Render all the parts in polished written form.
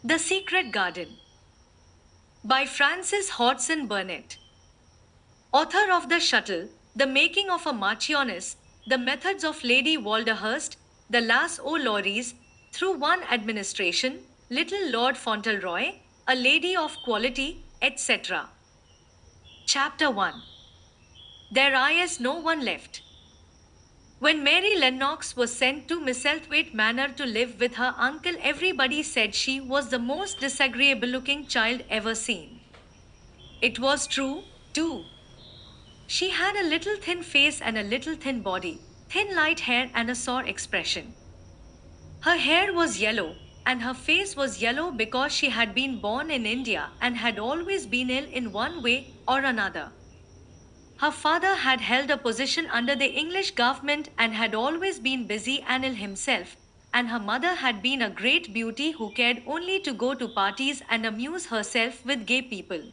The Secret Garden by Frances Hodgson Burnett. Author of The Shuttle, The Making of a Marchioness, The Methods of Lady Walderhurst, The Lass O'Lauries, Through One Administration, Little Lord Fauntleroy, A Lady of Quality, etc. Chapter 1. There is no one left. When Mary Lennox was sent to Misselthwaite Manor to live with her uncle, everybody said she was the most disagreeable looking child ever seen. It was true, too. She had a little thin face and a little thin body, thin light hair and a sour expression. Her hair was yellow, and her face was yellow because she had been born in India and had always been ill in one way or another. Her father had held a position under the English government and had always been busy and ill himself, and her mother had been a great beauty who cared only to go to parties and amuse herself with gay people.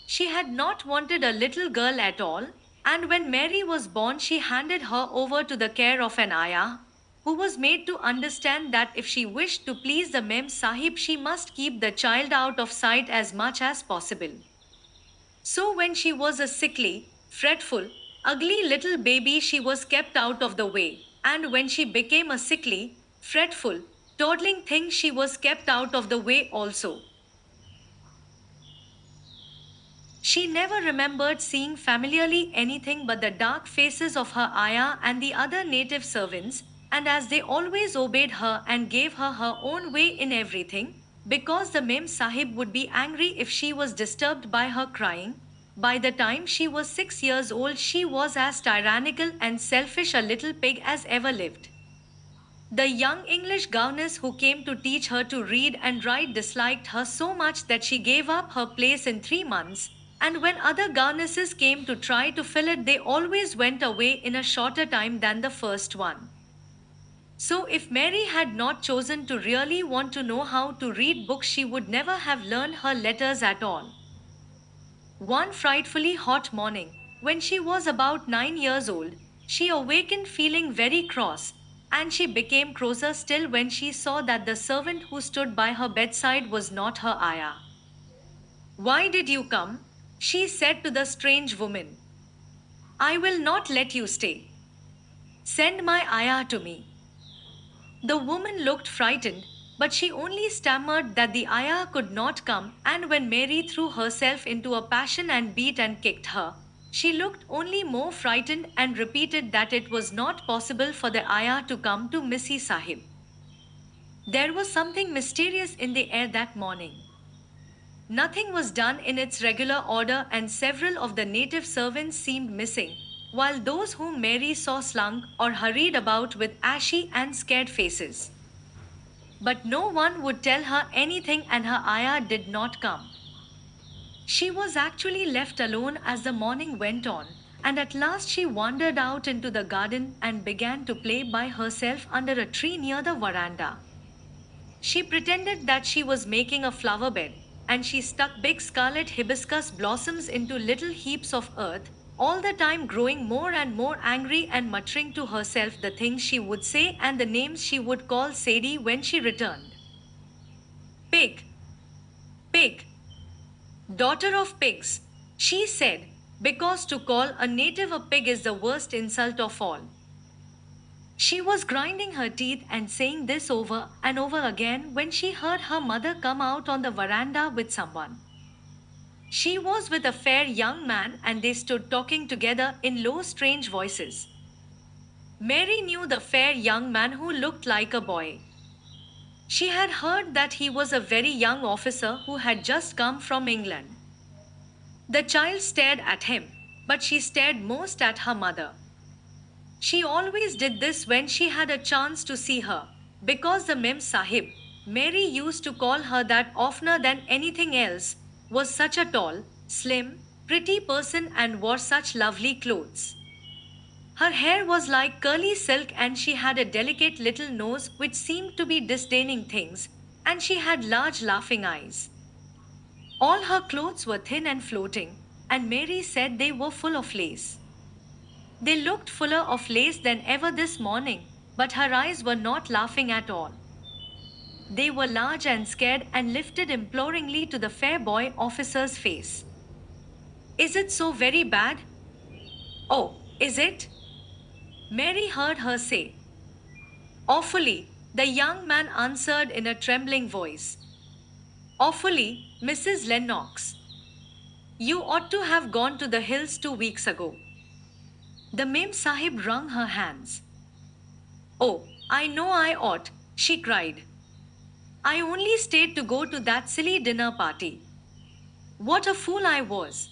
She had not wanted a little girl at all, and when Mary was born, she handed her over to the care of an ayah, who was made to understand that if she wished to please the Mem Sahib, she must keep the child out of sight as much as possible. So when she was a sickly, fretful, ugly little baby, she was kept out of the way, and when she became a sickly, fretful, toddling thing, she was kept out of the way also. She never remembered seeing familiarly anything but the dark faces of her ayah and the other native servants, and as they always obeyed her and gave her her own way in everything, because the Mem Sahib would be angry if she was disturbed by her crying, by the time she was 6 years old, she was as tyrannical and selfish a little pig as ever lived. The young English governess who came to teach her to read and write disliked her so much that she gave up her place in 3 months, and when other governesses came to try to fill it, they always went away in a shorter time than the first one. So, if Mary had not chosen to really want to know how to read books, she would never have learned her letters at all. One frightfully hot morning, when she was about 9 years old, she awakened feeling very cross, and she became crosser still when she saw that the servant who stood by her bedside was not her ayah. "Why did you come?" she said to the strange woman. "I will not let you stay. Send my ayah to me." The woman looked frightened, but she only stammered that the ayah could not come, and when Mary threw herself into a passion and beat and kicked her, she looked only more frightened and repeated that it was not possible for the ayah to come to Missy Sahib. There was something mysterious in the air that morning. Nothing was done in its regular order, and several of the native servants seemed missing, while those whom Mary saw slunk or hurried about with ashy and scared faces. But no one would tell her anything, and her ayah did not come. She was actually left alone as the morning went on, and at last she wandered out into the garden and began to play by herself under a tree near the veranda. She pretended that she was making a flower bed, and she stuck big scarlet hibiscus blossoms into little heaps of earth, all the time growing more and more angry and muttering to herself the things she would say and the names she would call Sadie when she returned. "Pig! Pig! Daughter of pigs!" she said, because to call a native a pig is the worst insult of all. She was grinding her teeth and saying this over and over again when she heard her mother come out on the veranda with someone. She was with a fair young man, and they stood talking together in low, strange voices. Mary knew the fair young man who looked like a boy. She had heard that he was a very young officer who had just come from England. The child stared at him, but she stared most at her mother. She always did this when she had a chance to see her, because the Mem Sahib, Mary used to call her that oftener than anything else, was such a tall, slim, pretty person and wore such lovely clothes. Her hair was like curly silk, and she had a delicate little nose which seemed to be disdaining things, and she had large laughing eyes. All her clothes were thin and floating, and Mary said they were full of lace. They looked fuller of lace than ever this morning, but her eyes were not laughing at all. They were large and scared and lifted imploringly to the fair boy officer's face. Is it so very bad? Oh, is it? Mary heard her say. Awfully, the young man answered in a trembling voice. Awfully, Mrs. Lennox. You ought to have gone to the hills 2 weeks ago. The Mem Sahib wrung her hands. Oh, I know I ought, she cried. I only stayed to go to that silly dinner party. What a fool I was!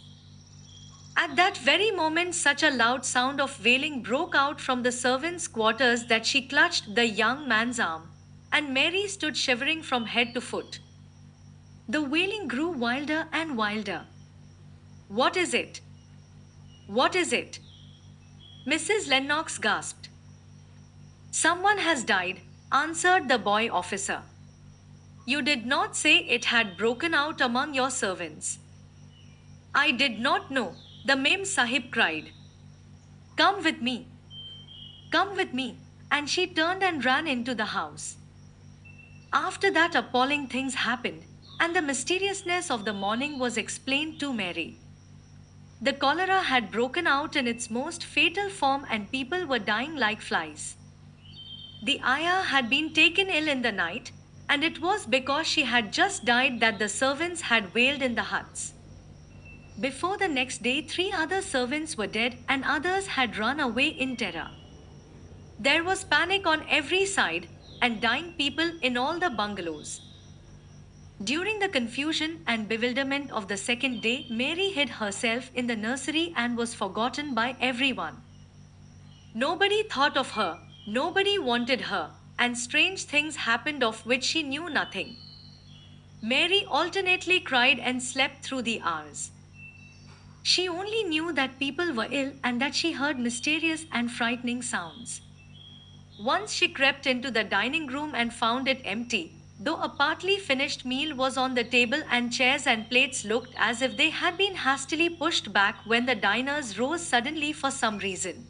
At that very moment, such a loud sound of wailing broke out from the servants' quarters that she clutched the young man's arm, and Mary stood shivering from head to foot. The wailing grew wilder and wilder. What is it? What is it? Mrs. Lennox gasped. Someone has died, answered the boy officer. You did not say it had broken out among your servants. I did not know, the Mem Sahib cried. Come with me. Come with me. And she turned and ran into the house. After that, appalling things happened, and the mysteriousness of the morning was explained to Mary. The cholera had broken out in its most fatal form, and people were dying like flies. The ayah had been taken ill in the night, and it was because she had just died that the servants had wailed in the huts. Before the next day, 3 other servants were dead, and others had run away in terror. There was panic on every side, and dying people in all the bungalows. During the confusion and bewilderment of the second day, Mary hid herself in the nursery and was forgotten by everyone. Nobody thought of her, nobody wanted her, and strange things happened of which she knew nothing. Mary alternately cried and slept through the hours. She only knew that people were ill and that she heard mysterious and frightening sounds. Once she crept into the dining room and found it empty, though a partly finished meal was on the table and chairs and plates looked as if they had been hastily pushed back when the diners rose suddenly for some reason.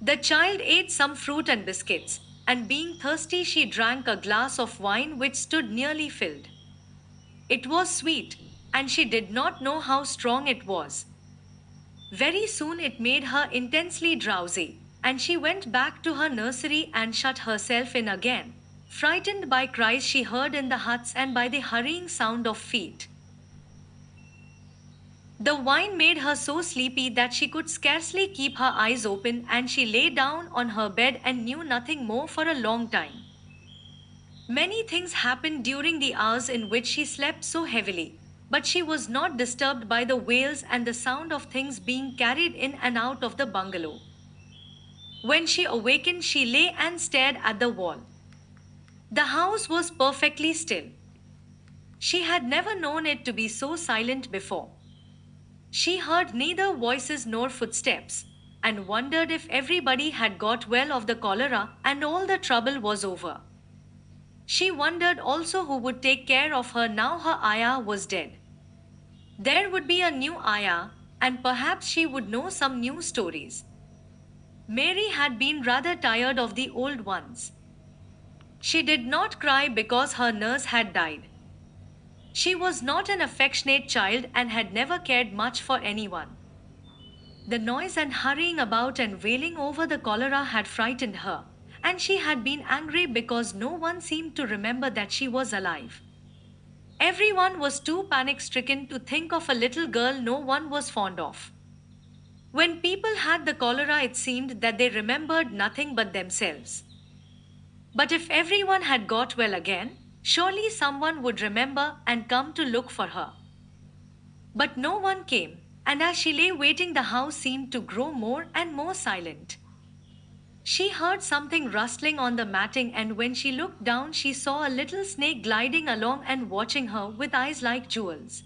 The child ate some fruit and biscuits, and being thirsty, she drank a glass of wine which stood nearly filled. It was sweet, and she did not know how strong it was. Very soon it made her intensely drowsy, and she went back to her nursery and shut herself in again, frightened by cries she heard in the huts and by the hurrying sound of feet. The wine made her so sleepy that she could scarcely keep her eyes open, and she lay down on her bed and knew nothing more for a long time. Many things happened during the hours in which she slept so heavily, but she was not disturbed by the wails and the sound of things being carried in and out of the bungalow. When she awakened, she lay and stared at the wall. The house was perfectly still. She had never known it to be so silent before. She heard neither voices nor footsteps, and wondered if everybody had got well of the cholera and all the trouble was over. She wondered also who would take care of her now her ayah was dead. There would be a new ayah, and perhaps she would know some new stories. Mary had been rather tired of the old ones. She did not cry because her nurse had died. She was not an affectionate child and had never cared much for anyone. The noise and hurrying about and wailing over the cholera had frightened her, and she had been angry because no one seemed to remember that she was alive. Everyone was too panic-stricken to think of a little girl no one was fond of. When people had the cholera, it seemed that they remembered nothing but themselves. But if everyone had got well again, surely someone would remember and come to look for her. But no one came, and as she lay waiting, the house seemed to grow more and more silent. She heard something rustling on the matting, and when she looked down, she saw a little snake gliding along and watching her with eyes like jewels.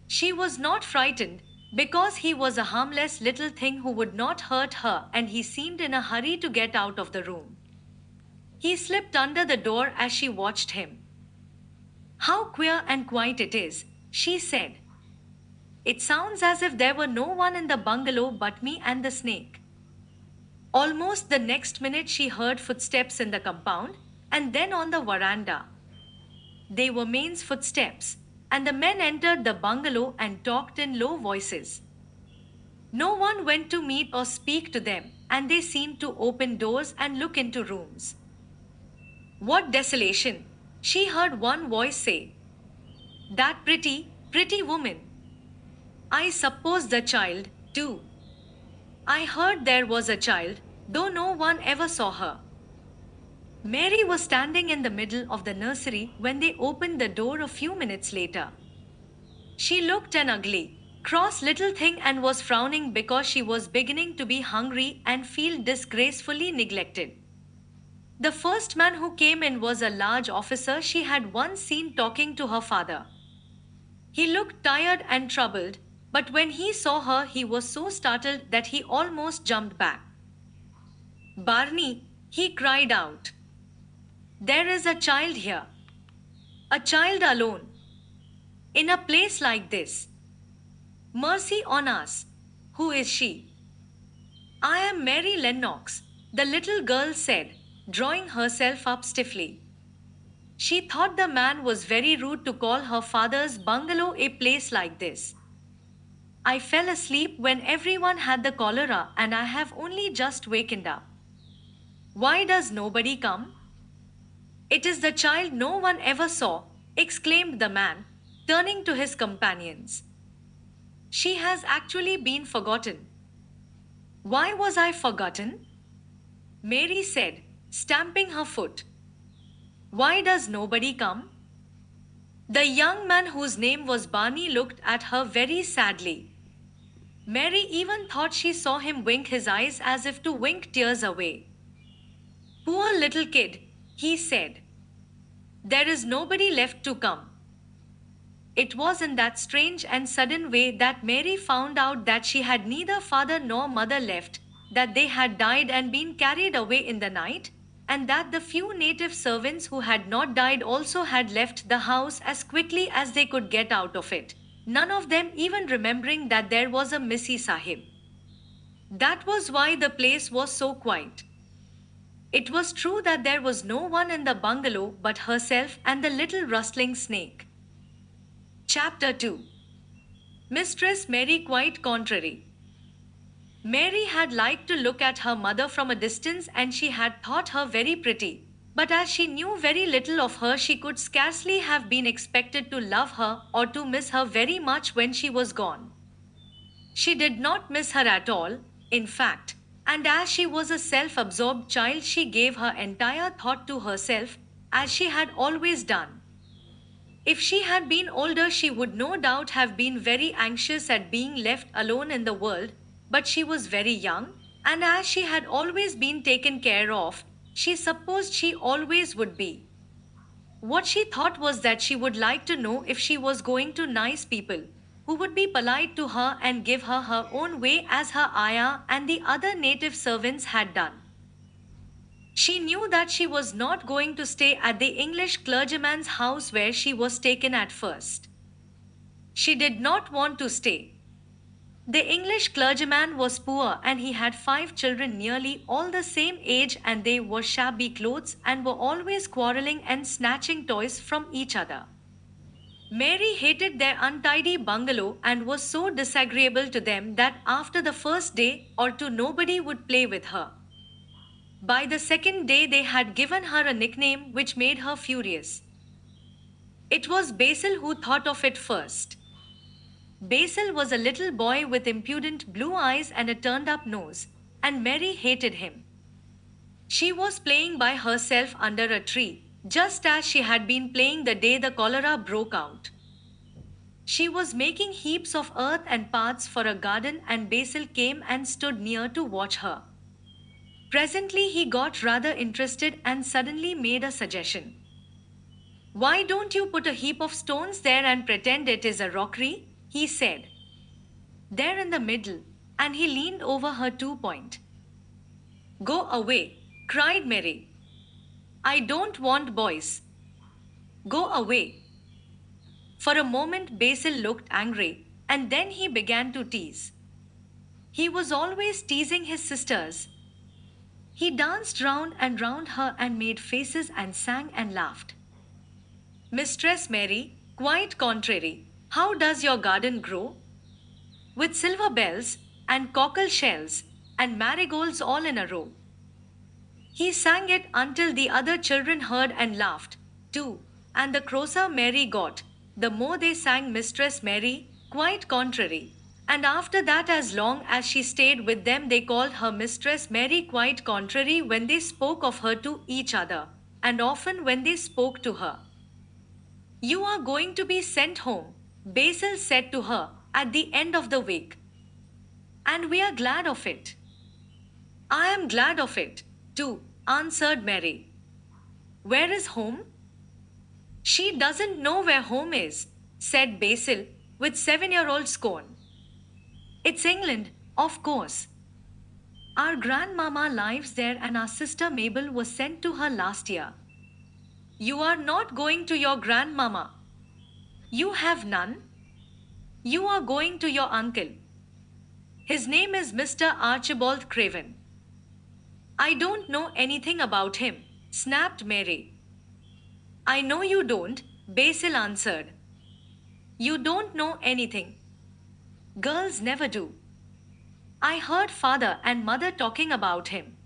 She was not frightened, because he was a harmless little thing who would not hurt her, and he seemed in a hurry to get out of the room. He slipped under the door as she watched him. How queer and quiet it is, she said. It sounds as if there were no one in the bungalow but me and the snake. Almost the next minute she heard footsteps in the compound, And then on the veranda, they were Main's footsteps, and the men entered the bungalow and talked in low voices. No one went to meet or speak to them, and they seemed to open doors and look into rooms. What desolation! She heard one voice say. That pretty, pretty woman. I suppose the child, too. I heard there was a child, though no one ever saw her. Mary was standing in the middle of the nursery when they opened the door a few minutes later. She looked an ugly, cross little thing and was frowning because she was beginning to be hungry and feel disgracefully neglected. The first man who came in was a large officer she had once seen talking to her father. He looked tired and troubled, but when he saw her, he was so startled that he almost jumped back. Barney, he cried out. There is a child here. A child alone. In a place like this. Mercy on us. Who is she? I am Mary Lennox, the little girl said, drawing herself up stiffly. She thought the man was very rude to call her father's bungalow a place like this. I fell asleep when everyone had the cholera and I have only just wakened up. Why does nobody come? It is the child no one ever saw, exclaimed the man, turning to his companions. She has actually been forgotten. Why was I forgotten? Mary said, stamping her foot. Why does nobody come? The young man whose name was Barney looked at her very sadly. Mary even thought she saw him wink his eyes as if to wink tears away. Poor little kid, he said. There is nobody left to come. It was in that strange and sudden way that Mary found out that she had neither father nor mother left, that they had died and been carried away in the night, and that the few native servants who had not died also had left the house as quickly as they could get out of it, none of them even remembering that there was a Missy Sahib. That was why the place was so quiet. It was true that there was no one in the bungalow but herself and the little rustling snake. Chapter 2. Mistress Mary quite contrary. Mary had liked to look at her mother from a distance and she had thought her very pretty, but as she knew very little of her, she could scarcely have been expected to love her or to miss her very much when she was gone. She did not miss her at all, in fact, and as she was a self-absorbed child, she gave her entire thought to herself, as she had always done. If she had been older, she would no doubt have been very anxious at being left alone in the world, but she was very young, and as she had always been taken care of, she supposed she always would be. What she thought was that she would like to know if she was going to nice people, who would be polite to her and give her her own way as her ayah and the other native servants had done. She knew that she was not going to stay at the English clergyman's house where she was taken at first. She did not want to stay. The English clergyman was poor and he had 5 children nearly all the same age, and they wore shabby clothes and were always quarreling and snatching toys from each other. Mary hated their untidy bungalow and was so disagreeable to them that after the first day or two nobody would play with her. By the second day they had given her a nickname which made her furious. It was Basil who thought of it first. Basil was a little boy with impudent blue eyes and a turned-up nose, and Mary hated him. She was playing by herself under a tree, just as she had been playing the day the cholera broke out. She was making heaps of earth and paths for a garden, and Basil came and stood near to watch her. Presently he got rather interested and suddenly made a suggestion. Why don't you put a heap of stones there and pretend it is a rockery? He said. There in the middle, and he leaned over her 2-point. Go away, cried Mary. I don't want boys. Go away. For a moment Basil looked angry, and then he began to tease. He was always teasing his sisters. He danced round and round her and made faces and sang and laughed. Mistress Mary, quite contrary, how does your garden grow? With silver bells, and cockle shells, and marigolds all in a row. He sang it until the other children heard and laughed, too, and the crosser Mary got, the more they sang Mistress Mary, quite contrary. And after that, as long as she stayed with them, they called her Mistress Mary quite contrary when they spoke of her to each other, and often when they spoke to her. You are going to be sent home, Basil said to her, at the end of the week. And we are glad of it. I am glad of it, too, answered Mary. Where is home? She doesn't know where home is, said Basil, with 7-year-old scorn. It's England, of course. Our grandmama lives there and our sister Mabel was sent to her last year. You are not going to your grandmama. You have none? You are going to your uncle. His name is Mr. Archibald Craven. I don't know anything about him, snapped Mary. I know you don't, Basil answered. You don't know anything. Girls never do. I heard father and mother talking about him.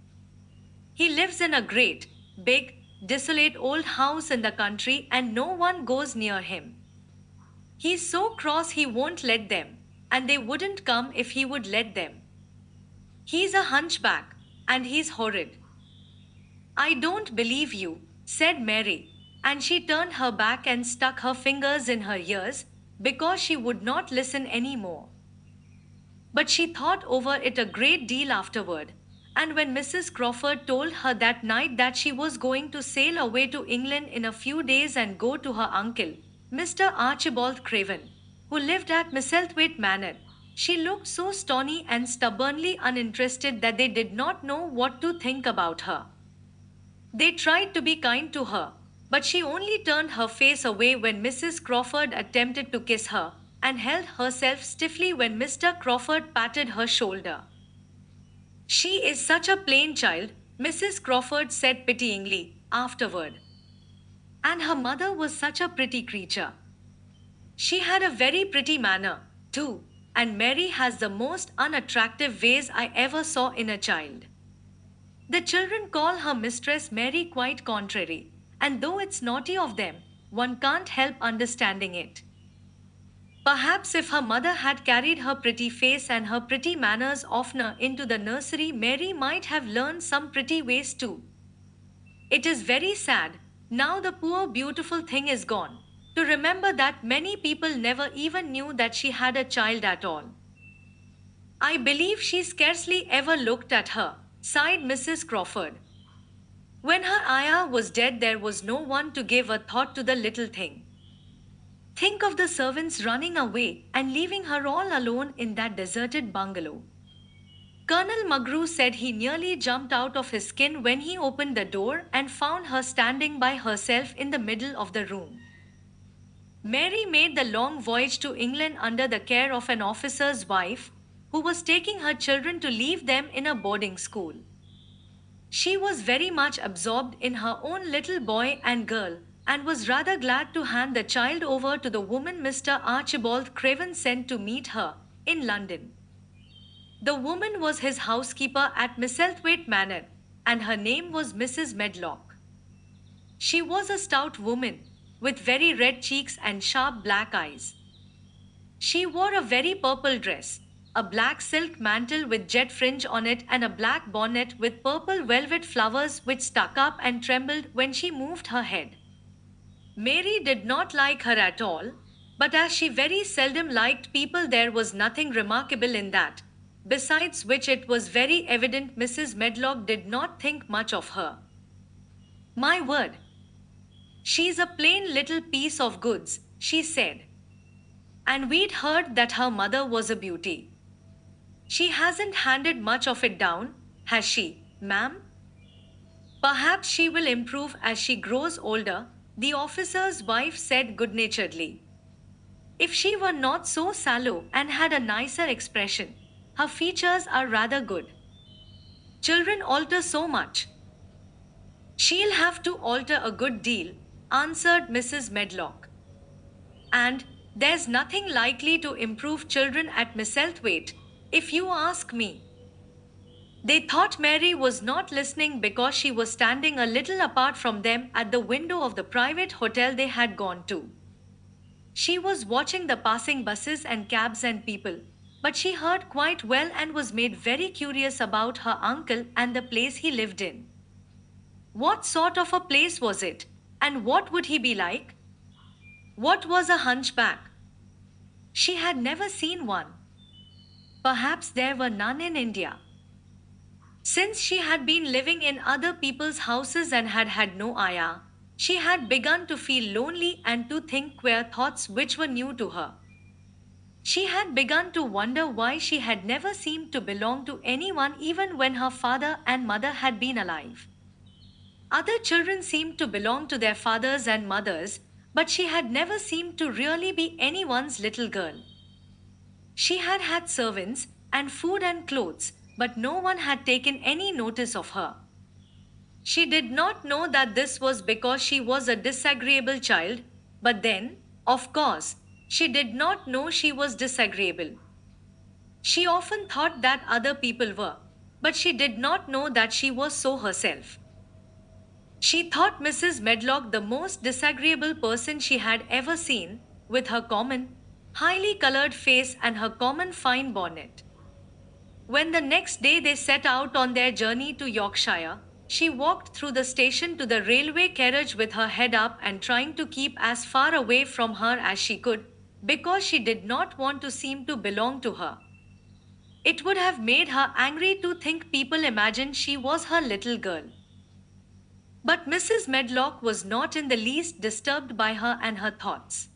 He lives in a great, big, desolate old house in the country and no one goes near him. He's so cross he won't let them, and they wouldn't come if he would let them. He's a hunchback, and he's horrid. I don't believe you, said Mary, and she turned her back and stuck her fingers in her ears, because she would not listen any more. But she thought over it a great deal afterward, and when Mrs. Crawford told her that night that she was going to sail away to England in a few days and go to her uncle, Mr. Archibald Craven, who lived at Misselthwaite Manor, she looked so stony and stubbornly uninterested that they did not know what to think about her. They tried to be kind to her, but she only turned her face away when Mrs. Crawford attempted to kiss her, and held herself stiffly when Mr. Crawford patted her shoulder. She is such a plain child, Mrs. Crawford said pityingly, afterward. And her mother was such a pretty creature. She had a very pretty manner, too, and Mary has the most unattractive ways I ever saw in a child. The children call her Mistress Mary quite contrary, and though it's naughty of them, one can't help understanding it. Perhaps if her mother had carried her pretty face and her pretty manners oftener into the nursery, Mary might have learned some pretty ways too. It is very sad, now the poor beautiful thing is gone, to remember that many people never even knew that she had a child at all. I believe she scarcely ever looked at her, sighed Mrs. Crawford. When her ayah was dead, there was no one to give a thought to the little thing. Think of the servants running away and leaving her all alone in that deserted bungalow. Colonel McGrew said he nearly jumped out of his skin when he opened the door and found her standing by herself in the middle of the room. Mary made the long voyage to England under the care of an officer's wife, who was taking her children to leave them in a boarding school. She was very much absorbed in her own little boy and girl, and was rather glad to hand the child over to the woman Mr. Archibald Craven sent to meet her in London. The woman was his housekeeper at Misselthwaite Manor, and her name was Mrs. Medlock. She was a stout woman, with very red cheeks and sharp black eyes. She wore a very purple dress, a black silk mantle with jet fringe on it, and a black bonnet with purple velvet flowers which stuck up and trembled when she moved her head. Mary did not like her at all, but as she very seldom liked people, there was nothing remarkable in that, besides which it was very evident Mrs. Medlock did not think much of her. My word! She's a plain little piece of goods, she said. And we'd heard that her mother was a beauty. She hasn't handed much of it down, has she, ma'am? Perhaps she will improve as she grows older, the officer's wife said good-naturedly. If she were not so sallow and had a nicer expression, her features are rather good. Children alter so much. She'll have to alter a good deal, answered Mrs. Medlock. And there's nothing likely to improve children at Misselthwaite, if you ask me. They thought Mary was not listening because she was standing a little apart from them at the window of the private hotel they had gone to. She was watching the passing buses and cabs and people, but she heard quite well and was made very curious about her uncle and the place he lived in. What sort of a place was it? And what would he be like? What was a hunchback? She had never seen one. Perhaps there were none in India. Since she had been living in other people's houses and had had no ayah, she had begun to feel lonely and to think queer thoughts which were new to her. She had begun to wonder why she had never seemed to belong to anyone even when her father and mother had been alive. Other children seemed to belong to their fathers and mothers, but she had never seemed to really be anyone's little girl. She had had servants and food and clothes, but no one had taken any notice of her. She did not know that this was because she was a disagreeable child, but then, of course, she did not know she was disagreeable. She often thought that other people were, but she did not know that she was so herself. She thought Mrs. Medlock the most disagreeable person she had ever seen, with her common, highly colored face and her common fine bonnet. When the next day they set out on their journey to Yorkshire, she walked through the station to the railway carriage with her head up and trying to keep as far away from her as she could, because she did not want to seem to belong to her. It would have made her angry to think people imagined she was her little girl. But Mrs. Medlock was not in the least disturbed by her and her thoughts.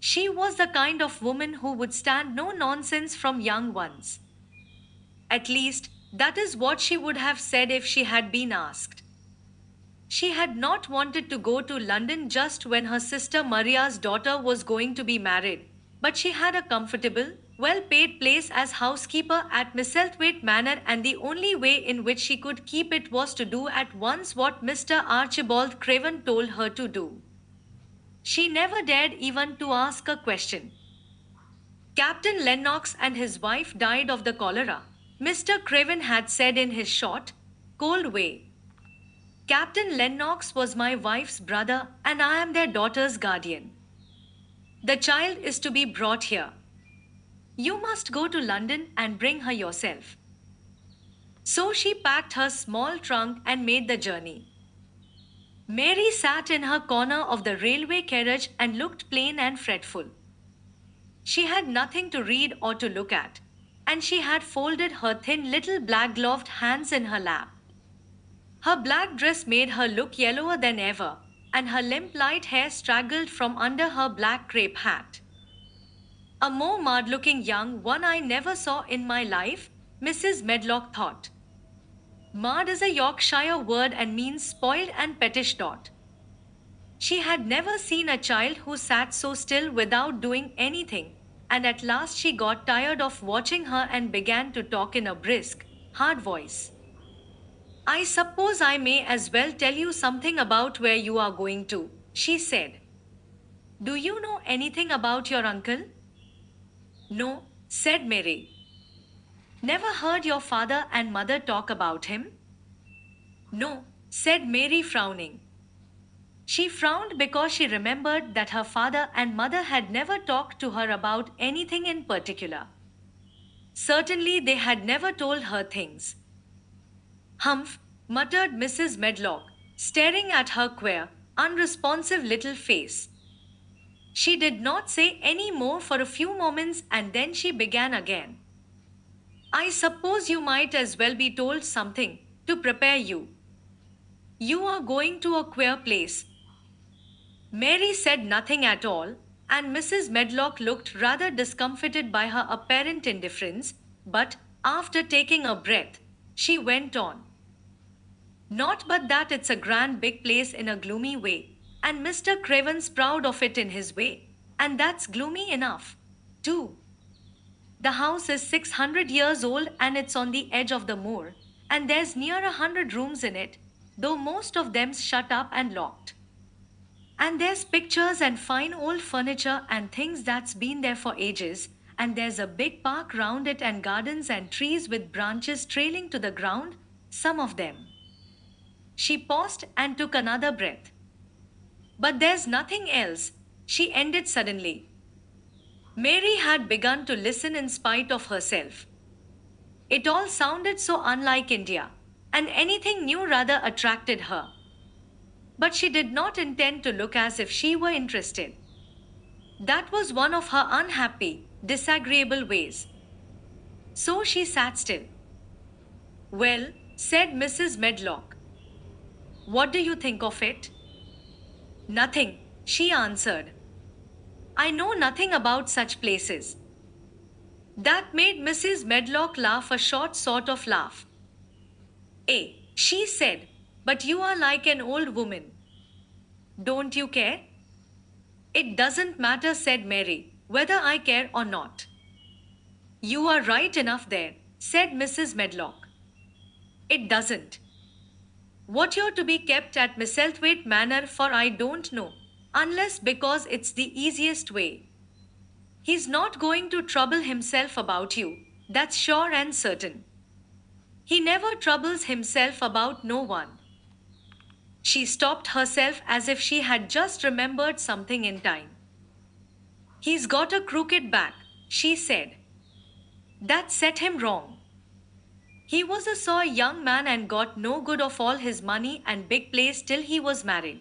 She was the kind of woman who would stand no nonsense from young ones. At least, that is what she would have said if she had been asked. She had not wanted to go to London just when her sister Maria's daughter was going to be married, but she had a comfortable, well-paid place as housekeeper at Misselthwaite Manor, and the only way in which she could keep it was to do at once what Mr. Archibald Craven told her to do. She never dared even to ask a question. Captain Lennox and his wife died of the cholera, Mr. Craven had said in his short, cold way. Captain Lennox was my wife's brother, and I am their daughter's guardian. The child is to be brought here. You must go to London and bring her yourself. So she packed her small trunk and made the journey. Mary sat in her corner of the railway carriage and looked plain and fretful. She had nothing to read or to look at, and she had folded her thin little black-gloved hands in her lap. Her black dress made her look yellower than ever, and her limp light hair straggled from under her black crape hat. A more marred-looking young one I never saw in my life, Mrs. Medlock thought. Marred is a Yorkshire word and means spoiled and pettish dot. She had never seen a child who sat so still without doing anything, and at last she got tired of watching her and began to talk in a brisk, hard voice. I suppose I may as well tell you something about where you are going to, she said. Do you know anything about your uncle? No, said Mary. Never heard your father and mother talk about him? No, said Mary, frowning. She frowned because she remembered that her father and mother had never talked to her about anything in particular. Certainly they had never told her things. Humph, muttered Mrs. Medlock, staring at her queer, unresponsive little face. She did not say any more for a few moments, and then she began again. I suppose you might as well be told something, to prepare you. You are going to a queer place. Mary said nothing at all, and Mrs. Medlock looked rather discomfited by her apparent indifference, but, after taking a breath, she went on. Not but that it's a grand big place in a gloomy way, and Mr. Craven's proud of it in his way, and that's gloomy enough, too. The house is 600 years old and it's on the edge of the moor, and there's near 100 rooms in it, though most of them's shut up and locked. And there's pictures and fine old furniture and things that's been there for ages, and there's a big park round it and gardens and trees with branches trailing to the ground, some of them. She paused and took another breath. But there's nothing else, she ended suddenly. Mary had begun to listen in spite of herself. It all sounded so unlike India, and anything new rather attracted her. But she did not intend to look as if she were interested. That was one of her unhappy, disagreeable ways. So she sat still. Well, said Mrs. Medlock. What do you think of it? Nothing, she answered. I know nothing about such places. That made Mrs. Medlock laugh a short sort of laugh. Eh, she said, but you are like an old woman. Don't you care? It doesn't matter, said Mary, whether I care or not. You are right enough there, said Mrs. Medlock. It doesn't. What you're to be kept at Misselthwaite Manor for I don't know, unless because it's the easiest way. He's not going to trouble himself about you, that's sure and certain. He never troubles himself about no one. She stopped herself as if she had just remembered something in time. He's got a crooked back, she said. That set him wrong. He was a sour young man and got no good of all his money and big place till he was married.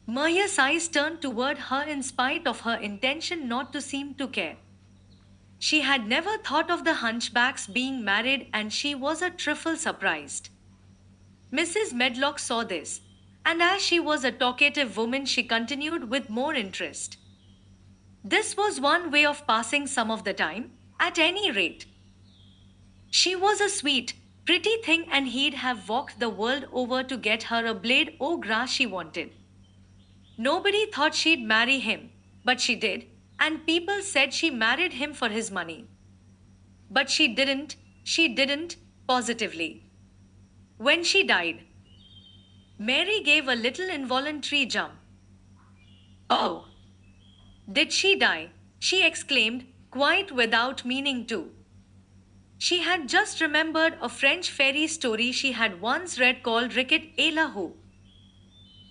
Maria's eyes turned toward her in spite of her intention not to seem to care. She had never thought of the hunchbacks being married and she was a trifle surprised. Mrs. Medlock saw this, and as she was a talkative woman, she continued with more interest. This was one way of passing some of the time, at any rate. She was a sweet, pretty thing, and he'd have walked the world over to get her a blade o' grass she wanted. Nobody thought she'd marry him, but she did, and people said she married him for his money. But she didn't, positively. When she died, Mary gave a little involuntary jump. Oh! Did she die? She exclaimed, quite without meaning to. She had just remembered a French fairy story she had once read called Riquet et la Hoe.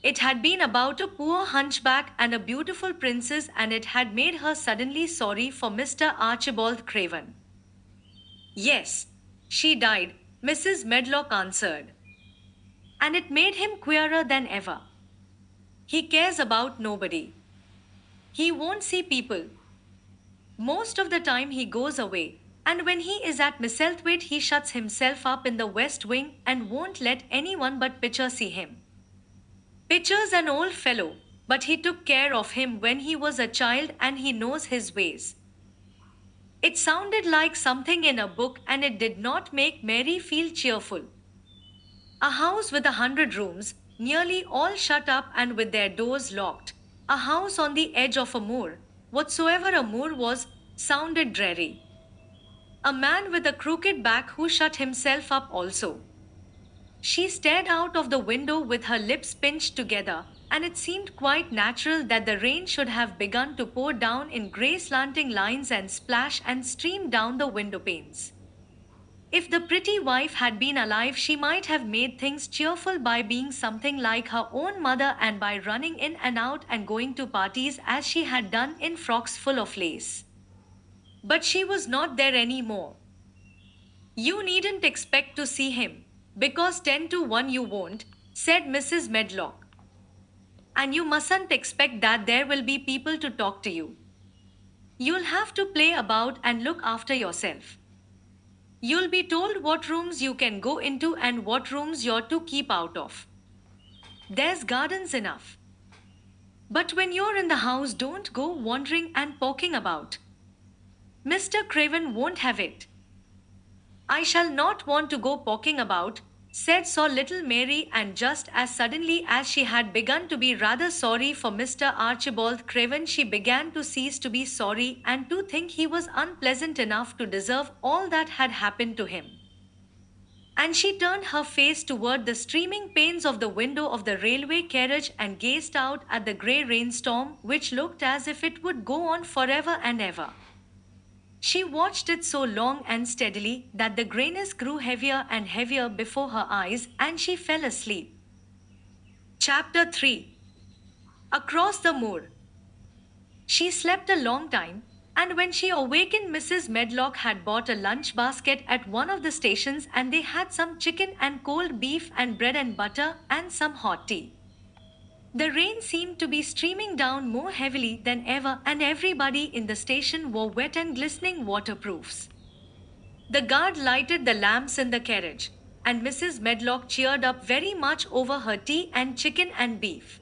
It had been about a poor hunchback and a beautiful princess, and it had made her suddenly sorry for Mr. Archibald Craven. Yes, she died, Mrs. Medlock answered. And it made him queerer than ever. He cares about nobody. He won't see people. Most of the time he goes away, and when he is at Misselthwaite he shuts himself up in the west wing and won't let anyone but Pitcher see him. Pitcher's an old fellow, but he took care of him when he was a child and he knows his ways. It sounded like something in a book, and it did not make Mary feel cheerful. A house with 100 rooms, nearly all shut up and with their doors locked, a house on the edge of a moor, whatsoever a moor was, sounded dreary. A man with a crooked back who shut himself up also. She stared out of the window with her lips pinched together, and it seemed quite natural that the rain should have begun to pour down in grey slanting lines and splash and stream down the window panes. If the pretty wife had been alive, she might have made things cheerful by being something like her own mother and by running in and out and going to parties as she had done in frocks full of lace. But she was not there any more. You needn't expect to see him, because 10 to 1 you won't, said Mrs. Medlock. And you mustn't expect that there will be people to talk to you. You'll have to play about and look after yourself. You'll be told what rooms you can go into and what rooms you're to keep out of. There's gardens enough. But when you're in the house, don't go wandering and poking about. Mr. Craven won't have it. I shall not want to go poking about, said so little Mary, and just as suddenly as she had begun to be rather sorry for Mr. Archibald Craven, she began to cease to be sorry and to think he was unpleasant enough to deserve all that had happened to him. and she turned her face toward the streaming panes of the window of the railway carriage and gazed out at the grey rainstorm, which looked as if it would go on forever and ever. She watched it so long and steadily that the grayness grew heavier and heavier before her eyes, and she fell asleep. Chapter 3. Across the Moor. She slept a long time, and when she awakened, Mrs. Medlock had bought a lunch basket at one of the stations, and they had some chicken and cold beef and bread and butter and some hot tea. The rain seemed to be streaming down more heavily than ever, and everybody in the station wore wet and glistening waterproofs. The guard lighted the lamps in the carriage, and Mrs. Medlock cheered up very much over her tea and chicken and beef.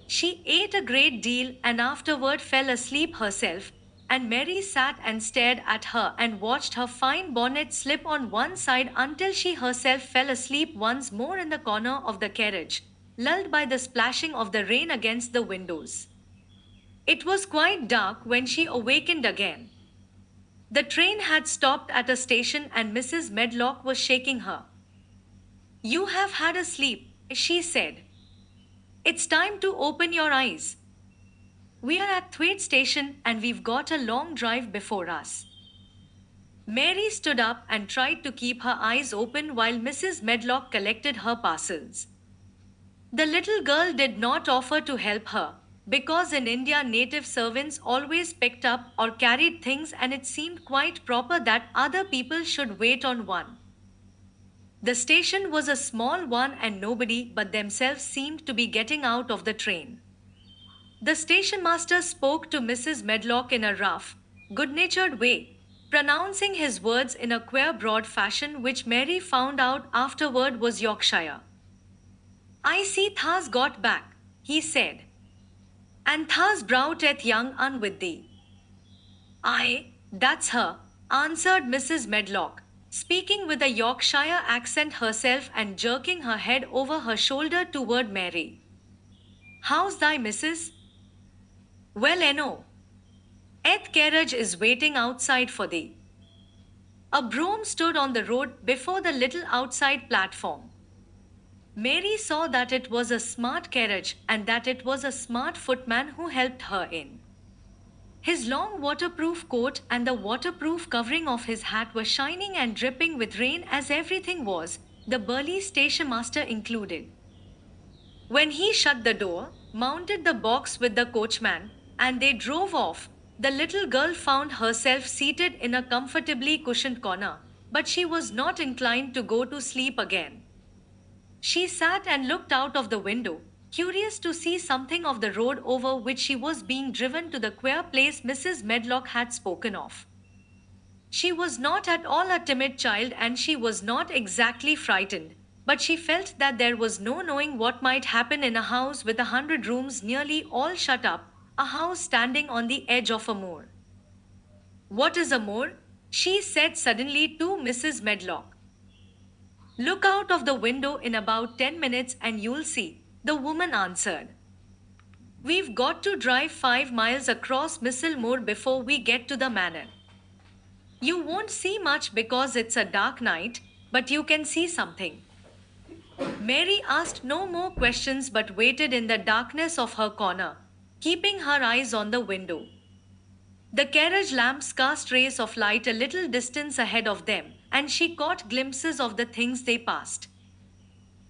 She ate a great deal and afterward fell asleep herself, and Mary sat and stared at her and watched her fine bonnet slip on one side until she herself fell asleep once more in the corner of the carriage, lulled by the splashing of the rain against the windows. It was quite dark when she awakened again. The train had stopped at a station and Mrs. Medlock was shaking her. "You have had a sleep," she said. "It's time to open your eyes. We are at Thwaite Station and we've got a long drive before us." Mary stood up and tried to keep her eyes open while Mrs. Medlock collected her parcels. The little girl did not offer to help her, because in India native servants always picked up or carried things and it seemed quite proper that other people should wait on one. The station was a small one and nobody but themselves seemed to be getting out of the train. The station master spoke to Mrs. Medlock in a rough, good-natured way, pronouncing his words in a queer broad fashion which Mary found out afterward was Yorkshire. "I see tha's got back," he said. "And tha's brought it young un with thee." "Aye, that's her," answered Mrs. Medlock, speaking with a Yorkshire accent herself and jerking her head over her shoulder toward Mary. "How's thy missus?" "Well eno. Eth carriage is waiting outside for thee." A brougham stood on the road before the little outside platform. Mary saw that it was a smart carriage and that it was a smart footman who helped her in. His long waterproof coat and the waterproof covering of his hat were shining and dripping with rain as everything was, the burly station master included. When he shut the door, mounted the box with the coachman, and they drove off, the little girl found herself seated in a comfortably cushioned corner, but she was not inclined to go to sleep again. She sat and looked out of the window, curious to see something of the road over which she was being driven to the queer place Mrs. Medlock had spoken of. She was not at all a timid child and she was not exactly frightened, but she felt that there was no knowing what might happen in a house with 100 rooms nearly all shut up, a house standing on the edge of a moor. "What is a moor?" she said suddenly to Mrs. Medlock. "Look out of the window in about 10 minutes and you'll see," the woman answered. "We've got to drive 5 miles across Missel Moor before we get to the manor. You won't see much because it's a dark night, but you can see something." Mary asked no more questions but waited in the darkness of her corner, keeping her eyes on the window. The carriage lamps cast rays of light a little distance ahead of them, and she caught glimpses of the things they passed.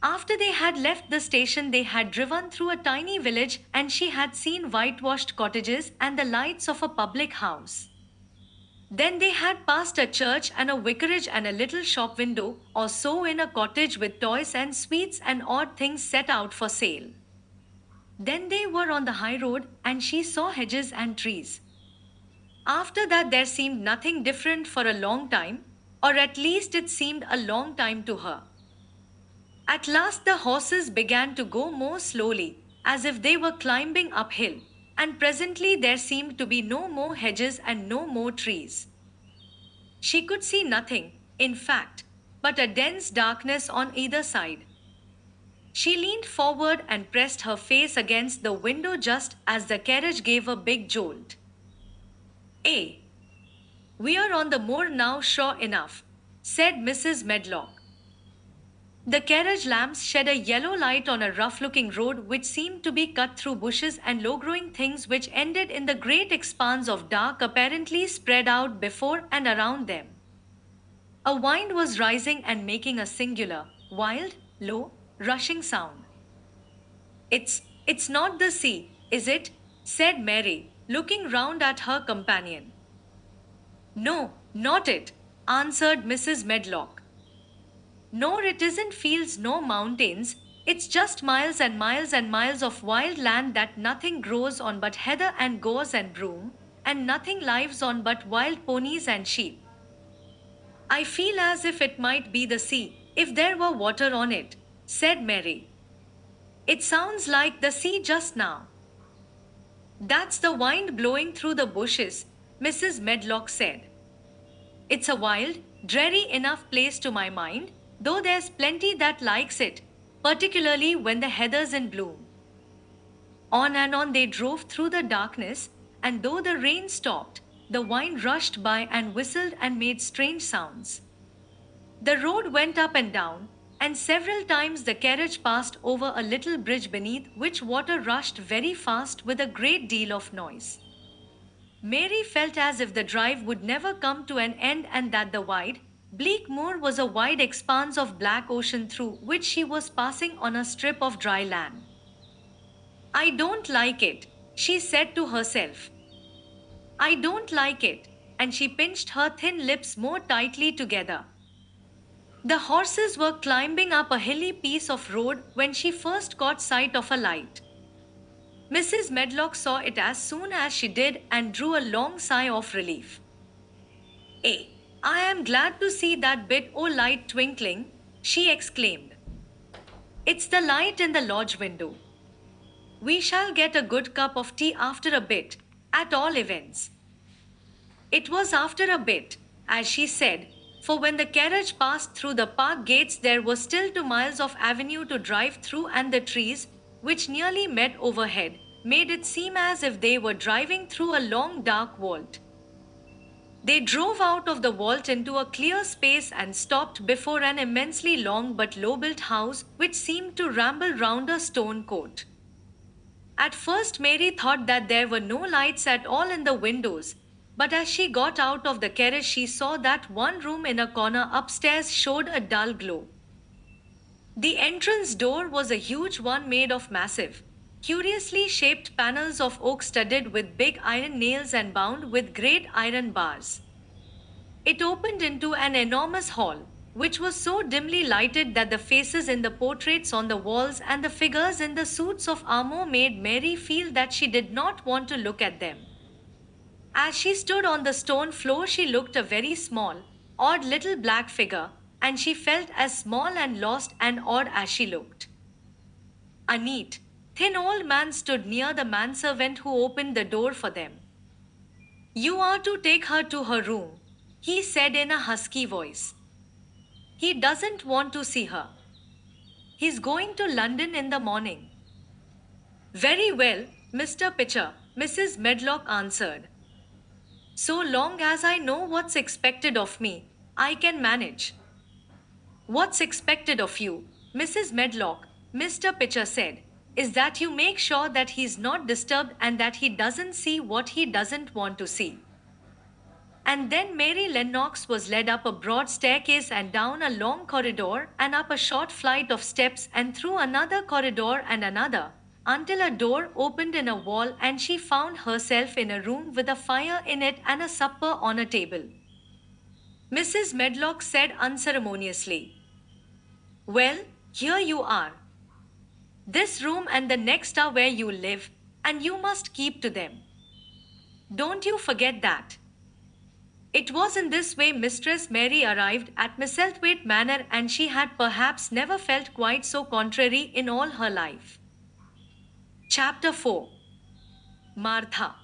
After they had left the station, they had driven through a tiny village, and she had seen whitewashed cottages and the lights of a public house. Then they had passed a church and a vicarage and a little shop window or so in a cottage with toys and sweets and odd things set out for sale. Then they were on the high road, and she saw hedges and trees. After that there seemed nothing different for a long time, or at least it seemed a long time to her. At last the horses began to go more slowly, as if they were climbing uphill, and presently there seemed to be no more hedges and no more trees. She could see nothing, in fact, but a dense darkness on either side. She leaned forward and pressed her face against the window just as the carriage gave a big jolt. "Eh? We are on the moor now, sure enough," said Mrs. Medlock. The carriage lamps shed a yellow light on a rough looking road which seemed to be cut through bushes and low growing things which ended in the great expanse of dark apparently spread out before and around them. A wind was rising and making a singular, wild, low, rushing sound. It's not the sea, is it? Said Mary, looking round at her companion. No, not it, answered Mrs. Medlock. Nor it isn't fields nor mountains, it's just miles and miles and miles of wild land that nothing grows on but heather and gorse and broom, and nothing lives on but wild ponies and sheep. I feel as if it might be the sea, if there were water on it, said Mary. It sounds like the sea just now. That's the wind blowing through the bushes, Mrs. Medlock said. It's a wild, dreary enough place to my mind, though there's plenty that likes it, particularly when the heather's in bloom. On and on they drove through the darkness, and though the rain stopped, the wind rushed by and whistled and made strange sounds. The road went up and down, and several times the carriage passed over a little bridge beneath which water rushed very fast with a great deal of noise. Mary felt as if the drive would never come to an end and that the wide, bleak moor was a wide expanse of black ocean through which she was passing on a strip of dry land. I don't like it, she said to herself. I don't like it, and she pinched her thin lips more tightly together. The horses were climbing up a hilly piece of road when she first caught sight of a light. Mrs. Medlock saw it as soon as she did and drew a long sigh of relief. "Eh, I am glad to see that bit o' light twinkling," she exclaimed. "It's the light in the lodge window. We shall get a good cup of tea after a bit, at all events." It was after a bit, as she said, for when the carriage passed through the park gates there were still 2 miles of avenue to drive through, and the trees, which nearly met overhead, made it seem as if they were driving through a long dark vault. They drove out of the vault into a clear space and stopped before an immensely long but low-built house which seemed to ramble round a stone court. At first Mary thought that there were no lights at all in the windows, but as she got out of the carriage she saw that one room in a corner upstairs showed a dull glow. The entrance door was a huge one made of massive, curiously shaped panels of oak studded with big iron nails and bound with great iron bars. It opened into an enormous hall, which was so dimly lighted that the faces in the portraits on the walls and the figures in the suits of armor made Mary feel that she did not want to look at them. As she stood on the stone floor she looked a very small, odd little black figure, and she felt as small and lost and odd as she looked. A neat, thin old man stood near the manservant who opened the door for them. "You are to take her to her room," he said in a husky voice. "He doesn't want to see her. He's going to London in the morning." "Very well, Mr. Pitcher," Mrs. Medlock answered. "So long as I know what's expected of me, I can manage." "What's expected of you, Mrs. Medlock," Mr. Pitcher said, "is that you make sure that he's not disturbed and that he doesn't see what he doesn't want to see." And then Mary Lennox was led up a broad staircase and down a long corridor and up a short flight of steps and through another corridor and another, until a door opened in a wall and she found herself in a room with a fire in it and a supper on a table. Mrs. Medlock said unceremoniously, "Well, here you are. This room and the next are where you live, and you must keep to them. Don't you forget that." It was in this way Mistress Mary arrived at Misselthwaite Manor, and she had perhaps never felt quite so contrary in all her life. Chapter 4. Martha.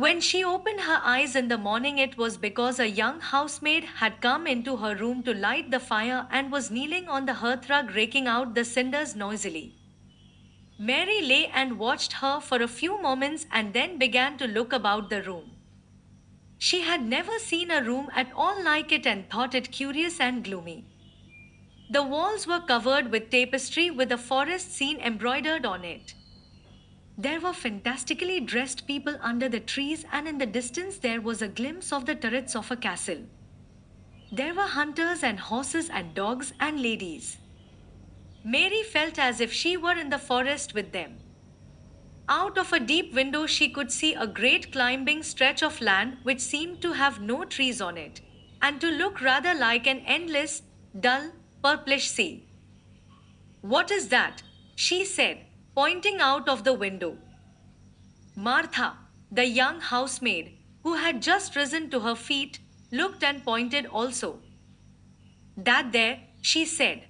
When she opened her eyes in the morning it was because a young housemaid had come into her room to light the fire and was kneeling on the hearthrug raking out the cinders noisily. Mary lay and watched her for a few moments and then began to look about the room. She had never seen a room at all like it and thought it curious and gloomy. The walls were covered with tapestry with a forest scene embroidered on it. There were fantastically dressed people under the trees, and in the distance there was a glimpse of the turrets of a castle. There were hunters and horses and dogs and ladies. Mary felt as if she were in the forest with them. Out of a deep window, she could see a great climbing stretch of land which seemed to have no trees on it, and to look rather like an endless, dull, purplish sea. What is that? She said, pointing out of the window. Martha, the young housemaid, who had just risen to her feet, looked and pointed also. That there, she said.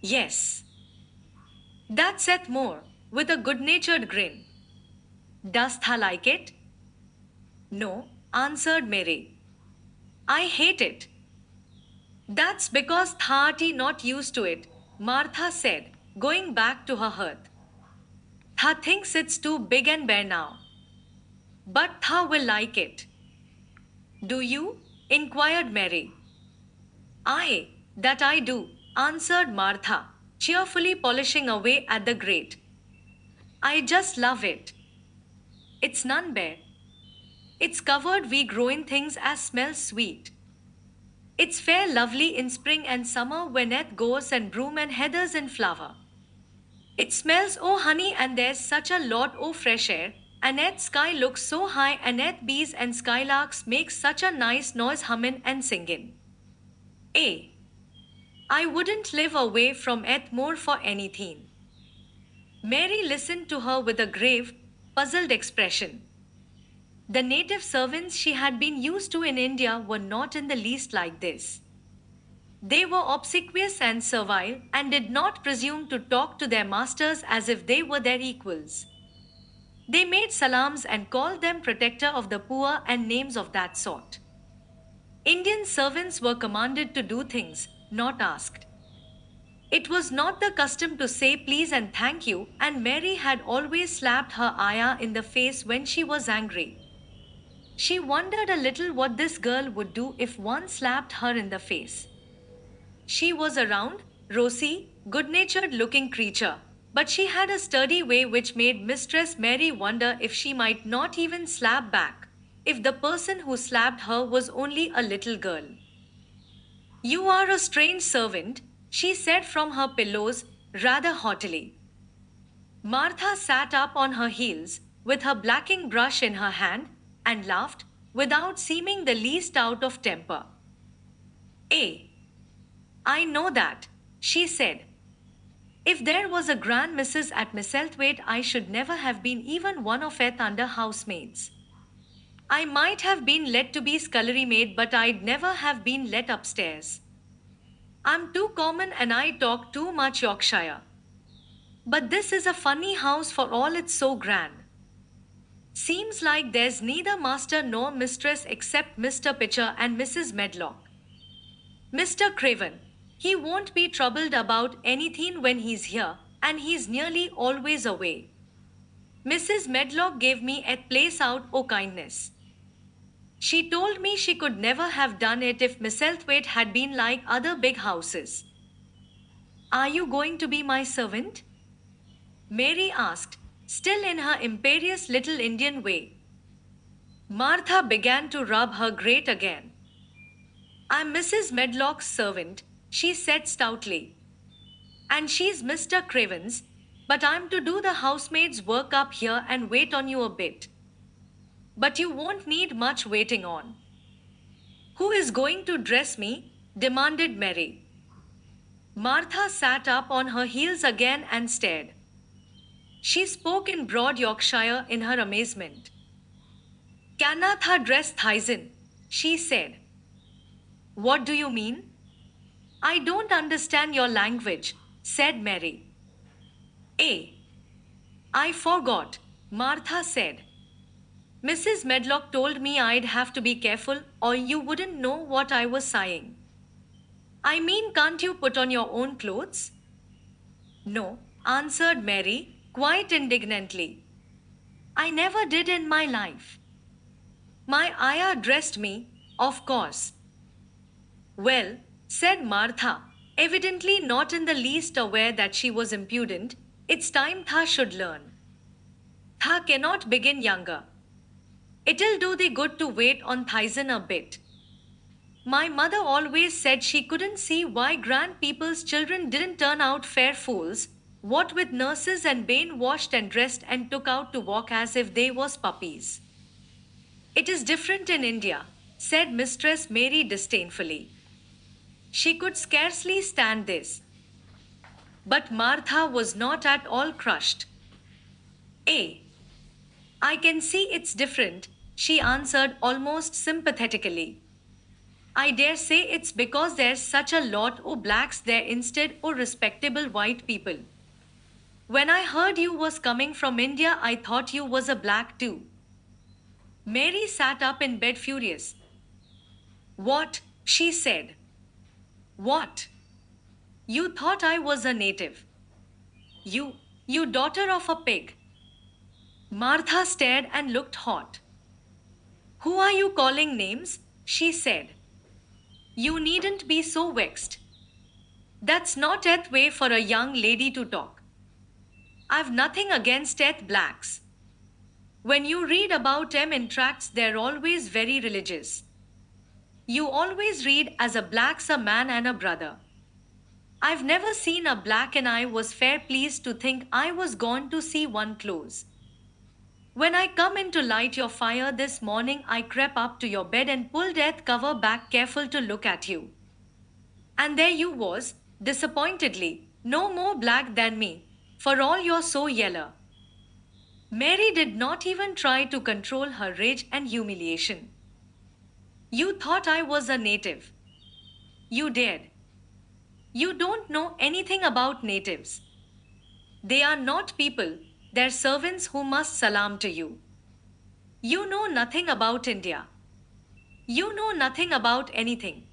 Yes. That's Seth Moore, with a good natured grin. Dost thou like it? No, answered Mary. I hate it. That's because thou'rt not used to it, Martha said, going back to her hearth. Thou thinks it's too big and bare now. But thou will like it. Do you? Inquired Mary. Aye, that I do, answered Martha, cheerfully polishing away at the grate. I just love it. It's none bare. It's covered wi' growing things as smells sweet. It's fair lovely in spring and summer when it goes and broom and heathers in flower. It smells o' honey and there's such a lot o' fresh air, and its sky looks so high and its bees and skylarks make such a nice noise hummin' and singin'. Eh, I wouldn't live away from it more for anything. Mary listened to her with a grave, puzzled expression. The native servants she had been used to in India were not in the least like this. They were obsequious and servile, and did not presume to talk to their masters as if they were their equals. They made salams and called them protector of the poor and names of that sort. Indian servants were commanded to do things, not asked. It was not the custom to say please and thank you, and Mary had always slapped her ayah in the face when she was angry. She wondered a little what this girl would do if one slapped her in the face. She was a round, rosy, good-natured looking creature, but she had a sturdy way which made Mistress Mary wonder if she might not even slap back, if the person who slapped her was only a little girl. You are a strange servant, she said from her pillows, rather haughtily. Martha sat up on her heels, with her blacking brush in her hand, and laughed, without seeming the least out of temper. Eh, I know that, she said. If there was a grand missus at Misselthwaite, I should never have been even one of it under housemaids. I might have been let to be scullery maid, but I'd never have been let upstairs. I'm too common and I talk too much Yorkshire. But this is a funny house for all it's so grand. Seems like there's neither master nor mistress except Mr. Pitcher and Mrs. Medlock. Mr. Craven, he won't be troubled about anything when he's here, and he's nearly always away. Mrs. Medlock gave me a place out o' kindness. She told me she could never have done it if Misselthwaite had been like other big houses. Are you going to be my servant? Mary asked, still in her imperious little Indian way. Martha began to rub her grate again. I'm Mrs. Medlock's servant, she said stoutly. And she's Mr. Craven's, but I'm to do the housemaid's work up here and wait on you a bit. But you won't need much waiting on. Who is going to dress me? Demanded Mary. Martha sat up on her heels again and stared. She spoke in broad Yorkshire in her amazement. Canna tha dress thysen? She said. What do you mean? I don't understand your language, said Mary. Eh? I forgot, Martha said. Mrs. Medlock told me I'd have to be careful or you wouldn't know what I was saying. I mean, can't you put on your own clothes? No, answered Mary, quite indignantly. I never did in my life. My ayah dressed me, of course. Well, said Martha, Evidently not in the least aware that she was impudent. It's time Tha should learn. Tha cannot begin younger. It'll do thee good to wait on Thyssen a bit. My mother always said she couldn't see why grand people's children didn't turn out fair fools, what with nurses and Bain washed and dressed and took out to walk as if they was puppies. It is different in India, said Mistress Mary disdainfully. She could scarcely stand this. But Martha was not at all crushed. Eh, I can see it's different, she answered almost sympathetically. I dare say it's because there's such a lot o' blacks there instead o' respectable white people. When I heard you was coming from India, I thought you was a black too. Mary sat up in bed furious. What? She said. What? You thought I was a native. You daughter of a pig. Martha stared and looked hot. Who are you calling names? She said. You needn't be so vexed. That's not eth way for a young lady to talk. I've nothing against eth blacks. When you read about 'em in tracts, they're always very religious. You always read as a black's a man and a brother. I've never seen a black and I was fair pleased to think I was gone to see one close. When I come in to light your fire this morning, I crept up to your bed and pulled eth cover back careful to look at you. And there you was, disappointedly, no more black than me, for all you're so yeller. Mary did not even try to control her rage and humiliation. You thought I was a native. You dared. You don't know anything about natives. They are not people, they're servants who must salam to you. You know nothing about India. You know nothing about anything.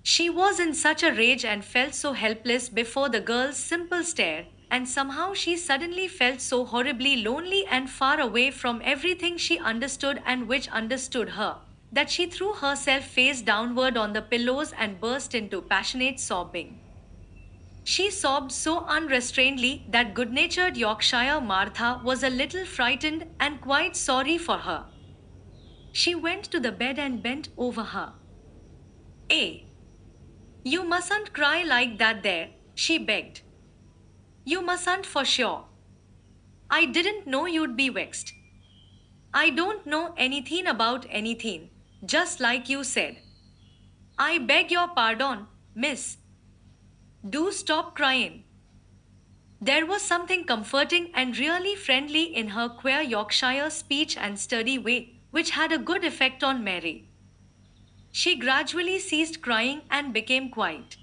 She was in such a rage and felt so helpless before the girl's simple stare, and somehow she suddenly felt so horribly lonely and far away from everything she understood and which understood her, that she threw herself face downward on the pillows and burst into passionate sobbing. She sobbed so unrestrainedly that good natured Yorkshire Martha was a little frightened and quite sorry for her. She went to the bed and bent over her. Eh, you mustn't cry like that there, she begged. You mustn't for sure. I didn't know you'd be vexed. I don't know anything about anything, just like you said. I beg your pardon, miss. Do stop crying. There was something comforting and really friendly in her queer Yorkshire speech and sturdy way, which had a good effect on Mary. She gradually ceased crying and became quiet.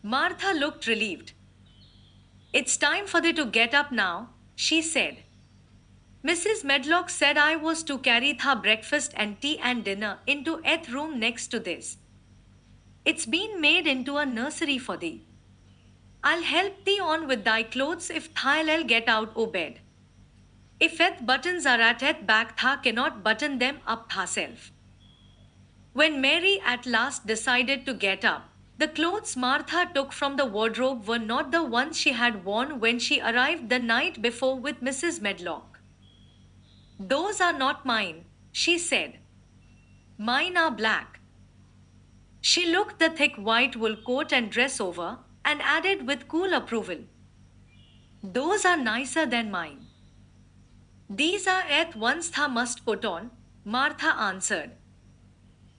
Martha looked relieved. It's time for thee to get up now, she said. Mrs. Medlock said I was to carry tha breakfast and tea and dinner into eth room next to this. It's been made into a nursery for thee. I'll help thee on with thy clothes if tha'll get out o bed. If eth buttons are at eth back, tha cannot button them up thyself. When Mary at last decided to get up, the clothes Martha took from the wardrobe were not the ones she had worn when she arrived the night before with Mrs. Medlock. Those are not mine, she said. Mine are black. She looked the thick white wool coat and dress over, and added with cool approval. Those are nicer than mine. These are eth ones tha must put on, Martha answered.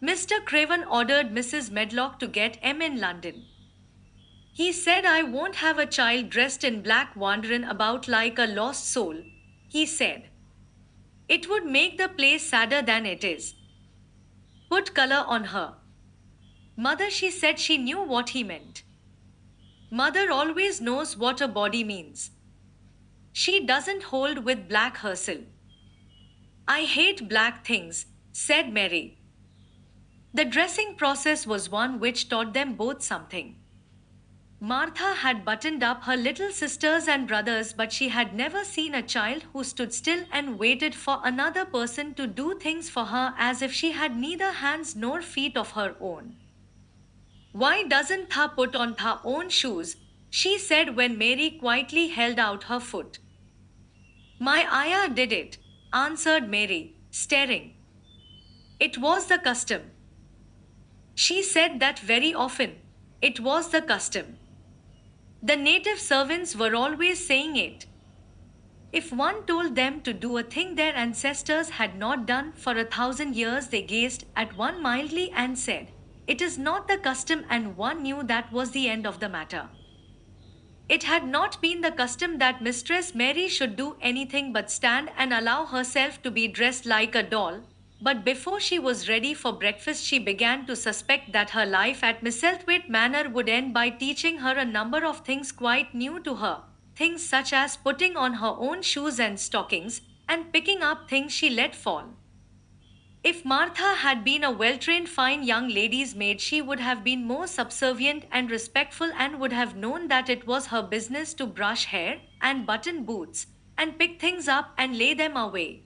Mr. Craven ordered Mrs. Medlock to get 'em in London. He said I won't have a child dressed in black wandering about like a lost soul, he said. It would make the place sadder than it is. Put color on her. Mother, she said she knew what he meant. Mother always knows what a body means. She doesn't hold with black herself. I hate black things, said Mary. The dressing process was one which taught them both something. Martha had buttoned up her little sisters and brothers, but she had never seen a child who stood still and waited for another person to do things for her as if she had neither hands nor feet of her own. Why doesn't Tha put on Tha own shoes? She said when Mary quietly held out her foot. My ayah did it, answered Mary, staring. It was the custom. She said that very often. It was the custom. The native servants were always saying it. If one told them to do a thing their ancestors had not done for 1,000 years, they gazed at one mildly and said, "It is not the custom," and one knew that was the end of the matter. It had not been the custom that Mistress Mary should do anything but stand and allow herself to be dressed like a doll. But before she was ready for breakfast, she began to suspect that her life at Misselthwaite Manor would end by teaching her a number of things quite new to her. Things such as putting on her own shoes and stockings, and picking up things she let fall. If Martha had been a well trained fine young lady's maid, she would have been more subservient and respectful and would have known that it was her business to brush hair and button boots and pick things up and lay them away.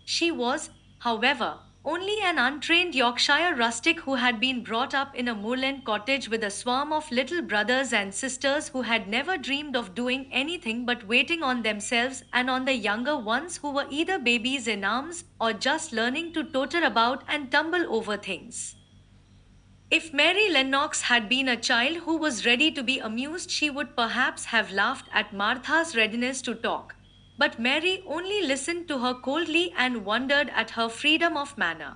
She was, however, only an untrained Yorkshire rustic who had been brought up in a moorland cottage with a swarm of little brothers and sisters who had never dreamed of doing anything but waiting on themselves and on the younger ones who were either babies in arms or just learning to totter about and tumble over things. If Mary Lennox had been a child who was ready to be amused, she would perhaps have laughed at Martha's readiness to talk. But Mary only listened to her coldly and wondered at her freedom of manner.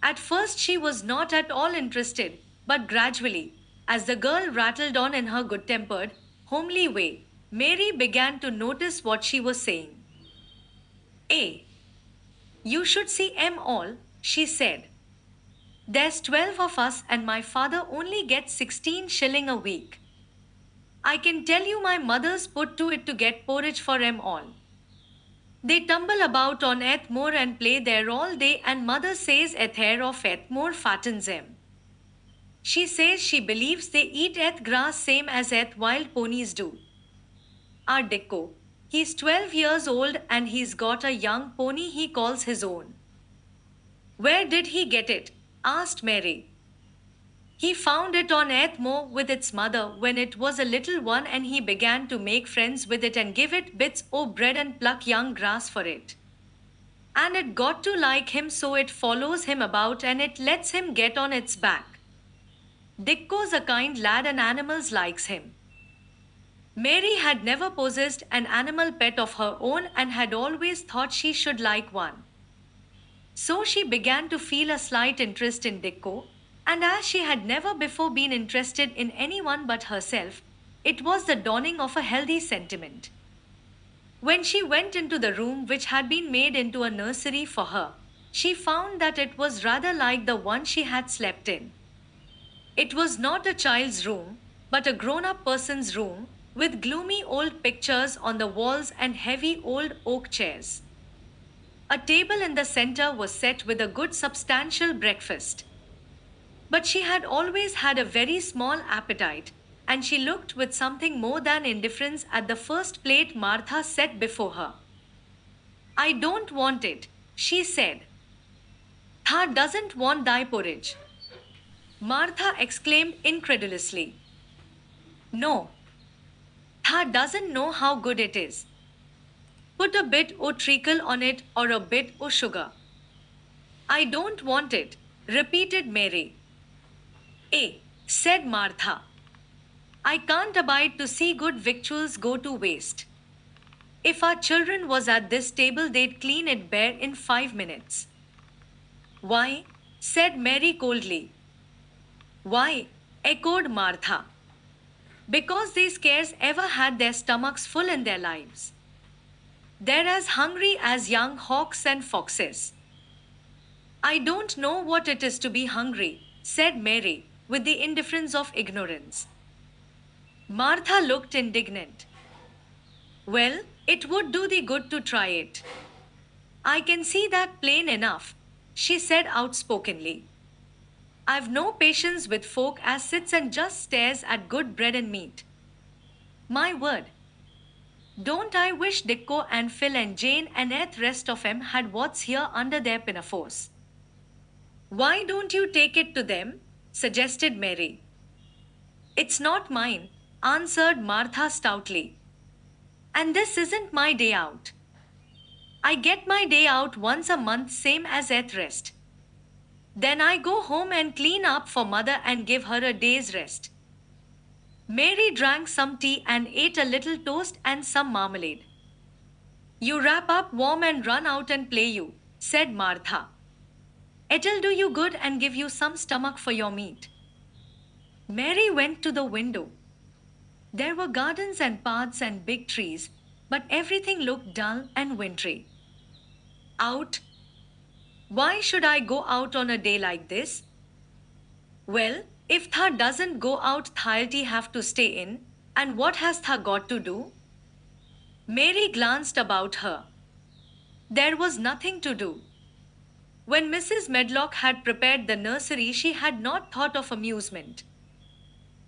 At first, she was not at all interested, but gradually, as the girl rattled on in her good tempered, homely way, Mary began to notice what she was saying. "Eh, you should see 'em all," she said. "There's 12 of us, and my father only gets 16 shilling a week. I can tell you my mother's put to it to get porridge for 'em all. They tumble about on Eth Moor and play there all day, and mother says eth hair of Eth Moor fattens 'em. She says she believes they eat eth grass same as eth wild ponies do. Our Dicko, he's 12 years old and he's got a young pony he calls his own." "Where did he get it?" asked Mary. "He found it on Eth Moor with its mother when it was a little one, and he began to make friends with it and give it bits o' bread and pluck young grass for it. And it got to like him, so it follows him about and it lets him get on its back. Dicko's a kind lad and animals likes him." Mary had never possessed an animal pet of her own and had always thought she should like one. So she began to feel a slight interest in Dicko, and as she had never before been interested in anyone but herself, it was the dawning of a healthy sentiment. When she went into the room which had been made into a nursery for her, she found that it was rather like the one she had slept in. It was not a child's room, but a grown up person's room, with gloomy old pictures on the walls and heavy old oak chairs. A table in the center was set with a good substantial breakfast. But she had always had a very small appetite, and she looked with something more than indifference at the first plate Martha set before her. "I don't want it," she said. "Tha doesn't want thy porridge," Martha exclaimed incredulously. "No. Tha doesn't know how good it is. Put a bit o' treacle on it or a bit o' sugar." "I don't want it," repeated Mary. "Eh," said Martha. "I can't abide to see good victuals go to waste. If our children was at this table, they'd clean it bare in 5 minutes." "Why?" said Mary coldly. "Why?" echoed Martha. "Because they scarce ever had their stomachs full in their lives. They're as hungry as young hawks and foxes." "I don't know what it is to be hungry," said Mary, with the indifference of ignorance. Martha looked indignant. "Well, it would do thee good to try it. I can see that plain enough," she said outspokenly. "I've no patience with folk as sits and just stares at good bread and meat. My word! Don't I wish Dicko and Phil and Jane and rest of 'em had what's here under their pinafores." "Why don't you take it to them?" suggested Mary. It's not mine, answered Martha stoutly. And this isn't my day out. I get my day out once a month, same as at rest. Then I go home and clean up for mother and give her a day's rest. Mary drank some tea and ate a little toast and some marmalade. You wrap up warm and run out and play, you, said Martha. It'll do you good and give you some stomach for your meat. Mary went to the window. There were gardens and paths and big trees, but everything looked dull and wintry. Out? Why should I go out on a day like this? Well, if Tha doesn't go out, Tha'll have to stay in, and what has Tha got to do? Mary glanced about her. There was nothing to do. When Mrs. Medlock had prepared the nursery, she had not thought of amusement.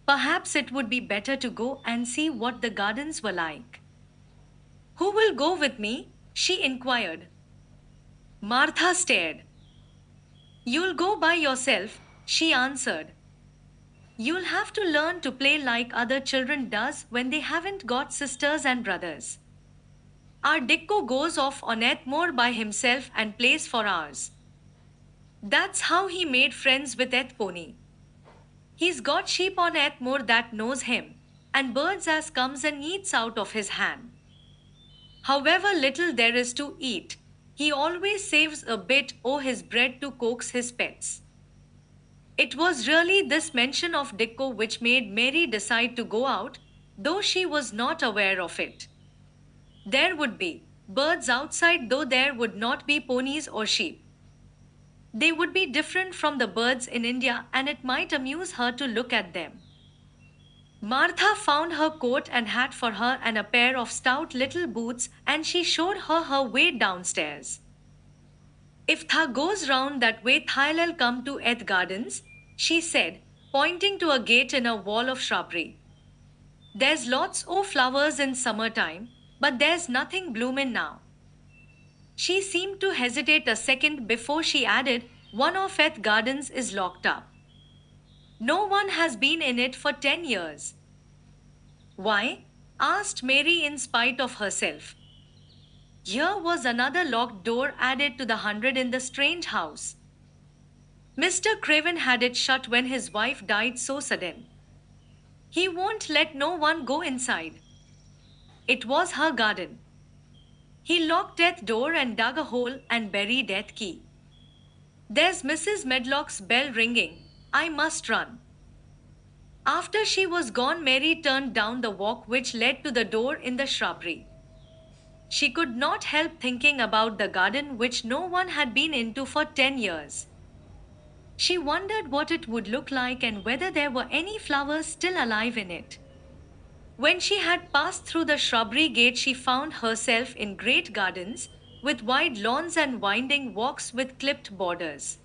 Perhaps it would be better to go and see what the gardens were like. Who will go with me? She inquired. Martha stared. You'll go by yourself, she answered. You'll have to learn to play like other children does when they haven't got sisters and brothers. Our Dicko goes off on Ethmore by himself and plays for hours. That's how he made friends with Ethpony. He's got sheep on Ethmore that knows him, and birds as comes and eats out of his hand. However little there is to eat, he always saves a bit o' his bread to coax his pets. It was really this mention of Dicko which made Mary decide to go out, though she was not aware of it. There would be birds outside, though there would not be ponies or sheep. They would be different from the birds in India, and it might amuse her to look at them. Martha found her coat and hat for her and a pair of stout little boots, and she showed her her way downstairs. If Tha goes round that way, Tha'll come to Eth Gardens, she said, pointing to a gate in a wall of shrubbery. There's lots o' flowers in summertime, but there's nothing bloomin' now. She seemed to hesitate a second before she added, one of Eth Gardens is locked up. No one has been in it for 10 years. Why? Asked Mary in spite of herself. Here was another locked door added to the 100 in the strange house. Mr. Craven had it shut when his wife died so sudden. He won't let no one go inside. It was her garden. He locked Eth door and dug a hole and buried Eth key. There's Mrs. Medlock's bell ringing. I must run. After she was gone, Mary turned down the walk which led to the door in the shrubbery. She could not help thinking about the garden which no one had been into for 10 years. She wondered what it would look like and whether there were any flowers still alive in it. When she had passed through the shrubbery gate, she found herself in great gardens, with wide lawns and winding walks with clipped borders.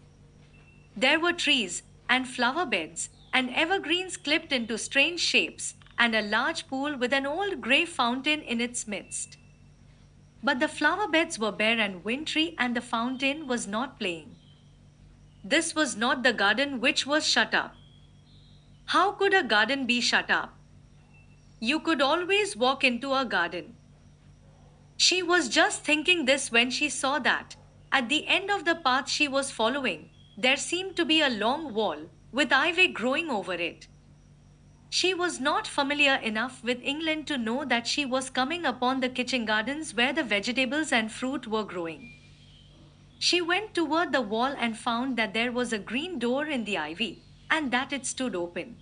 There were trees, and flower beds, and evergreens clipped into strange shapes, and a large pool with an old grey fountain in its midst. But the flower beds were bare and wintry, and the fountain was not playing. This was not the garden which was shut up. How could a garden be shut up? You could always walk into a garden. She was just thinking this when she saw that, at the end of the path she was following, there seemed to be a long wall, with ivy growing over it. She was not familiar enough with England to know that she was coming upon the kitchen gardens where the vegetables and fruit were growing. She went toward the wall and found that there was a green door in the ivy, and that it stood open.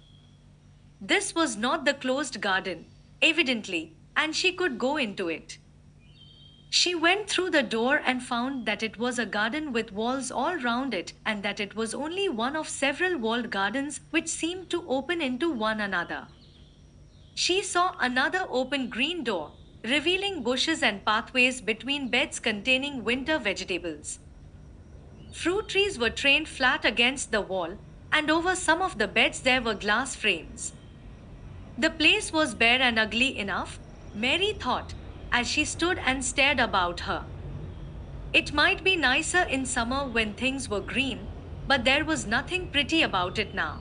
This was not the closed garden, evidently, and she could go into it. She went through the door and found that it was a garden with walls all round it, and that it was only one of several walled gardens which seemed to open into one another. She saw another open green door, revealing bushes and pathways between beds containing winter vegetables. Fruit trees were trained flat against the wall, and over some of the beds there were glass frames. The place was bare and ugly enough, Mary thought, as she stood and stared about her. It might be nicer in summer when things were green, but there was nothing pretty about it now.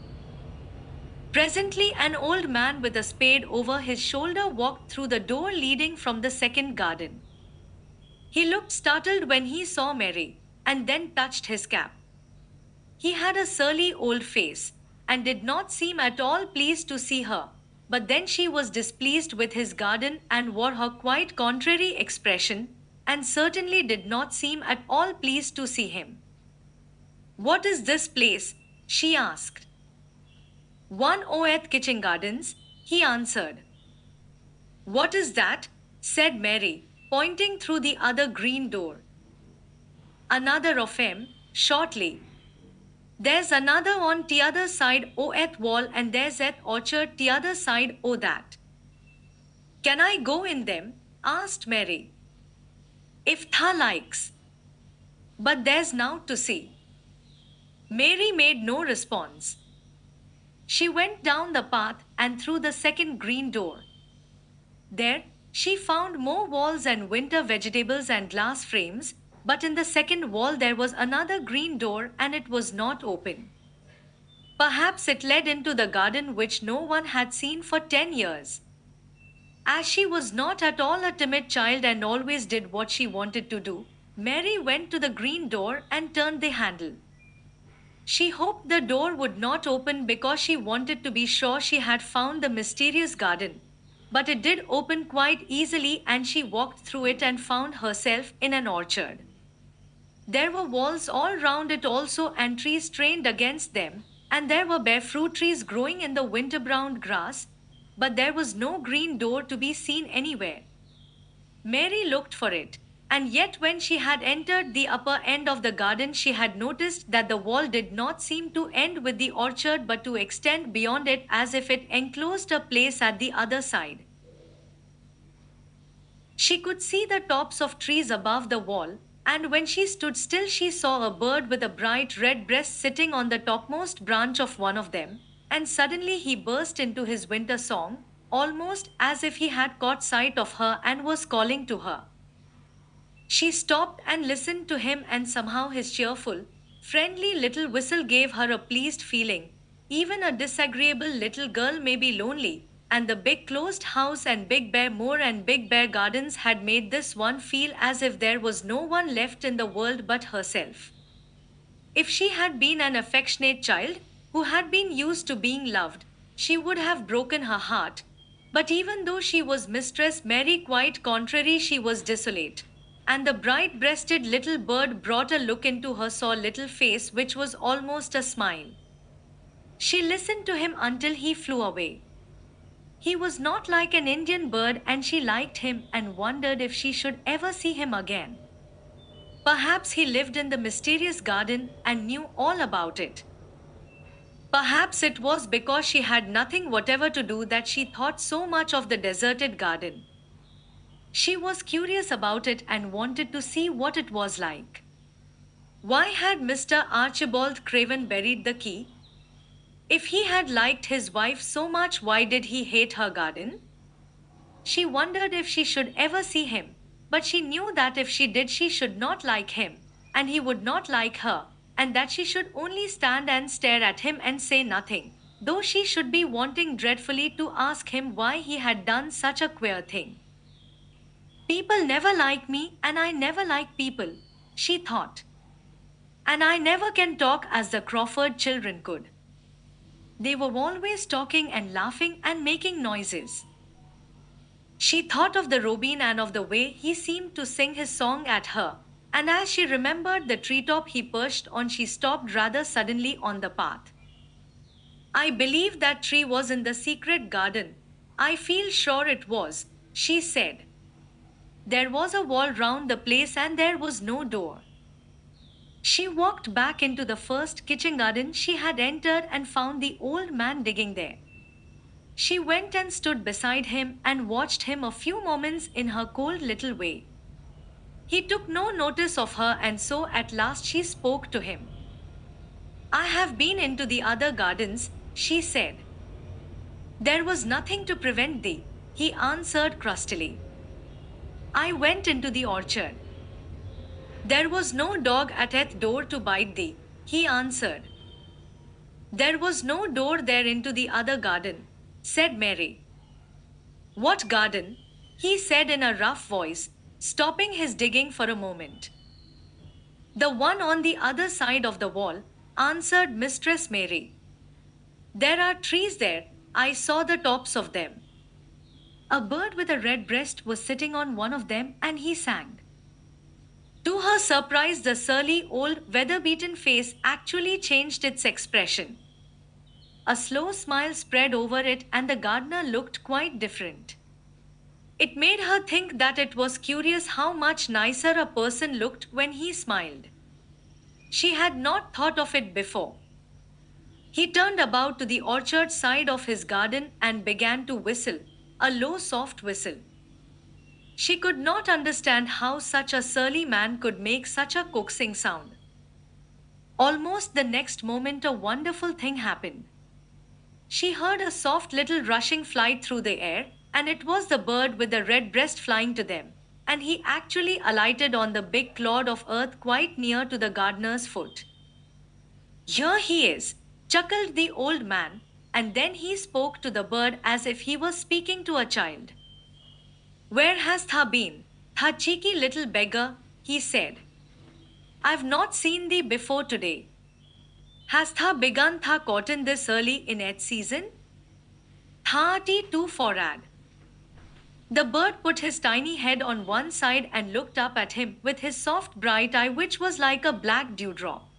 Presently, an old man with a spade over his shoulder walked through the door leading from the second garden. He looked startled when he saw Mary, and then touched his cap. He had a surly old face, and did not seem at all pleased to see her. But then she was displeased with his garden and wore her quite contrary expression, and certainly did not seem at all pleased to see him. "What is this place?" she asked. "One Oeth Kitchen Gardens," he answered. "What is that?" said Mary, pointing through the other green door. "Another of 'em, shortly. There's another on t'other side o' et wall, and there's et orchard t'other side o' that." "Can I go in them?" asked Mary. "If tha likes. But there's nought to see." Mary made no response. She went down the path and through the second green door. There, she found more walls and winter vegetables and glass frames, but in the second wall there was another green door and it was not open. Perhaps it led into the garden which no one had seen for 10 years. As she was not at all a timid child and always did what she wanted to do, Mary went to the green door and turned the handle. She hoped the door would not open because she wanted to be sure she had found the mysterious garden. But it did open quite easily and she walked through it and found herself in an orchard. There were walls all round it also and trees trained against them, and there were bare fruit trees growing in the winter-browned grass, but there was no green door to be seen anywhere. Mary looked for it, and yet when she had entered the upper end of the garden she had noticed that the wall did not seem to end with the orchard but to extend beyond it as if it enclosed a place at the other side. She could see the tops of trees above the wall, and when she stood still she saw a bird with a bright red breast sitting on the topmost branch of one of them, and suddenly he burst into his winter song, almost as if he had caught sight of her and was calling to her. She stopped and listened to him, and somehow his cheerful, friendly little whistle gave her a pleased feeling. Even a disagreeable little girl may be lonely, and the big closed house and Big Bear Moor and Big Bear Gardens had made this one feel as if there was no one left in the world but herself. If she had been an affectionate child, who had been used to being loved, she would have broken her heart. But even though she was Mistress Mary, quite contrary, she was desolate. And the bright breasted little bird brought a look into her sour little face which was almost a smile. She listened to him until he flew away. He was not like an Indian bird and she liked him and wondered if she should ever see him again. Perhaps he lived in the mysterious garden and knew all about it. Perhaps it was because she had nothing whatever to do that she thought so much of the deserted garden. She was curious about it and wanted to see what it was like. Why had Mr. Archibald Craven buried the key? If he had liked his wife so much, why did he hate her garden? She wondered if she should ever see him, but she knew that if she did she should not like him, and he would not like her, and that she should only stand and stare at him and say nothing, though she should be wanting dreadfully to ask him why he had done such a queer thing. People never like me, and I never like people, she thought. And I never can talk as the Crawford children could. They were always talking and laughing and making noises. She thought of the robin and of the way he seemed to sing his song at her, and as she remembered the treetop he perched on, she stopped rather suddenly on the path. I believe that tree was in the secret garden. I feel sure it was, she said. There was a wall round the place and there was no door. She walked back into the first kitchen garden she had entered and found the old man digging there. She went and stood beside him and watched him a few moments in her cold little way. He took no notice of her, and so at last she spoke to him. I have been into the other gardens, she said. There was nothing to prevent thee, he answered crustily. I went into the orchard. There was no dog at its door to bite thee, he answered. There was no door there into the other garden, said Mary. What garden? He said in a rough voice, stopping his digging for a moment. The one on the other side of the wall, answered Mistress Mary. There are trees there, I saw the tops of them. A bird with a red breast was sitting on one of them and he sang. To her surprise, the surly old weather-beaten face actually changed its expression. A slow smile spread over it and the gardener looked quite different. It made her think that it was curious how much nicer a person looked when he smiled. She had not thought of it before. He turned about to the orchard side of his garden and began to whistle, a low soft whistle. She could not understand how such a surly man could make such a coaxing sound. Almost the next moment a wonderful thing happened. She heard a soft little rushing flight through the air, and it was the bird with the red breast flying to them, and he actually alighted on the big clod of earth quite near to the gardener's foot. Here he is, chuckled the old man, and then he spoke to the bird as if he was speaking to a child. Where hast thou been, thou cheeky little beggar? He said. I've not seen thee before today. Hast thou begun thy cotton this early in its season? Tha'ty too forad. The bird put his tiny head on one side and looked up at him with his soft bright eye which was like a black dewdrop.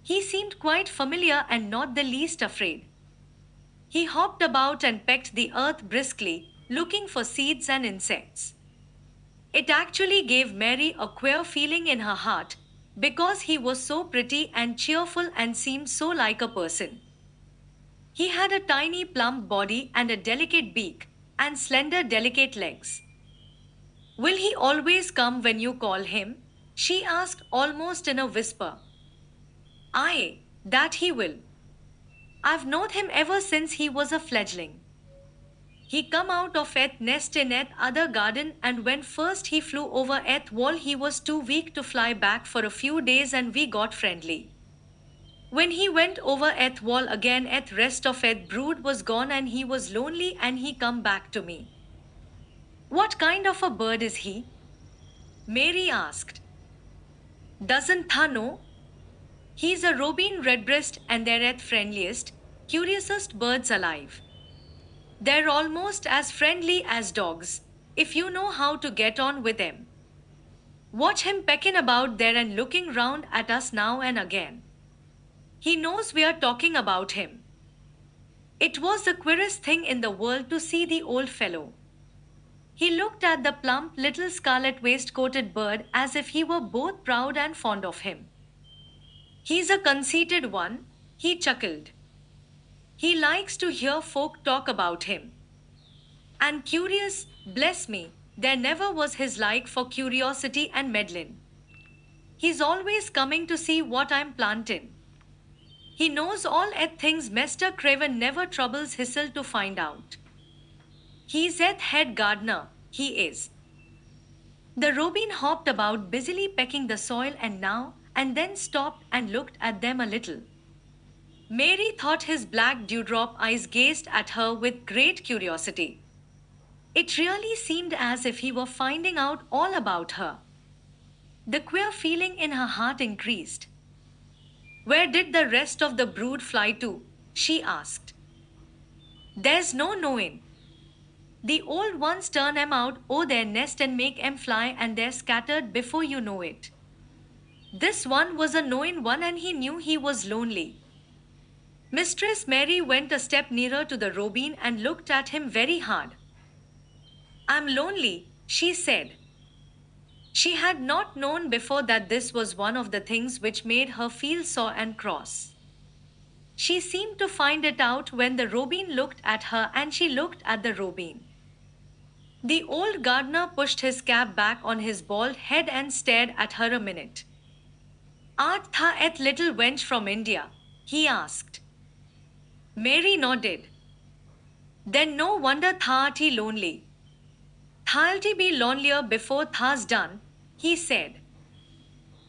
He seemed quite familiar and not the least afraid. He hopped about and pecked the earth briskly, looking for seeds and insects. It actually gave Mary a queer feeling in her heart, because he was so pretty and cheerful and seemed so like a person. He had a tiny plump body and a delicate beak, and slender delicate legs. Will he always come when you call him? She asked almost in a whisper. Aye, that he will. I've known him ever since he was a fledgling. He come out of eth nest in eth other garden, and when first he flew over eth wall he was too weak to fly back for a few days and we got friendly. When he went over eth wall again eth rest of eth brood was gone and he was lonely and he come back to me. What kind of a bird is he? Mary asked. Doesn't tha know? He's a robin redbreast and they're eth friendliest, curiousest birds alive. They're almost as friendly as dogs, if you know how to get on with them. Watch him pecking about there and looking round at us now and again. He knows we are talking about him. It was the queerest thing in the world to see the old fellow. He looked at the plump little scarlet waistcoated bird as if he were both proud and fond of him. He's a conceited one, he chuckled. He likes to hear folk talk about him. And curious, bless me, there never was his like for curiosity and meddlin'. He's always coming to see what I'm plantin'. He knows all eth things Mr. Craven never troubles hisself to find out. He's eth head gardener, he is. The robin hopped about busily pecking the soil and now and then stopped and looked at them a little. Mary thought his black dewdrop eyes gazed at her with great curiosity. It really seemed as if he were finding out all about her. The queer feeling in her heart increased. Where did the rest of the brood fly to? She asked. There's no knowing. The old ones turn 'em out o' their nest and make 'em fly and they're scattered before you know it. This one was a knowing one and he knew he was lonely. Mistress Mary went a step nearer to the robin and looked at him very hard. I'm lonely, she said. She had not known before that this was one of the things which made her feel sore and cross. She seemed to find it out when the robin looked at her and she looked at the robin. The old gardener pushed his cap back on his bald head and stared at her a minute. Art tha eth little wench from India? He asked. Mary nodded. Then no wonder tha'ty lonely. Tha'lty be lonelier before tha's done, he said.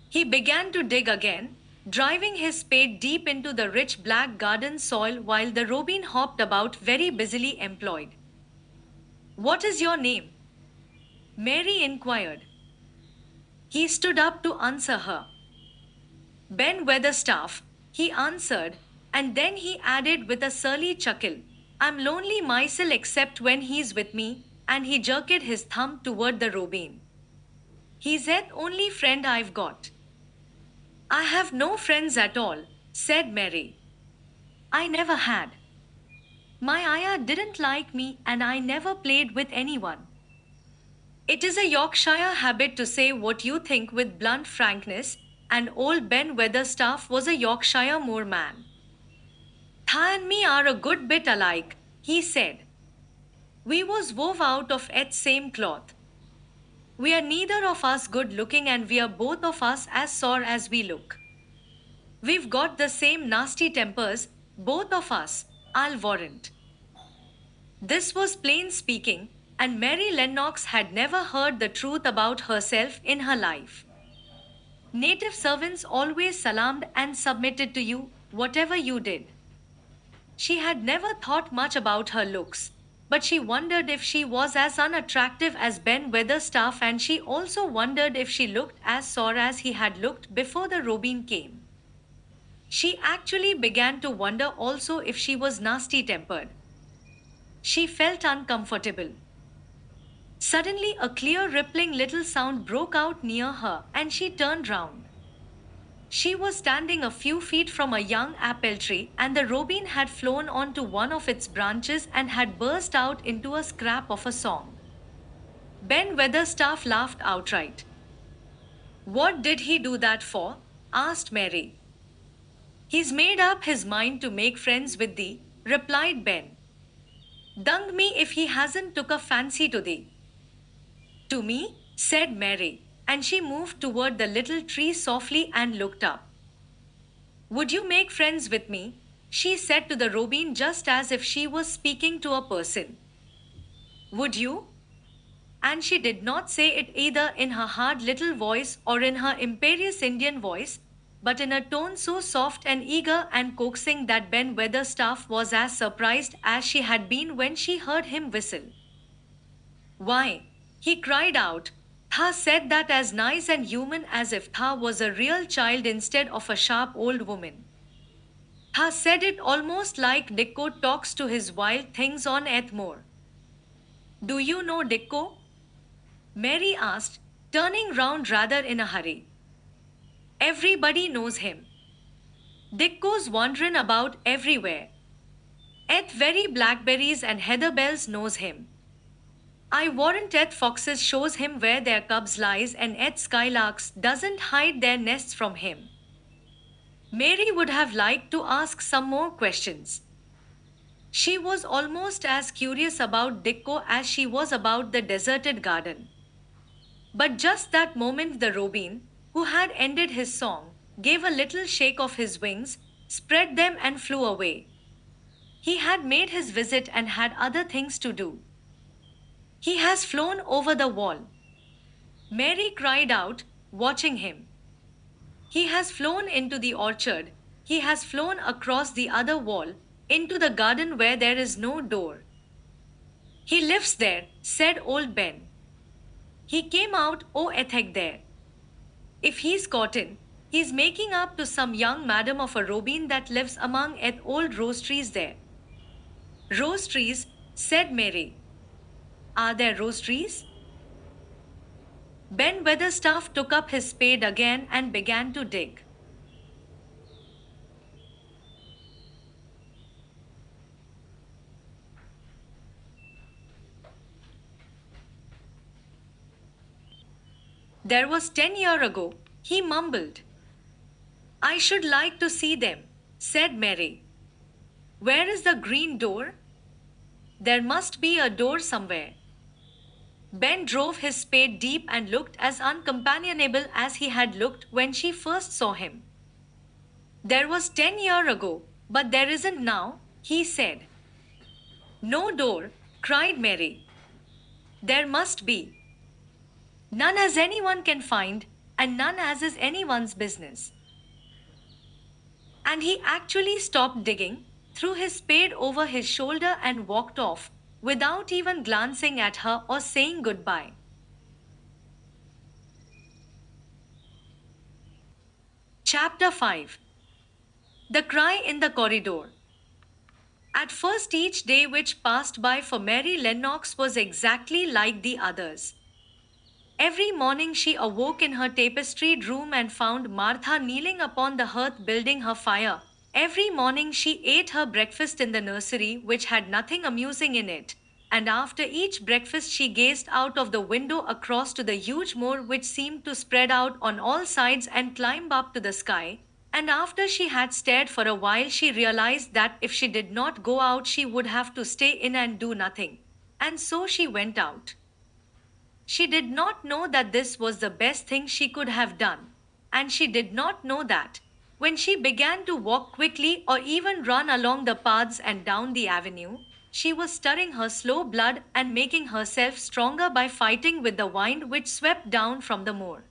He began to dig again, driving his spade deep into the rich black garden soil while the robin hopped about very busily employed. What is your name? Mary inquired. He stood up to answer her. Ben Weatherstaff, he answered, and then he added with a surly chuckle, I'm lonely myself except when he's with me, and he jerked his thumb toward the robin. He's the only friend I've got. I have no friends at all, said Mary. I never had. My ayah didn't like me and I never played with anyone. It is a Yorkshire habit to say what you think with blunt frankness, and old Ben Weatherstaff was a Yorkshire moorman. Tha and me are a good bit alike, he said. We was wove out of et same cloth. We are neither of us good looking and we are both of us as sore as we look. We've got the same nasty tempers, both of us, I'll warrant. This was plain speaking, and Mary Lennox had never heard the truth about herself in her life. Native servants always salaamed and submitted to you, whatever you did. She had never thought much about her looks, but she wondered if she was as unattractive as Ben Weatherstaff, and she also wondered if she looked as sore as he had looked before the robin came. She actually began to wonder also if she was nasty tempered. She felt uncomfortable. Suddenly, a clear, rippling little sound broke out near her, and she turned round. She was standing a few feet from a young apple tree, and the robin had flown onto one of its branches and had burst out into a scrap of a song. Ben Weatherstaff laughed outright. What did he do that for? Asked Mary. He's made up his mind to make friends with thee, replied Ben. Dung me if he hasn't took a fancy to thee. To me, said Mary, and she moved toward the little tree softly and looked up. Would you make friends with me? She said to the robin just as if she was speaking to a person. Would you? And she did not say it either in her hard little voice or in her imperious Indian voice, but in a tone so soft and eager and coaxing that Ben Weatherstaff was as surprised as she had been when she heard him whistle. Why, he cried out, Tha said that as nice and human as if Tha was a real child instead of a sharp old woman. Tha said it almost like Dicko talks to his wild things on Ethmore. Do you know Dicko? Mary asked, turning round rather in a hurry. Everybody knows him. Dicko's wandering about everywhere. Eth very blackberries and heather bells knows him. I warrant Eth foxes shows him where their cubs lies and Eth skylarks doesn't hide their nests from him. Mary would have liked to ask some more questions. She was almost as curious about Dicko as she was about the deserted garden. But just that moment the robin, who had ended his song, gave a little shake of his wings, spread them and flew away. He had made his visit and had other things to do. He has flown over the wall. Mary cried out, watching him. He has flown into the orchard. He has flown across the other wall, into the garden where there is no door. He lives there, said old Ben. He came out Ethek there. If he's caught in, he's making up to some young madam of a robin that lives among old rose trees there. Rose trees, said Mary. Are there rose trees? Ben Weatherstaff took up his spade again and began to dig. There was 10 years ago, he mumbled. I should like to see them, said Mary. Where is the green door? There must be a door somewhere. Ben drove his spade deep and looked as uncompanionable as he had looked when she first saw him. There was 10 years ago, but there isn't now, he said. No door, cried Mary. There must be. None as anyone can find, and none as is anyone's business. And he actually stopped digging, threw his spade over his shoulder, and walked off, without even glancing at her or saying goodbye. Chapter 5. The Cry in the Corridor. At first, each day which passed by for Mary Lennox was exactly like the others. Every morning she awoke in her tapestried room and found Martha kneeling upon the hearth building her fire. Every morning she ate her breakfast in the nursery, which had nothing amusing in it. And after each breakfast she gazed out of the window across to the huge moor which seemed to spread out on all sides and climb up to the sky. And after she had stared for a while, she realized that if she did not go out, she would have to stay in and do nothing. And so she went out. She did not know that this was the best thing she could have done. And she did not know that, when she began to walk quickly or even run along the paths and down the avenue, she was stirring her slow blood and making herself stronger by fighting with the wind which swept down from the moor.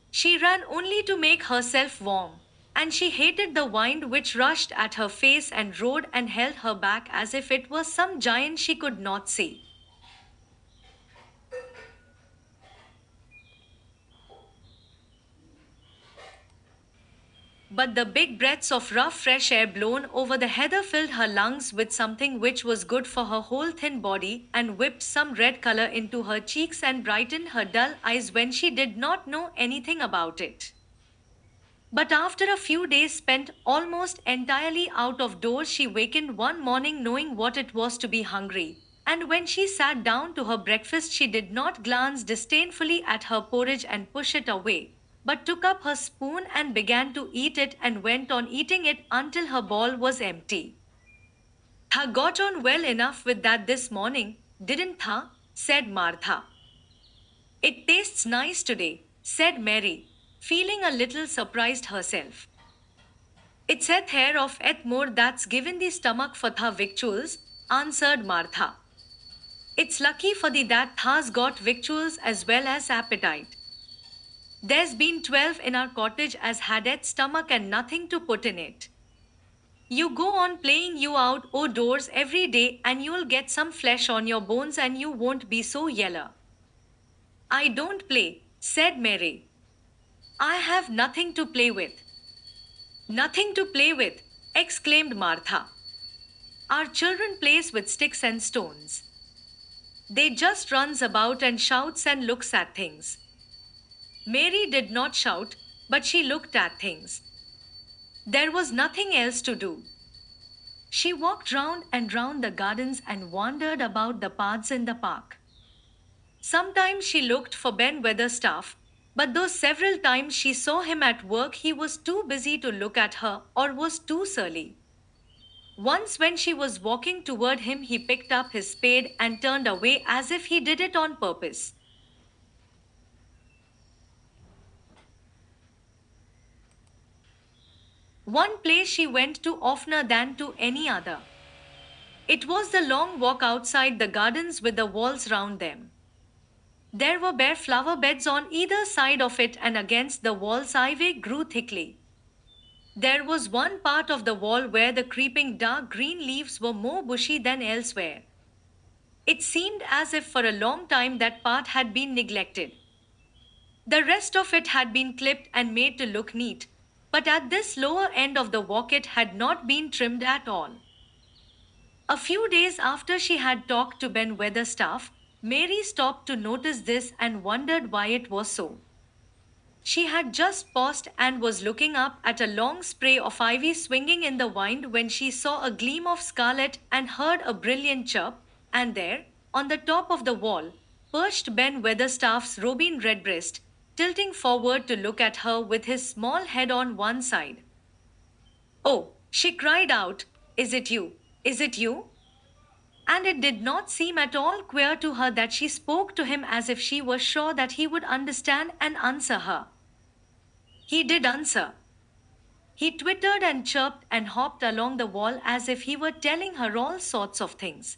She ran only to make herself warm, and she hated the wind which rushed at her face and roared and held her back as if it was some giant she could not see. But the big breaths of rough fresh air blown over the heather filled her lungs with something which was good for her whole thin body and whipped some red color into her cheeks and brightened her dull eyes when she did not know anything about it. But after a few days spent almost entirely out of doors, she wakened one morning knowing what it was to be hungry. And when she sat down to her breakfast, she did not glance disdainfully at her porridge and push it away, but took up her spoon and began to eat it and went on eating it until her bowl was empty. "Tha got on well enough with that this morning, didn't tha?" said Martha. "It tastes nice today," said Mary, feeling a little surprised herself. "It's a hair of et more that's given the stomach for tha victuals," answered Martha. "It's lucky for thee that tha's got victuals as well as appetite. There's been 12 in our cottage as had et stomach and nothing to put in it. You go on playing you out o' doors every day and you'll get some flesh on your bones and you won't be so yeller." "I don't play," said Mary. "I have nothing to play with." "Nothing to play with!" exclaimed Martha. "Our children plays with sticks and stones. They just runs about and shouts and looks at things." Mary did not shout, but she looked at things. There was nothing else to do. She walked round and round the gardens and wandered about the paths in the park. Sometimes she looked for Ben Weatherstaff, but though several times she saw him at work, he was too busy to look at her or was too surly. Once, when she was walking toward him, he picked up his spade and turned away as if he did it on purpose. One place she went to oftener than to any other. It was the long walk outside the gardens with the walls round them. There were bare flower beds on either side of it, and against the walls ivy grew thickly. There was one part of the wall where the creeping dark green leaves were more bushy than elsewhere. It seemed as if for a long time that part had been neglected. The rest of it had been clipped and made to look neat, but at this lower end of the walk it had not been trimmed at all. A few days after she had talked to Ben Weatherstaff, Mary stopped to notice this and wondered why it was so. She had just paused and was looking up at a long spray of ivy swinging in the wind when she saw a gleam of scarlet and heard a brilliant chirp, and there, on the top of the wall, perched Ben Weatherstaff's robin redbreast, tilting forward to look at her with his small head on one side. "Oh," she cried out, "is it you? Is it you?" And it did not seem at all queer to her that she spoke to him as if she was sure that he would understand and answer her. He did answer. He twittered and chirped and hopped along the wall as if he were telling her all sorts of things.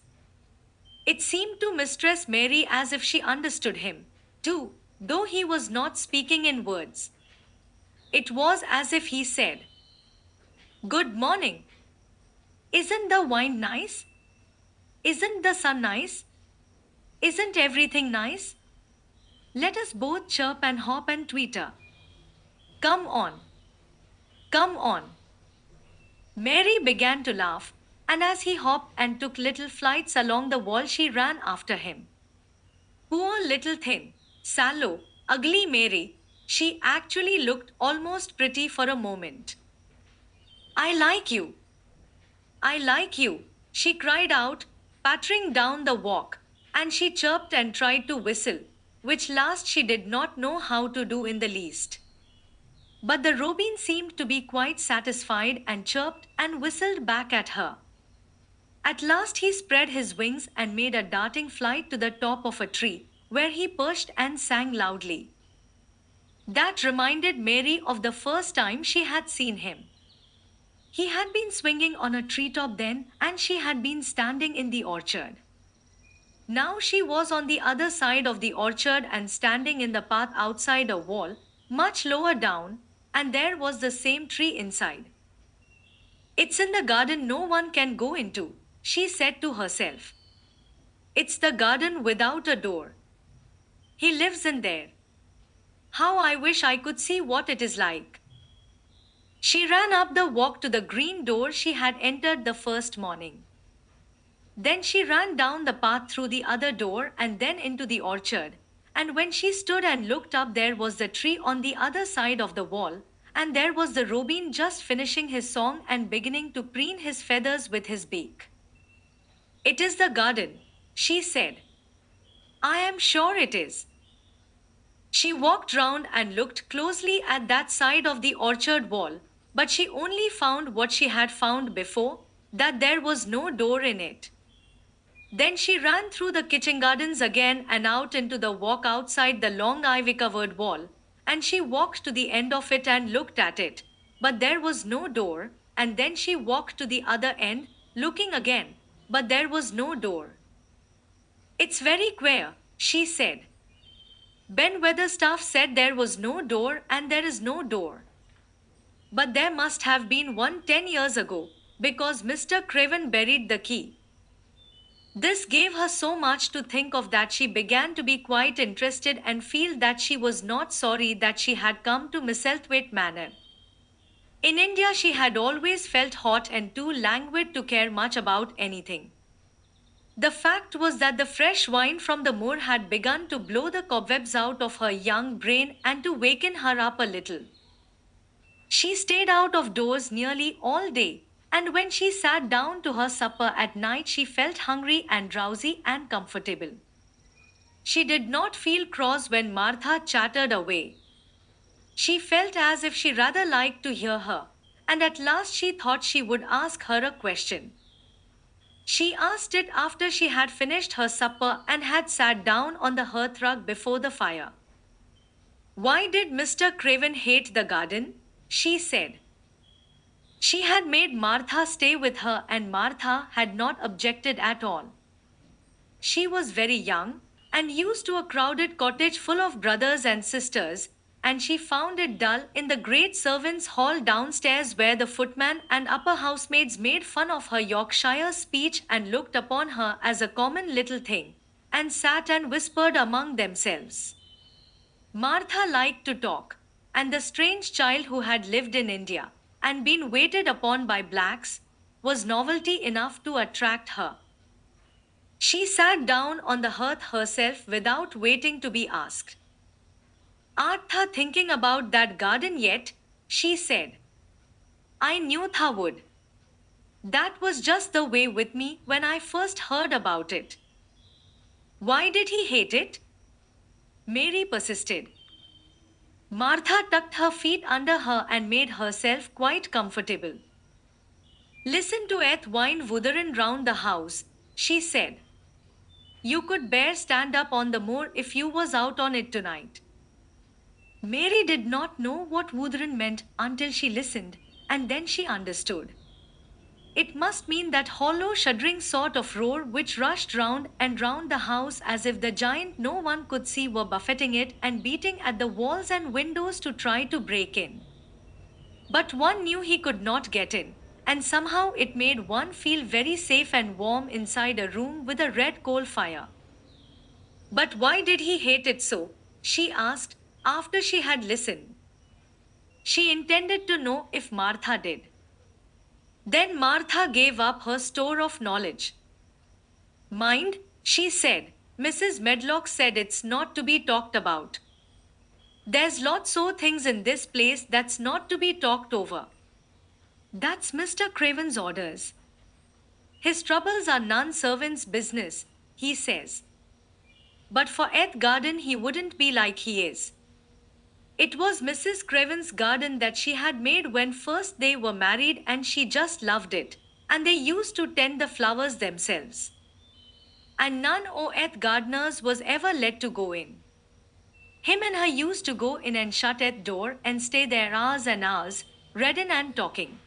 It seemed to Mistress Mary as if she understood him, too, though he was not speaking in words. It was as if he said, Good morning. Isn't the wine nice? Isn't the sun nice? Isn't everything nice? Let us both chirp and hop and twitter. Come on, come on. Mary began to laugh, and as he hopped and took little flights along the wall, she ran after him. Poor little thin, sallow, ugly Mary, she actually looked almost pretty for a moment. I like you. I like you, she cried out, pattering down the walk, and she chirped and tried to whistle, which last she did not know how to do in the least. But the robin seemed to be quite satisfied and chirped and whistled back at her. At last he spread his wings and made a darting flight to the top of a tree, where he perched and sang loudly. That reminded Mary of the first time she had seen him. He had been swinging on a treetop then, and she had been standing in the orchard. Now she was on the other side of the orchard and standing in the path outside a wall, much lower down, and there was the same tree inside. It's in the garden no one can go into, she said to herself. It's the garden without a door. He lives in there. How I wish I could see what it is like. She ran up the walk to the green door she had entered the first morning. Then she ran down the path through the other door and then into the orchard. And when she stood and looked up, there was the tree on the other side of the wall, and there was the robin just finishing his song and beginning to preen his feathers with his beak. It is the garden, she said. I am sure it is. She walked round and looked closely at that side of the orchard wall, but she only found what she had found before, that there was no door in it. Then she ran through the kitchen gardens again and out into the walk outside the long ivy covered wall, and she walked to the end of it and looked at it, but there was no door, and then she walked to the other end, looking again, but there was no door. It's very queer, she said. Ben Weatherstaff said there was no door and there is no door. But there must have been one 10 years ago, because Mr. Craven buried the key. This gave her so much to think of that she began to be quite interested and feel that she was not sorry that she had come to Misselthwaite Manor. In India she had always felt hot and too languid to care much about anything. The fact was that the fresh wine from the moor had begun to blow the cobwebs out of her young brain and to waken her up a little. She stayed out of doors nearly all day, and when she sat down to her supper at night, she felt hungry and drowsy and comfortable. She did not feel cross when Martha chattered away. She felt as if she rather liked to hear her, and at last she thought she would ask her a question. She asked it after she had finished her supper and had sat down on the hearthrug before the fire. Why did Mr. Craven hate the garden? She said. She had made Martha stay with her, and Martha had not objected at all. She was very young and used to a crowded cottage full of brothers and sisters, and she found it dull in the great servants' hall downstairs where the footman and upper housemaids made fun of her Yorkshire speech and looked upon her as a common little thing, and sat and whispered among themselves. Martha liked to talk, and the strange child who had lived in India and been waited upon by blacks was novelty enough to attract her. She sat down on the hearth herself without waiting to be asked. Art tha thinking about that garden yet? She said. I knew tha would. That was just the way with me when I first heard about it. Why did he hate it? Mary persisted. Martha tucked her feet under her and made herself quite comfortable. Listen to Eth wind wutherin round the house, she said. You could bear stand up on the moor if you was out on it tonight. Mary did not know what wutherin meant until she listened, and then she understood. It must mean that hollow, shuddering sort of roar which rushed round and round the house as if the giant no one could see were buffeting it and beating at the walls and windows to try to break in. But one knew he could not get in, and somehow it made one feel very safe and warm inside a room with a red coal fire. But why did he hate it so? She asked, after she had listened. She intended to know if Martha did. Then Martha gave up her store of knowledge. Mind, she said, Mrs. Medlock said it's not to be talked about. There's lots o' things in this place that's not to be talked over. That's Mr. Craven's orders. His troubles are none servant's business, he says. But for Eth Garden he wouldn't be like he is. It was Mrs. Craven's garden that she had made when first they were married and she just loved it, and they used to tend the flowers themselves. And none o' Eth gardeners was ever let to go in. Him and her used to go in and shut at door and stay there hours and hours, reading and talking.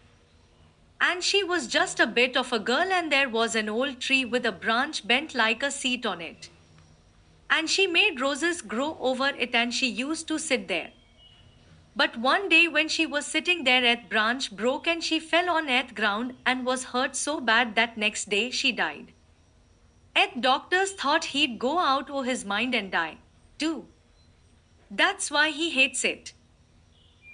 And she was just a bit of a girl and there was an old tree with a branch bent like a seat on it. And she made roses grow over it and she used to sit there. But one day when she was sitting there at branch broke and she fell on earth ground and was hurt so bad that next day she died. Earth doctors thought he'd go out o' his mind and die, too. That's why he hates it.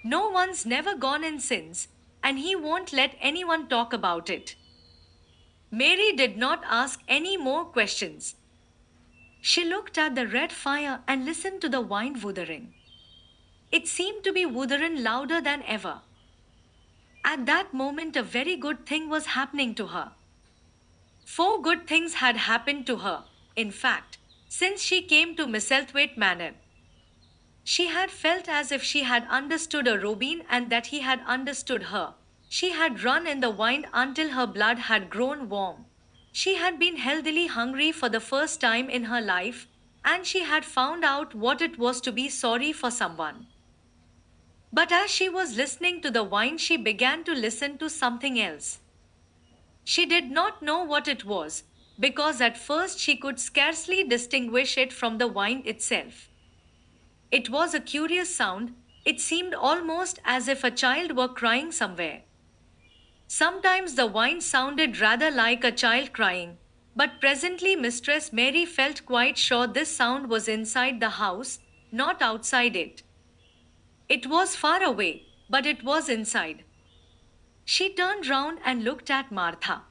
No one's never gone in since, and he won't let anyone talk about it. Mary did not ask any more questions. She looked at the red fire and listened to the wind wuthering. It seemed to be wuthering louder than ever. At that moment, a very good thing was happening to her. 4 good things had happened to her, in fact, since she came to Misselthwaite Manor. She had felt as if she had understood a Robin and that he had understood her. She had run in the wind until her blood had grown warm. She had been healthily hungry for the first time in her life, and she had found out what it was to be sorry for someone. But as she was listening to the wind, she began to listen to something else. She did not know what it was, because at first she could scarcely distinguish it from the wind itself. It was a curious sound, it seemed almost as if a child were crying somewhere. Sometimes the wind sounded rather like a child crying, but presently Mistress Mary felt quite sure this sound was inside the house, not outside it. It was far away, but it was inside. She turned round and looked at Martha.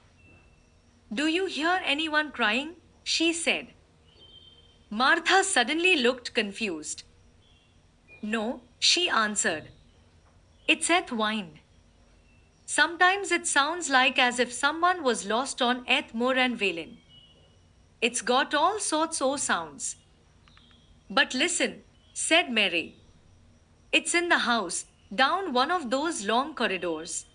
"Do you hear anyone crying?" she said. Martha suddenly looked confused. "No," she answered. "It's Eth wind. Sometimes it sounds like as if someone was lost on Eth Moor and Valen. It's got all sorts o' sounds." "But listen," said Mary. "It's in the house, down one of those long corridors."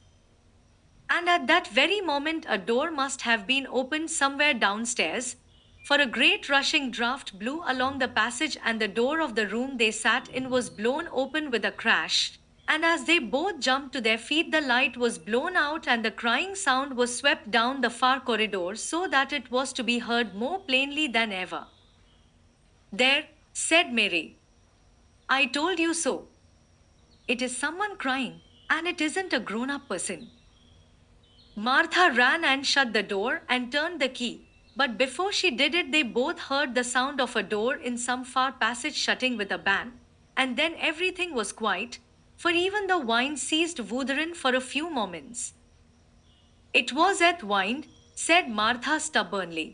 And at that very moment a door must have been opened somewhere downstairs, for a great rushing draught blew along the passage and the door of the room they sat in was blown open with a crash, and as they both jumped to their feet the light was blown out and the crying sound was swept down the far corridor so that it was to be heard more plainly than ever. "There," said Mary. "I told you so. It is someone crying, and it isn't a grown-up person." Martha ran and shut the door and turned the key, but before she did it they both heard the sound of a door in some far passage shutting with a bang, and then everything was quiet, for even the wind ceased wuthering for a few moments. "It was Eth wind," said Martha stubbornly.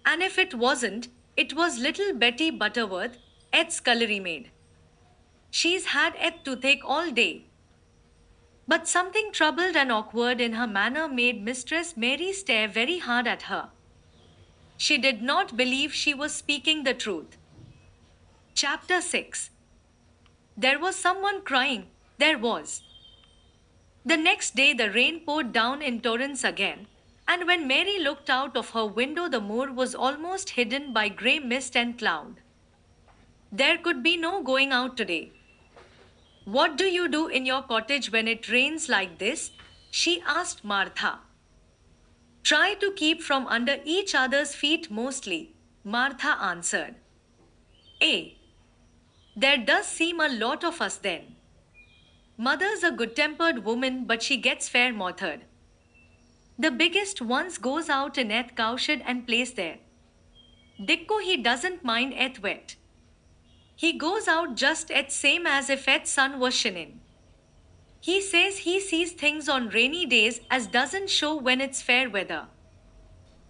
"And if it wasn't, it was little Betty Butterworth, Eth's scullery maid. She's had Eth toothache all day." But something troubled and awkward in her manner made Mistress Mary stare very hard at her. She did not believe she was speaking the truth. Chapter 6. There was someone crying, there was. The next day the rain poured down in torrents again, and when Mary looked out of her window the moor was almost hidden by grey mist and cloud. There could be no going out today. "What do you do in your cottage when it rains like this?" she asked Martha. "Try to keep from under each other's feet mostly," Martha answered. "Eh? There does seem a lot of us then." Mother's a good-tempered woman, but she gets fair-mouthed. The biggest ones goes out in eth cowshed and plays there. Dicko he doesn't mind eth wet. He goes out just eth same as if eth sun was shinin. He says he sees things on rainy days as doesn't show when it's fair weather.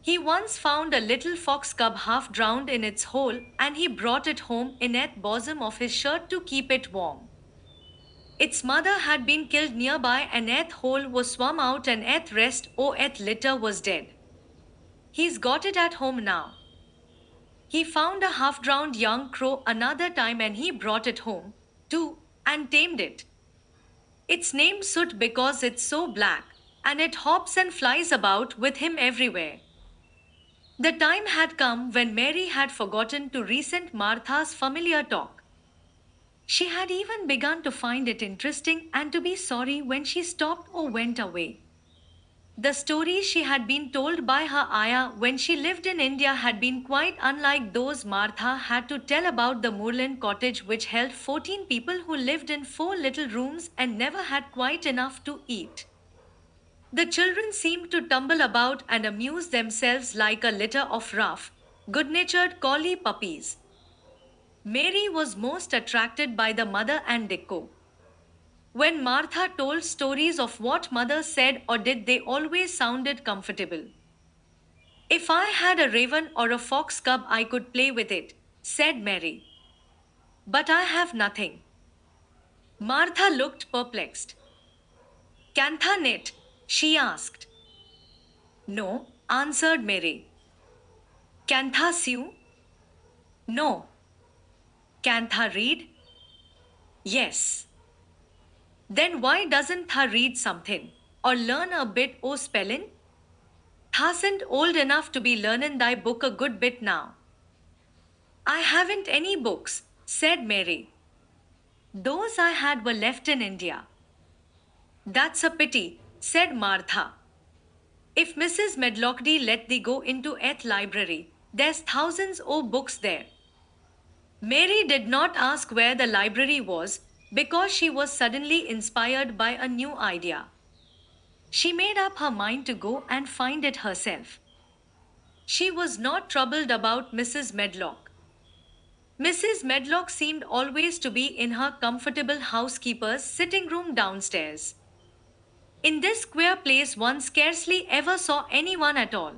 He once found a little fox cub half drowned in its hole and he brought it home in eth bosom of his shirt to keep it warm. Its mother had been killed nearby and eth hole was swum out and eth rest o eth litter was dead. He's got it at home now. He found a half-drowned young crow another time and he brought it home, too, and tamed it. It's named Soot because it's so black, and it hops and flies about with him everywhere. The time had come when Mary had forgotten to resent Martha's familiar talk. She had even begun to find it interesting and to be sorry when she stopped or went away. The stories she had been told by her ayah when she lived in India had been quite unlike those Martha had to tell about the moorland cottage which held 14 people who lived in 4 little rooms and never had quite enough to eat. The children seemed to tumble about and amuse themselves like a litter of rough, good-natured collie puppies. Mary was most attracted by the mother and Dicko. When Martha told stories of what mother said or did, they always sounded comfortable. If I had a raven or a fox cub, I could play with it, said Mary. But I have nothing. Martha looked perplexed. Cantha knit? She asked. No, answered Mary. Cantha sew? No. Cantha read? Yes. Then why doesn't tha read something, or learn a bit o spellin'? Thasn't old enough to be learnin' thy book a good bit now. I haven't any books, said Mary. Those I had were left in India. That's a pity, said Martha. If Mrs. Medlockdy let thee go into eth library, there's thousands o books there. Mary did not ask where the library was, because she was suddenly inspired by a new idea. She made up her mind to go and find it herself. She was not troubled about Mrs. Medlock. Mrs. Medlock seemed always to be in her comfortable housekeeper's sitting room downstairs. In this queer place one scarcely ever saw anyone at all.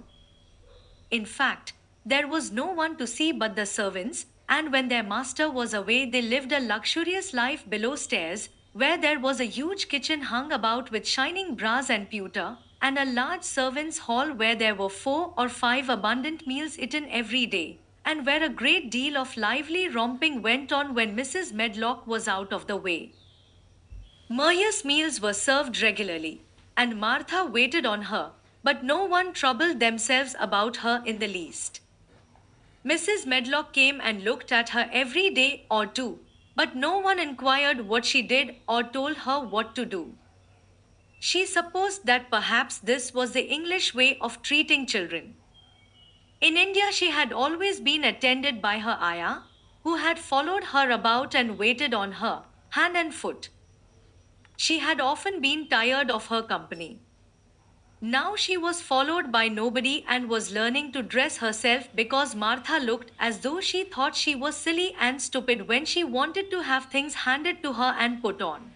In fact, there was no one to see but the servants, and when their master was away they lived a luxurious life below stairs, where there was a huge kitchen hung about with shining brass and pewter, and a large servants' hall where there were 4 or 5 abundant meals eaten every day, and where a great deal of lively romping went on when Mrs. Medlock was out of the way. Maria's meals were served regularly, and Martha waited on her, but no one troubled themselves about her in the least. Mrs. Medlock came and looked at her every day or two, but no one inquired what she did or told her what to do. She supposed that perhaps this was the English way of treating children. In India she had always been attended by her ayah, who had followed her about and waited on her, hand and foot. She had often been tired of her company. Now she was followed by nobody and was learning to dress herself because Martha looked as though she thought she was silly and stupid when she wanted to have things handed to her and put on.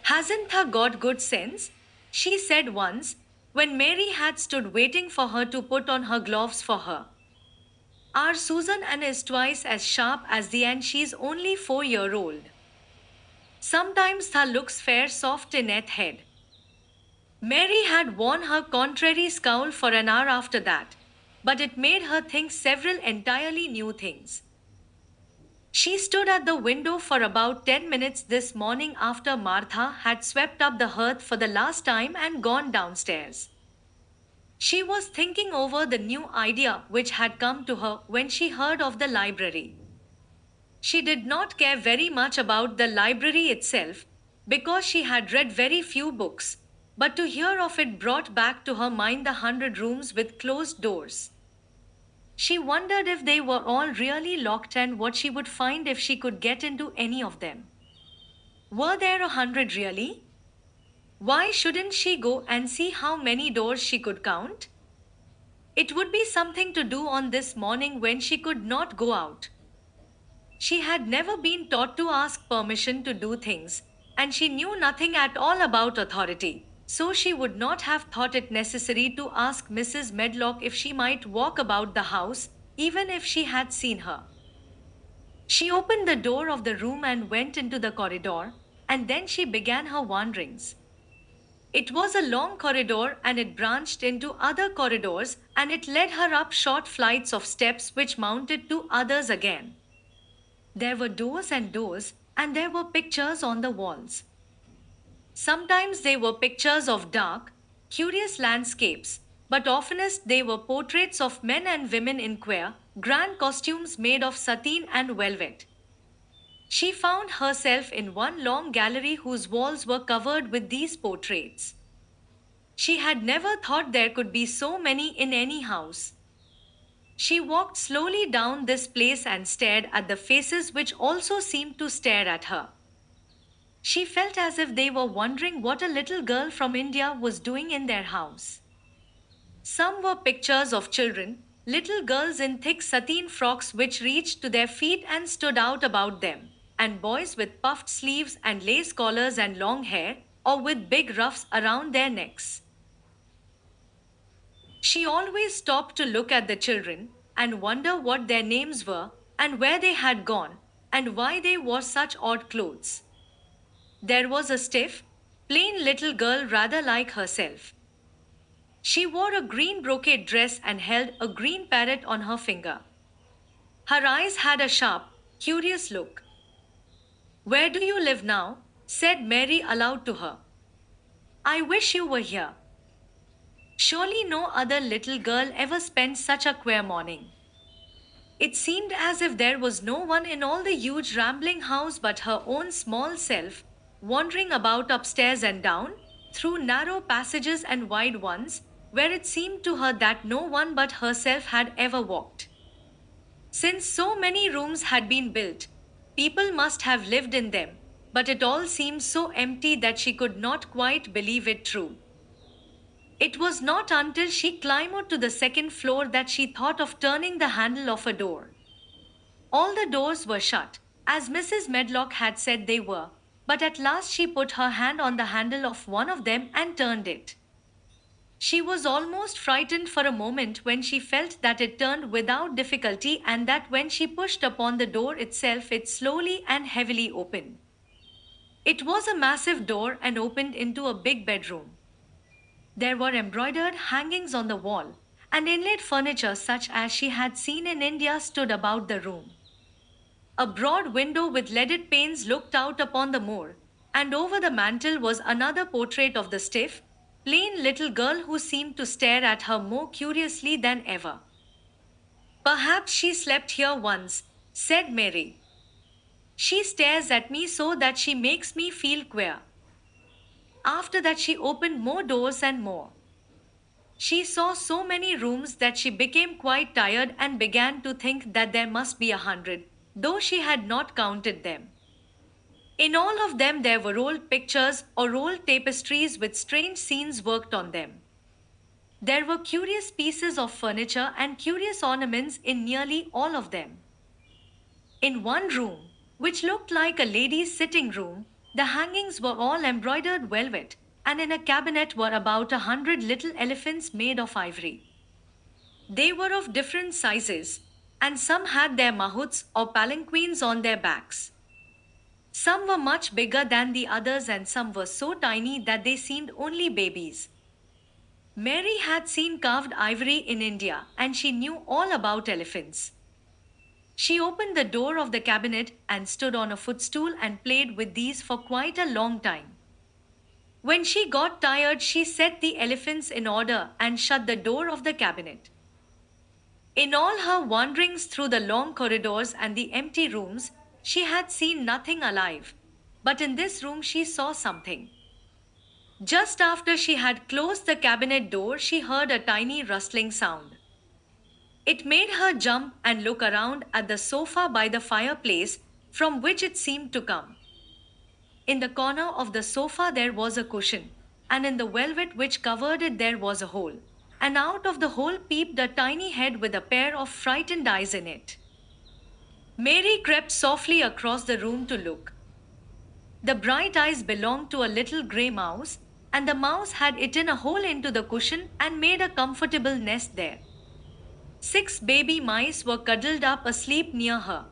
Hasn't tha got good sense? She said once, when Mary had stood waiting for her to put on her gloves for her. Our Susan Ann is twice as sharp as thee and she's only 4-year-old. Sometimes tha looks fair soft in eth head. Mary had worn her contrary scowl for an hour after that, but it made her think several entirely new things. She stood at the window for about 10 minutes this morning after Martha had swept up the hearth for the last time and gone downstairs. She was thinking over the new idea which had come to her when she heard of the library. She did not care very much about the library itself, because she had read very few books, but to hear of it brought back to her mind the 100 rooms with closed doors. She wondered if they were all really locked and what she would find if she could get into any of them. Were there 100 really? Why shouldn't she go and see how many doors she could count? It would be something to do on this morning when she could not go out. She had never been taught to ask permission to do things, and she knew nothing at all about authority, so she would not have thought it necessary to ask Mrs. Medlock if she might walk about the house, even if she had seen her. She opened the door of the room and went into the corridor, and then she began her wanderings. It was a long corridor and it branched into other corridors and it led her up short flights of steps which mounted to others again. There were doors and doors, and there were pictures on the walls. Sometimes they were pictures of dark, curious landscapes, but oftenest they were portraits of men and women in queer, grand costumes made of sateen and velvet. She found herself in one long gallery whose walls were covered with these portraits. She had never thought there could be so many in any house. She walked slowly down this place and stared at the faces which also seemed to stare at her. She felt as if they were wondering what a little girl from India was doing in their house. Some were pictures of children, little girls in thick sateen frocks which reached to their feet and stood out about them, and boys with puffed sleeves and lace collars and long hair, or with big ruffs around their necks. She always stopped to look at the children and wonder what their names were and where they had gone and why they wore such odd clothes. There was a stiff, plain little girl rather like herself. She wore a green brocade dress and held a green parrot on her finger. Her eyes had a sharp, curious look. "Where do you live now?" said Mary aloud to her. "I wish you were here. Surely no other little girl ever spent such a queer morning." It seemed as if there was no one in all the huge rambling house but her own small self, wandering about upstairs and down, through narrow passages and wide ones, where it seemed to her that no one but herself had ever walked. Since so many rooms had been built, people must have lived in them, but it all seemed so empty that she could not quite believe it true. It was not until she climbed to the second floor that she thought of turning the handle of a door. All the doors were shut, as Mrs. Medlock had said they were, but at last she put her hand on the handle of one of them and turned it. She was almost frightened for a moment when she felt that it turned without difficulty and that when she pushed upon the door itself it slowly and heavily opened. It was a massive door and opened into a big bedroom. There were embroidered hangings on the wall, and inlaid furniture such as she had seen in India stood about the room. A broad window with leaded panes looked out upon the moor, and over the mantel was another portrait of the stiff, plain little girl who seemed to stare at her more curiously than ever. "Perhaps she slept here once," said Mary. "She stares at me so that she makes me feel queer." After that, she opened more doors and more. She saw so many rooms that she became quite tired and began to think that there must be 100, though she had not counted them. In all of them, there were old pictures or old tapestries with strange scenes worked on them. There were curious pieces of furniture and curious ornaments in nearly all of them. In one room, which looked like a lady's sitting room, the hangings were all embroidered velvet, and in a cabinet were about 100 little elephants made of ivory. They were of different sizes, and some had their mahouts or palanquins on their backs. Some were much bigger than the others, and some were so tiny that they seemed only babies. Mary had seen carved ivory in India, and she knew all about elephants. She opened the door of the cabinet and stood on a footstool and played with these for quite a long time. When she got tired, she set the elephants in order and shut the door of the cabinet. In all her wanderings through the long corridors and the empty rooms, she had seen nothing alive. But in this room, she saw something. Just after she had closed the cabinet door, she heard a tiny rustling sound. It made her jump and look around at the sofa by the fireplace, from which it seemed to come. In the corner of the sofa there was a cushion, and in the velvet which covered it there was a hole. And out of the hole peeped a tiny head with a pair of frightened eyes in it. Mary crept softly across the room to look. The bright eyes belonged to a little grey mouse, and the mouse had eaten a hole into the cushion and made a comfortable nest there. 6 baby mice were cuddled up asleep near her.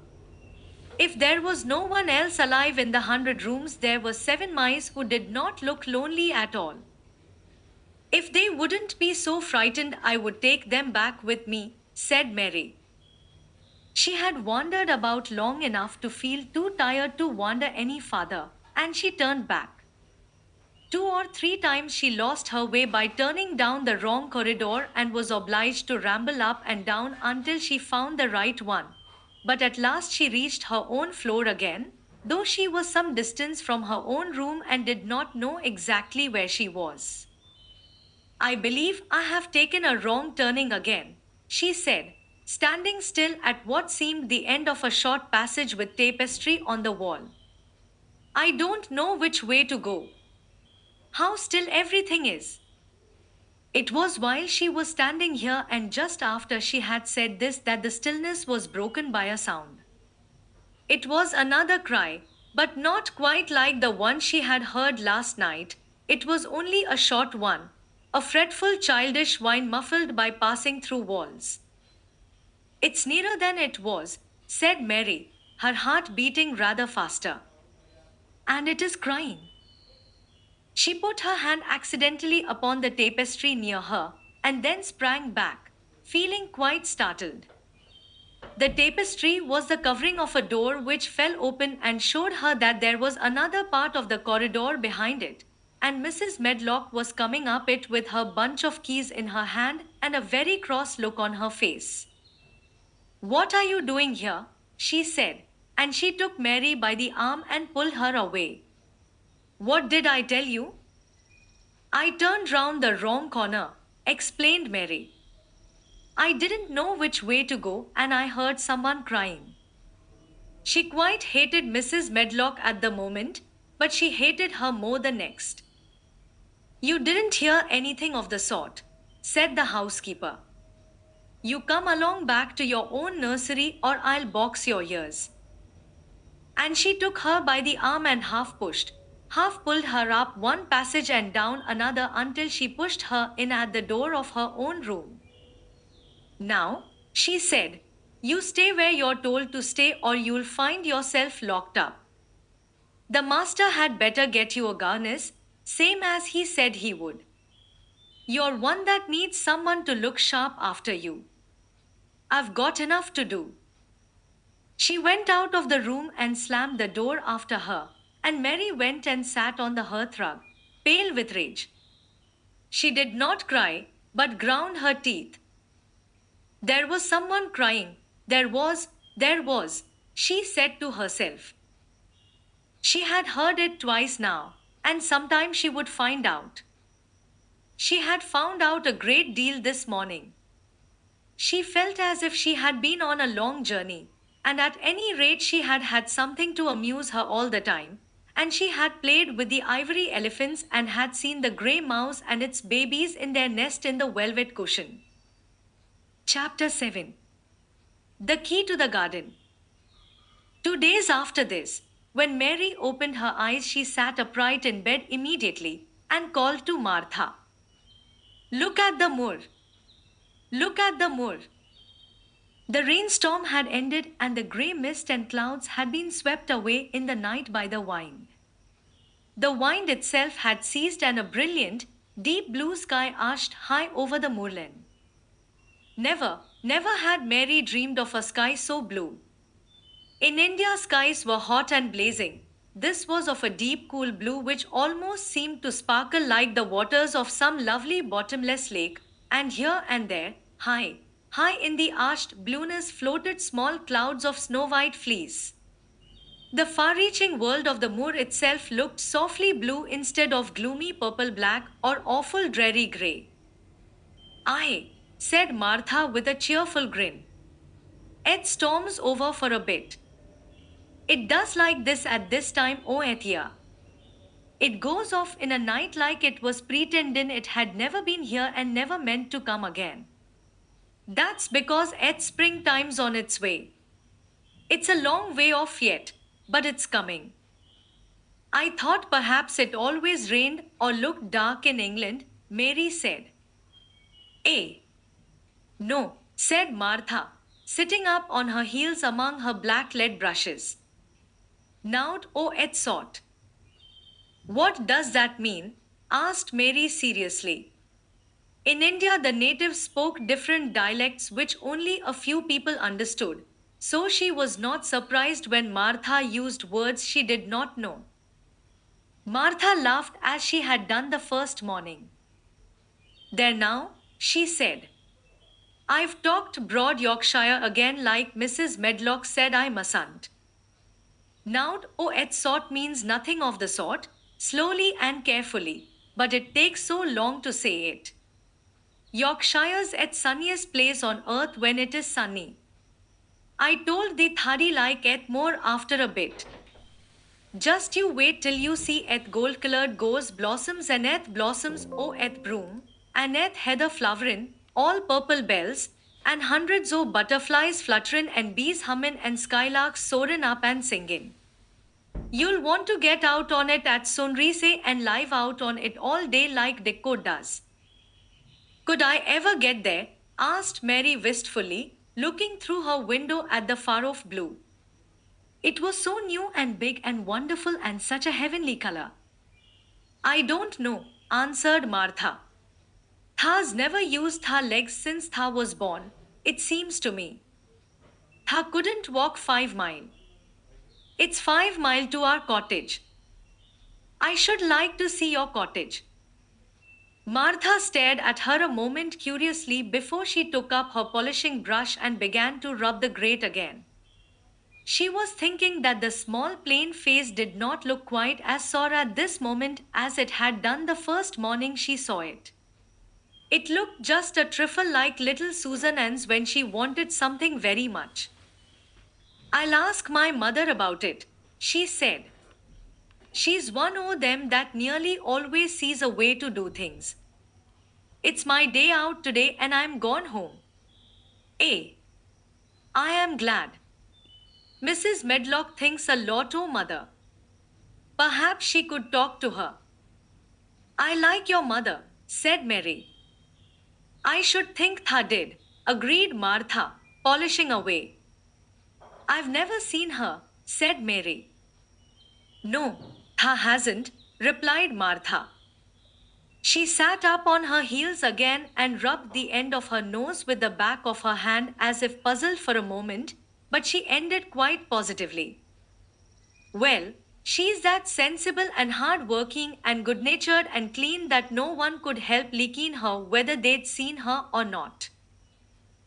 If there was no one else alive in the 100 rooms, there were 7 mice who did not look lonely at all. If they wouldn't be so frightened, I would take them back with me, said Mary. She had wandered about long enough to feel too tired to wander any farther, and she turned back. 2 or 3 times she lost her way by turning down the wrong corridor and was obliged to ramble up and down until she found the right one. But at last she reached her own floor again, though she was some distance from her own room and did not know exactly where she was. I believe I have taken a wrong turning again, she said, standing still at what seemed the end of a short passage with tapestry on the wall. I don't know which way to go. How still everything is. It was while she was standing here and just after she had said this that the stillness was broken by a sound. It was another cry, but not quite like the one she had heard last night. It was only a short one, a fretful childish whine muffled by passing through walls. It's nearer than it was, said Mary, her heart beating rather faster. And it is crying. She put her hand accidentally upon the tapestry near her, and then sprang back, feeling quite startled. The tapestry was the covering of a door which fell open and showed her that there was another part of the corridor behind it, and Mrs. Medlock was coming up it with her bunch of keys in her hand and a very cross look on her face. What are you doing here? She said, and she took Mary by the arm and pulled her away. What did I tell you? I turned round the wrong corner, explained Mary. I didn't know which way to go and I heard someone crying. She quite hated Mrs. Medlock at the moment, but she hated her more the next. You didn't hear anything of the sort, said the housekeeper. You come along back to your own nursery or I'll box your ears. And she took her by the arm and half pushed, half pulled her up one passage and down another until she pushed her in at the door of her own room. Now, she said, you stay where you're told to stay or you'll find yourself locked up. The master had better get you a governess, same as he said he would. You're one that needs someone to look sharp after you. I've got enough to do. She went out of the room and slammed the door after her, and Mary went and sat on the hearthrug, pale with rage. She did not cry, but ground her teeth. There was someone crying. There was, she said to herself. She had heard it twice now, and sometime she would find out. She had found out a great deal this morning. She felt as if she had been on a long journey, and at any rate she had had something to amuse her all the time, and she had played with the ivory elephants and had seen the grey mouse and its babies in their nest in the velvet cushion. Chapter 7. The Key to the Garden. 2 days after this, when Mary opened her eyes, she sat upright in bed immediately and called to Martha. Look at the moor. Look at the moor. The rainstorm had ended and the grey mist and clouds had been swept away in the night by the wind. The wind itself had ceased and a brilliant, deep blue sky arched high over the moorland. Never had Mary dreamed of a sky so blue. In India, skies were hot and blazing. This was of a deep, cool blue which almost seemed to sparkle like the waters of some lovely bottomless lake, and here and there, high in the arched blueness floated small clouds of snow-white fleece. The far-reaching world of the moor itself looked softly blue instead of gloomy purple-black or awful dreary grey. Aye, said Martha with a cheerful grin. It storms over for a bit. It does like this at this time, O Ethia. It goes off in a night like it was pretending it had never been here and never meant to come again. That's because it's springtime's on its way. It's a long way off yet, but it's coming. I thought perhaps it always rained or looked dark in England, Mary said. Eh? No, said Martha, sitting up on her heels among her black lead brushes. Nout oh et sort. What does that mean? Asked Mary seriously. In India, the natives spoke different dialects which only a few people understood, so she was not surprised when Martha used words she did not know. Martha laughed as she had done the first morning. There now, she said. I've talked broad Yorkshire again like Mrs. Medlock said I mustn't. Nout oh et sort means nothing of the sort, slowly and carefully, but it takes so long to say it. Yorkshire's at sunniest place on earth when it is sunny. I told the thadi like it more after a bit. Just you wait till you see et gold colored goes blossoms and et blossoms oh et broom, and et heather flowerin', all purple bells, and hundreds o' butterflies flutterin' and bees hummin' and skylarks soarin' up and singin'. You'll want to get out on it at Sunrise and live out on it all day like Dicko does. Could I ever get there? Asked Mary wistfully, looking through her window at the far off blue. It was so new and big and wonderful and such a heavenly color. I don't know, answered Martha. Tha's never used Tha legs since Tha was born, it seems to me. Tha couldn't walk 5 miles. It's 5 miles to our cottage. I should like to see your cottage. Martha stared at her a moment curiously before she took up her polishing brush and began to rub the grate again. She was thinking that the small plain face did not look quite as sore at this moment as it had done the first morning she saw it. It looked just a trifle like little Susan Ann's when she wanted something very much. I'll ask my mother about it, she said. She's one o' them that nearly always sees a way to do things. It's my day out today and I'm gone home. Eh? I am glad. Mrs. Medlock thinks a lot o' mother. Perhaps she could talk to her. I like your mother, said Mary. I should think Tha did, agreed Martha, polishing away. I've never seen her, said Mary. No, Tha hasn't, replied Martha. She sat up on her heels again and rubbed the end of her nose with the back of her hand as if puzzled for a moment, but she ended quite positively. Well, she's that sensible and hard-working and good-natured and clean that no one could help liking her whether they'd seen her or not.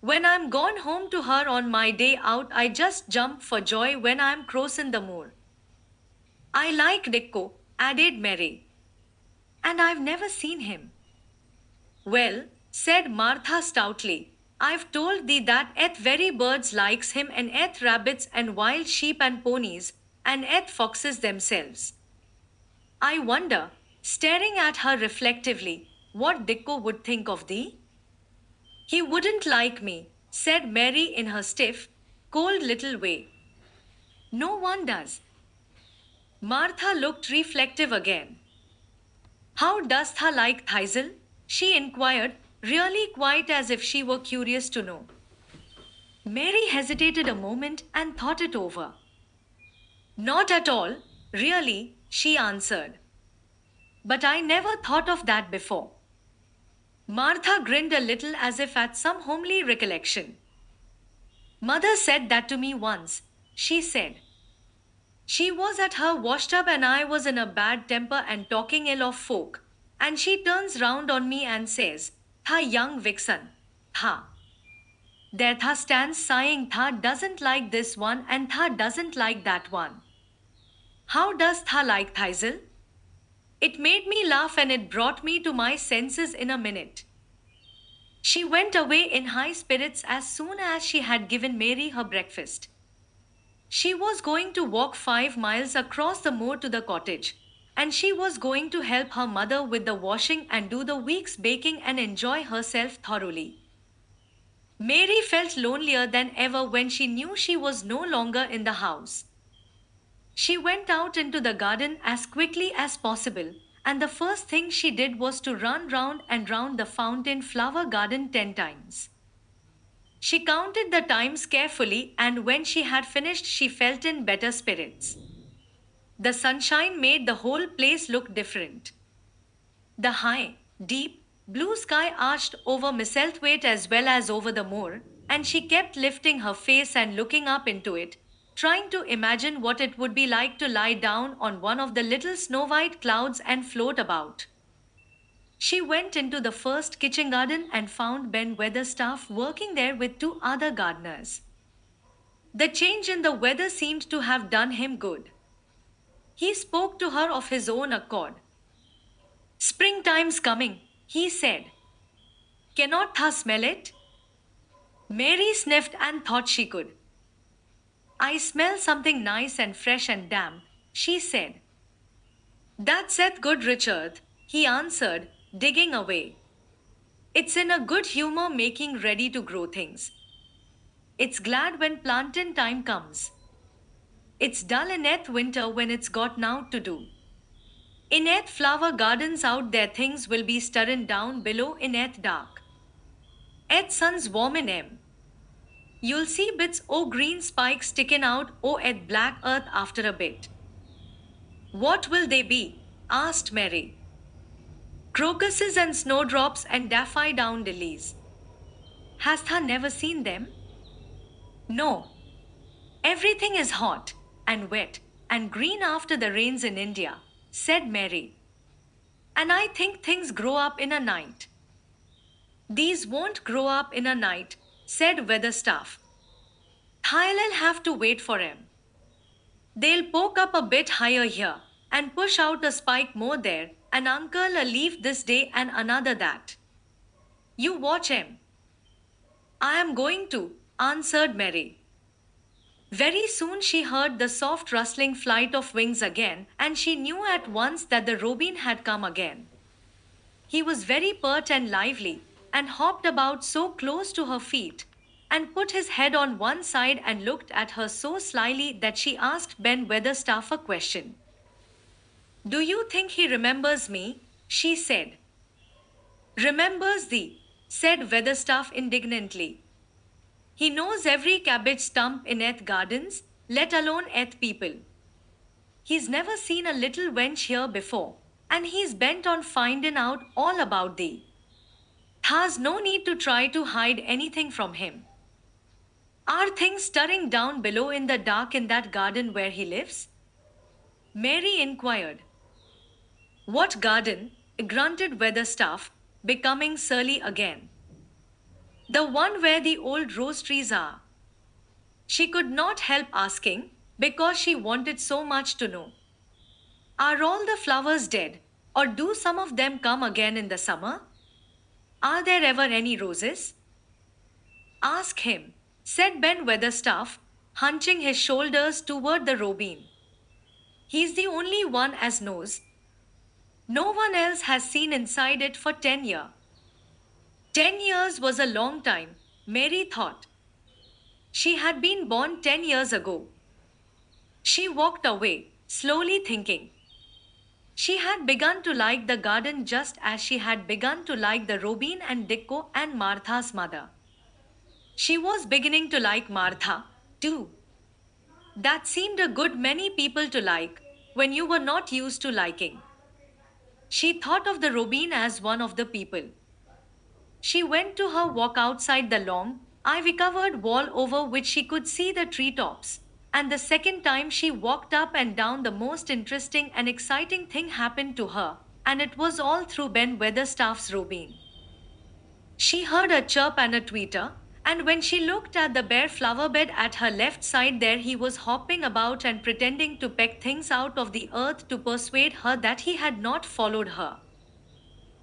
When I'm gone home to her on my day out, I just jump for joy when I'm crossing the moor. I like Dicko, added Mary. And I've never seen him. Well, said Martha stoutly, I've told thee that eth very birds likes him and eth rabbits and wild sheep and ponies, and eth foxes themselves. I wonder, staring at her reflectively, what Dicko would think of thee? He wouldn't like me, said Mary in her stiff, cold little way. No one does. Martha looked reflective again. How does Tha like Thistle? She inquired, really quite as if she were curious to know. Mary hesitated a moment and thought it over. Not at all, really, she answered. But I never thought of that before. Martha grinned a little as if at some homely recollection. Mother said that to me once, she said. She was at her washtub and I was in a bad temper and talking ill of folk, and she turns round on me and says, Tha young vixen, Tha. There Tha stands sighing, Tha doesn't like this one and Tha doesn't like that one. How does Tha like Thistle? It made me laugh and it brought me to my senses in a minute. She went away in high spirits as soon as she had given Mary her breakfast. She was going to walk 5 miles across the moor to the cottage. and she was going to help her mother with the washing and do the week's baking and enjoy herself thoroughly. Mary felt lonelier than ever when she knew she was no longer in the house. She went out into the garden as quickly as possible, and the first thing she did was to run round and round the fountain flower garden 10 times. She counted the times carefully, and when she had finished, she felt in better spirits. The sunshine made the whole place look different. The high, deep, blue sky arched over Misselthwaite as well as over the moor, and she kept lifting her face and looking up into it, trying to imagine what it would be like to lie down on one of the little snow white clouds and float about. She went into the first kitchen garden and found Ben Weatherstaff working there with two other gardeners. The change in the weather seemed to have done him good. He spoke to her of his own accord. Springtime's coming, he said. Cannot tha smell it? Mary sniffed and thought she could. I smell something nice and fresh and damp, she said. That saith good Richard, he answered, digging away. It's in a good humor making ready to grow things. It's glad when plantin time comes. It's dull in winter when it's got naught to do. In flower gardens out there things will be stirring down below in dark. Sun's warm in You'll see bits o' green spikes sticking out o' black earth after a bit. What will they be? Asked Mary. Crocuses and snowdrops and daffodillies. Hast thou never seen them? No. Everything is hot and wet and green after the rains in India, said Mary. And I think things grow up in a night. These won't grow up in a night, said Weatherstaff. I'll have to wait for 'em. They'll poke up a bit higher here and push out a spike more there and uncle a leaf this day and another that. You watch 'em. I am going to, answered Mary. Very soon she heard the soft rustling flight of wings again, and she knew at once that the robin had come again. He was very pert and lively, and hopped about so close to her feet, and put his head on one side and looked at her so slyly that she asked Ben Weatherstaff a question. Do you think he remembers me? She said. Remembers thee, said Weatherstaff indignantly. He knows every cabbage stump in gardens, let alone people. He's never seen a little wench here before, and he's bent on finding out all about thee. There's no need to try to hide anything from him. Are things stirring down below in the dark in that garden where he lives? Mary inquired. What garden? Grunted Weatherstaff, becoming surly again. The one where the old rose trees are. She could not help asking, because she wanted so much to know. Are all the flowers dead, or do some of them come again in the summer? Are there ever any roses? Ask him, said Ben Weatherstaff, hunching his shoulders toward the robin. He's the only one as knows. No one else has seen inside it for 10 years. 10 years was a long time, Mary thought. She had been born 10 years ago. She walked away, slowly thinking. She had begun to like the garden just as she had begun to like the robin and Dicko and Martha's mother. She was beginning to like Martha, too. That seemed a good many people to like, when you were not used to liking. She thought of the robin as one of the people. She went to her walk outside the long, ivy-covered wall over which she could see the treetops, and the second time she walked up and down the most interesting and exciting thing happened to her, and it was all through Ben Weatherstaff's robin. She heard a chirp and a tweeter, and when she looked at the bare flower bed at her left side there he was hopping about and pretending to peck things out of the earth to persuade her that he had not followed her.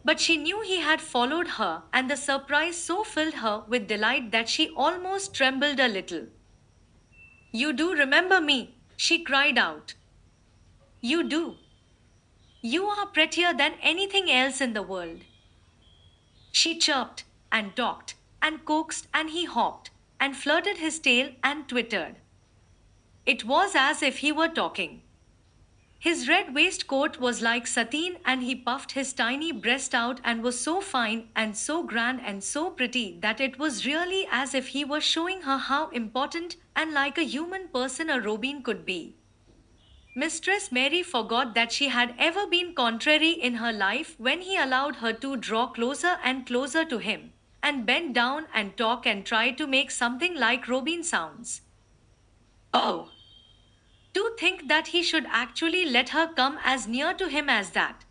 But she knew he had followed her, and the surprise so filled her with delight that she almost trembled a little. You do remember me, she cried out. You do. You are prettier than anything else in the world. She chirped and talked and coaxed and he hopped and flirted his tail and twittered. It was as if he were talking. His red waistcoat was like sateen and he puffed his tiny breast out and was so fine and so grand and so pretty that it was really as if he were showing her how important and like a human person a Robin could be. Mistress Mary forgot that she had ever been contrary in her life when he allowed her to draw closer and closer to him, and bend down and talk and try to make something like Robin sounds. Oh! To think that he should actually let her come as near to him as that.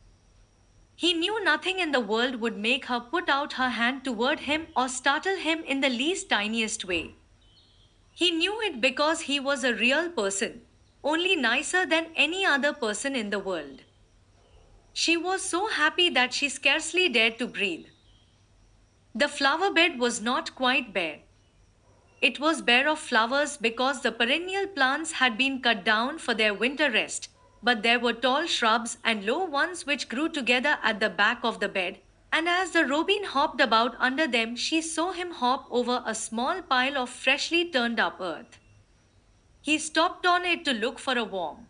He knew nothing in the world would make her put out her hand toward him or startle him in the least tiniest way. He knew it because he was a real person, only nicer than any other person in the world. She was so happy that she scarcely dared to breathe. The flower bed was not quite bare. It was bare of flowers because the perennial plants had been cut down for their winter rest, but there were tall shrubs and low ones which grew together at the back of the bed, and as the robin hopped about under them, she saw him hop over a small pile of freshly turned up earth. He stopped on it to look for a worm.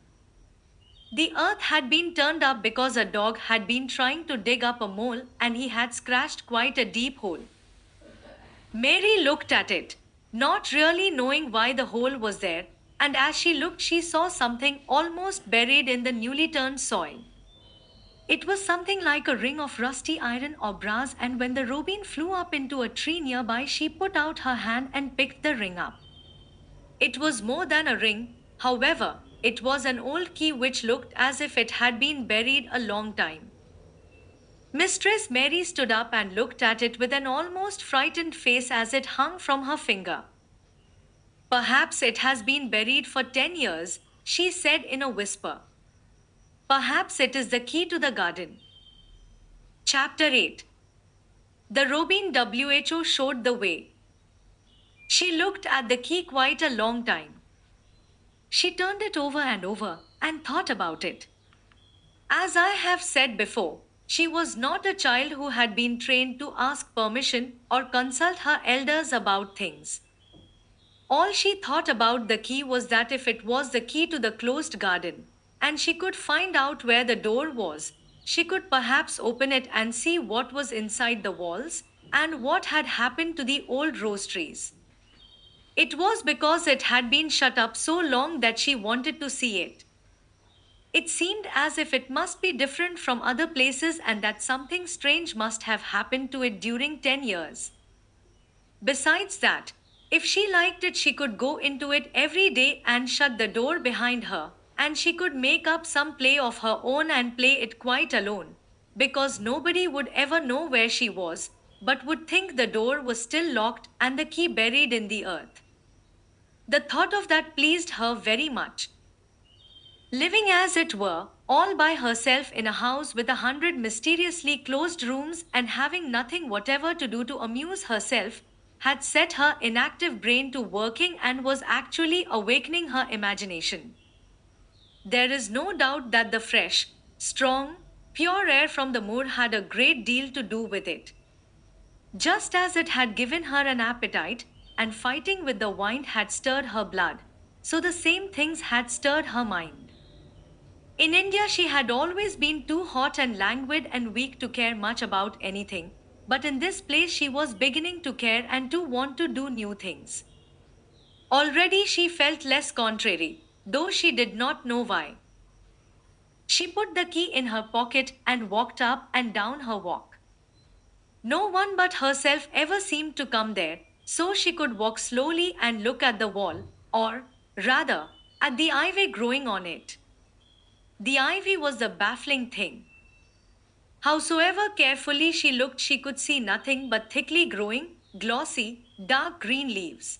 The earth had been turned up because a dog had been trying to dig up a mole and he had scratched quite a deep hole. Mary looked at it, not really knowing why the hole was there, and as she looked, she saw something almost buried in the newly turned soil. It was something like a ring of rusty iron or brass, and when the robin flew up into a tree nearby, she put out her hand and picked the ring up. It was more than a ring, however, it was an old key which looked as if it had been buried a long time. Mistress Mary stood up and looked at it with an almost frightened face as it hung from her finger. Perhaps it has been buried for 10 years, she said in a whisper. Perhaps it is the key to the garden. Chapter 8. The Robin WHO showed the way. She looked at the key quite a long time. She turned it over and over and thought about it. As I have said before, she was not a child who had been trained to ask permission or consult her elders about things. All she thought about the key was that if it was the key to the closed garden, and she could find out where the door was, she could perhaps open it and see what was inside the walls and what had happened to the old rose trees. It was because it had been shut up so long that she wanted to see it. It seemed as if it must be different from other places and that something strange must have happened to it during 10 years. Besides that, if she liked it, she could go into it every day and shut the door behind her, and she could make up some play of her own and play it quite alone, because nobody would ever know where she was, but would think the door was still locked and the key buried in the earth. The thought of that pleased her very much. Living as it were, all by herself in a house with 100 mysteriously closed rooms and having nothing whatever to do to amuse herself, had set her inactive brain to working and was actually awakening her imagination. There is no doubt that the fresh, strong, pure air from the moor had a great deal to do with it. Just as it had given her an appetite, and fighting with the wind had stirred her blood, so the same things had stirred her mind. In India, she had always been too hot and languid and weak to care much about anything, but in this place she was beginning to care and to want to do new things. Already she felt less contrary, though she did not know why. She put the key in her pocket and walked up and down her walk. No one but herself ever seemed to come there, so she could walk slowly and look at the wall, or, rather, at the ivy growing on it. The ivy was the baffling thing. Howsoever carefully she looked, she could see nothing but thickly growing, glossy, dark green leaves.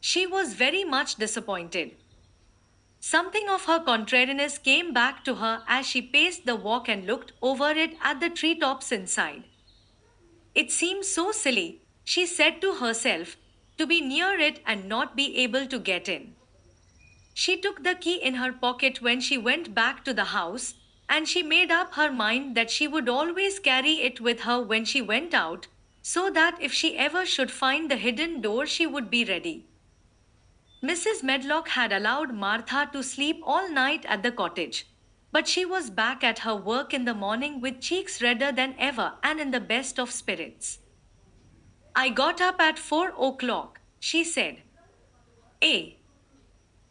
She was very much disappointed. Something of her contrariness came back to her as she paced the walk and looked over it at the treetops inside. It seemed so silly, she said to herself, to be near it and not be able to get in. She took the key in her pocket when she went back to the house, And she made up her mind that she would always carry it with her when she went out, so that if she ever should find the hidden door, she would be ready. Mrs. Medlock had allowed Martha to sleep all night at the cottage. But she was back at her work in the morning with cheeks redder than ever and in the best of spirits. I got up at 4 o'clock, she said. A.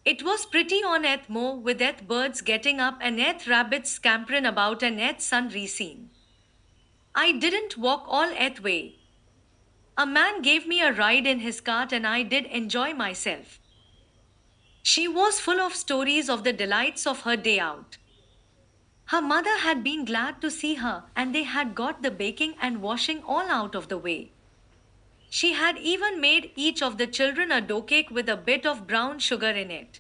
It was pretty on eth moor with eth birds getting up and eth rabbits scampering about and eth sun rising. I didn't walk all eth way. A man gave me a ride in his cart and I did enjoy myself. She was full of stories of the delights of her day out. Her mother had been glad to see her and they had got the baking and washing all out of the way. She had even made each of the children a dough cake with a bit of brown sugar in it.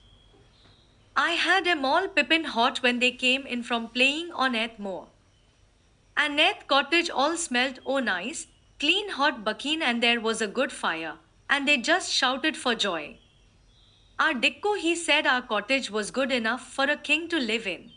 I had 'em all pippin' hot when they came in from playing on Eth Moor. And Eth Cottage all smelt oh nice, clean hot bucking and there was a good fire, and they just shouted for joy. Our Dicko he said our cottage was good enough for a king to live in.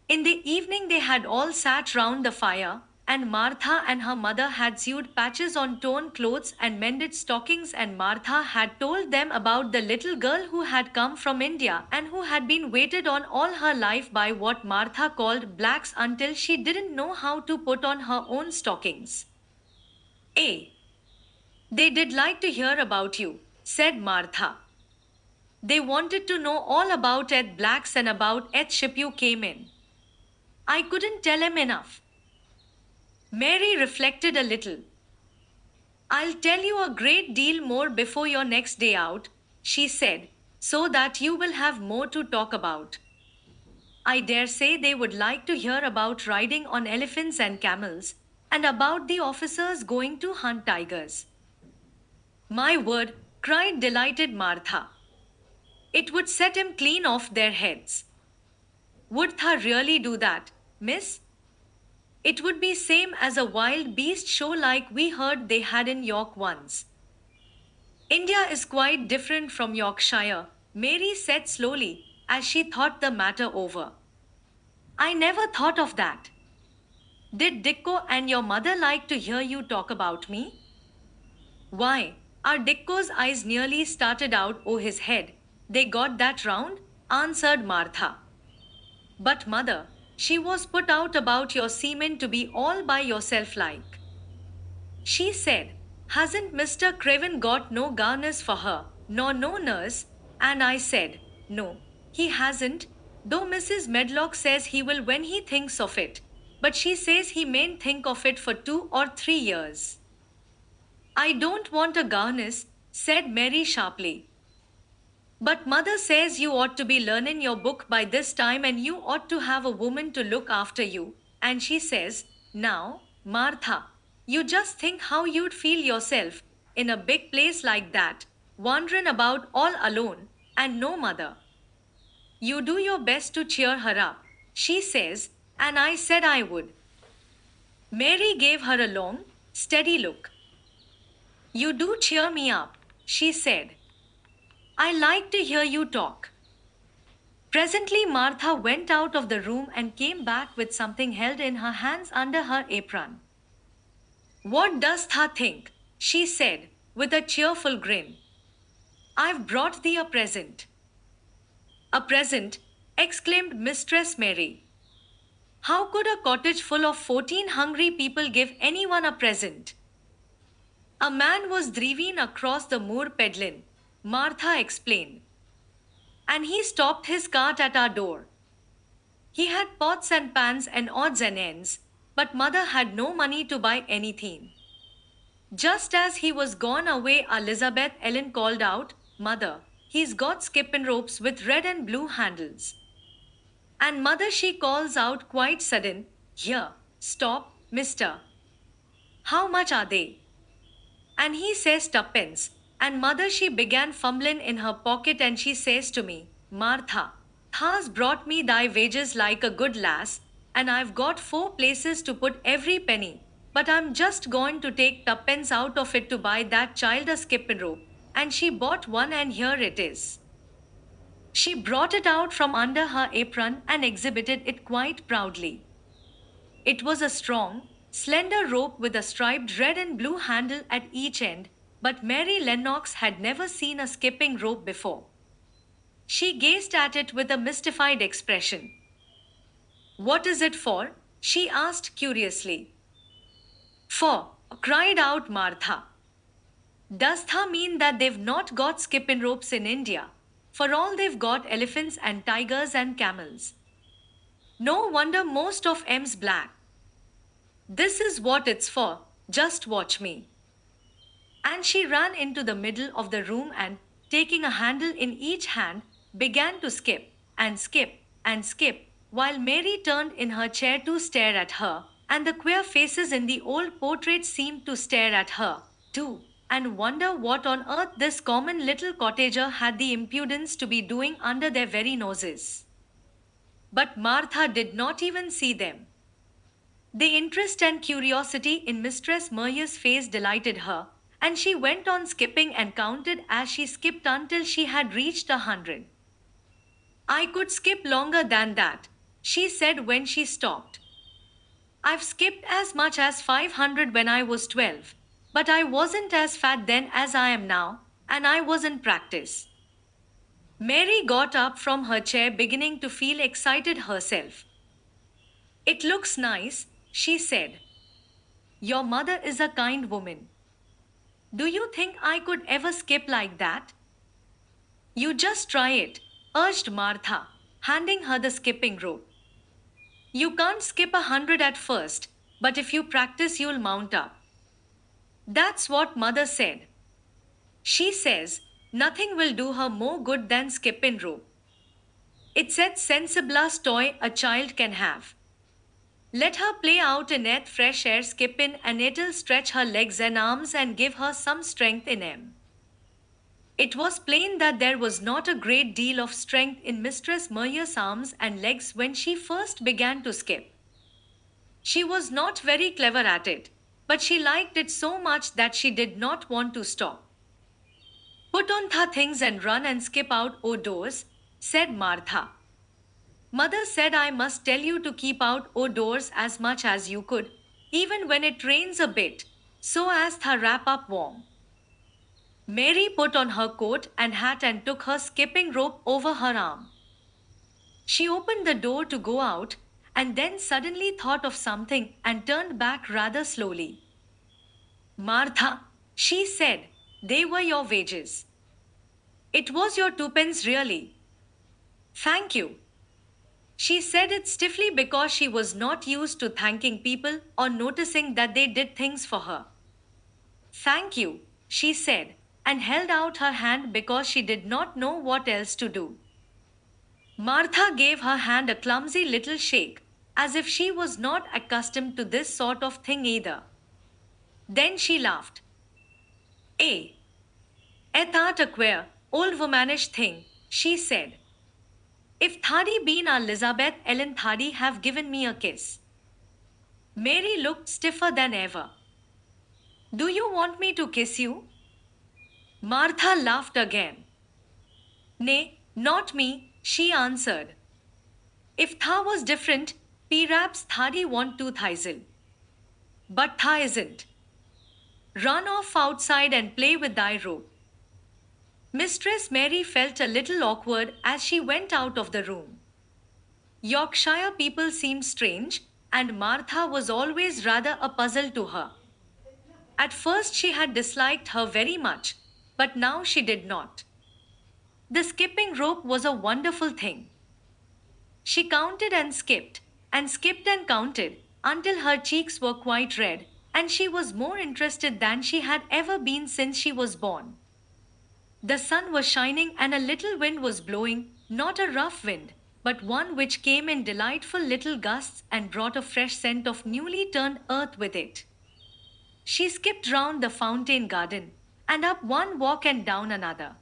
In the evening they had all sat round the fire, and Martha and her mother had sewed patches on torn clothes and mended stockings, and Martha had told them about the little girl who had come from India and who had been waited on all her life by what Martha called blacks until she didn't know how to put on her own stockings. A. They did like to hear about you, said Martha. They wanted to know all about Ed Blacks and about Ed ship you came in. I couldn't tell him enough. Mary reflected a little. I'll tell you a great deal more before your next day out, she said, so that you will have more to talk about. I dare say they would like to hear about riding on elephants and camels, and about the officers going to hunt tigers. My word, cried delighted Martha. It would set him clean off their heads. Would tha really do that, miss? It would be same as a wild beast show like we heard they had in York once. India is quite different from Yorkshire, Mary said slowly, as she thought the matter over. I never thought of that. Did Dicko and your mother like to hear you talk about me? Why, our Dicko's eyes nearly started out o' his head. They got that round, answered Martha. But mother, she was put out about your seamen to be all by yourself like. She said, hasn't Mr. Craven got no governess for her, nor no nurse? And I said, no, he hasn't, though Mrs. Medlock says he will when he thinks of it. But she says he mayn't think of it for 2 or 3 years. I don't want a governess, said Mary sharply. But mother says you ought to be learning your book by this time and you ought to have a woman to look after you. And she says, now, Martha, you just think how you'd feel yourself in a big place like that, wandering about all alone, and no mother. You do your best to cheer her up, she says, and I said I would. Mary gave her a long, steady look. You do cheer me up, she said. I like to hear you talk. Presently Martha went out of the room and came back with something held in her hands under her apron. What dost thou think? She said, with a cheerful grin. I've brought thee a present. A present? Exclaimed Mistress Mary. How could a cottage full of 14 hungry people give anyone a present? A man was driving across the moor peddling, Martha explained. And he stopped his cart at our door. He had pots and pans and odds and ends, but mother had no money to buy anything. Just as he was gone away, Elizabeth Ellen called out, Mother, he's got skipping ropes with red and blue handles. And mother she calls out quite sudden, here, stop, mister. How much are they? And he says tuppence. And mother she began fumbling in her pocket and she says to me, Martha, thou's brought me thy wages like a good lass, and I've got 4 places to put every penny, but I'm just going to take tuppence out of it to buy that child a skipping rope, and she bought one and here it is. She brought it out from under her apron and exhibited it quite proudly. It was a strong, slender rope with a striped red and blue handle at each end, but Mary Lennox had never seen a skipping rope before. She gazed at it with a mystified expression. "What is it for?" she asked curiously. "For," cried out Martha. "Does tha mean that they've not got skipping ropes in India? For all they've got elephants and tigers and camels. No wonder most of M's black. This is what it's for, just watch me." And she ran into the middle of the room and, taking a handle in each hand, began to skip and skip and skip, while Mary turned in her chair to stare at her, and the queer faces in the old portrait seemed to stare at her, too, and wonder what on earth this common little cottager had the impudence to be doing under their very noses. But Martha did not even see them. The interest and curiosity in Mistress Murray's face delighted her, and she went on skipping and counted as she skipped until she had reached 100. "I could skip longer than that," she said when she stopped. "I've skipped as much as 500 when I was 12, but I wasn't as fat then as I am now, and I was in practice." Mary got up from her chair beginning to feel excited herself. "It looks nice," she said. "Your mother is a kind woman. Do you think I could ever skip like that?" "You just try it," urged Martha, handing her the skipping rope. "You can't skip 100 at first, but if you practice, you'll mount up." That's what Mother said. She says nothing will do her more good than skipping rope. It's the sensiblest toy a child can have. Let her play out in it fresh air skipping and it'll stretch her legs and arms and give her some strength in 'em. It was plain that there was not a great deal of strength in Mistress Murray's arms and legs when she first began to skip. She was not very clever at it, but she liked it so much that she did not want to stop. "Put on tha things and run and skip out o' said Martha. "Mother said I must tell you to keep out o' as much as you could, even when it rains a bit, so as tha wrap up warm." Mary put on her coat and hat and took her skipping rope over her arm. She opened the door to go out, and then suddenly thought of something and turned back rather slowly. "Martha," she said, "they were your wages. It was your twopence really." "Thank you." She said it stiffly because she was not used to thanking people or noticing that they did things for her. "Thank you," she said, and held out her hand because she did not know what else to do. Martha gave her hand a clumsy little shake, as if she was not accustomed to this sort of thing either. Then she laughed. "Eh, that a queer, old womanish thing," she said. "If Thadi been Elizabeth Ellen Thadi have given me a kiss." Mary looked stiffer than ever. "Do you want me to kiss you?" Martha laughed again. "Nay, not me," she answered. "If Tha was different, perhaps Thadi want to Thisel. But Tha isn't. Run off outside and play with thy rope." Mistress Mary felt a little awkward as she went out of the room. Yorkshire people seemed strange, and Martha was always rather a puzzle to her. At first she had disliked her very much, but now she did not. The skipping rope was a wonderful thing. She counted and skipped and counted, until her cheeks were quite red, and she was more interested than she had ever been since she was born. The sun was shining and a little wind was blowing, not a rough wind, but one which came in delightful little gusts and brought a fresh scent of newly turned earth with it. She skipped round the fountain garden, and up one walk and down another.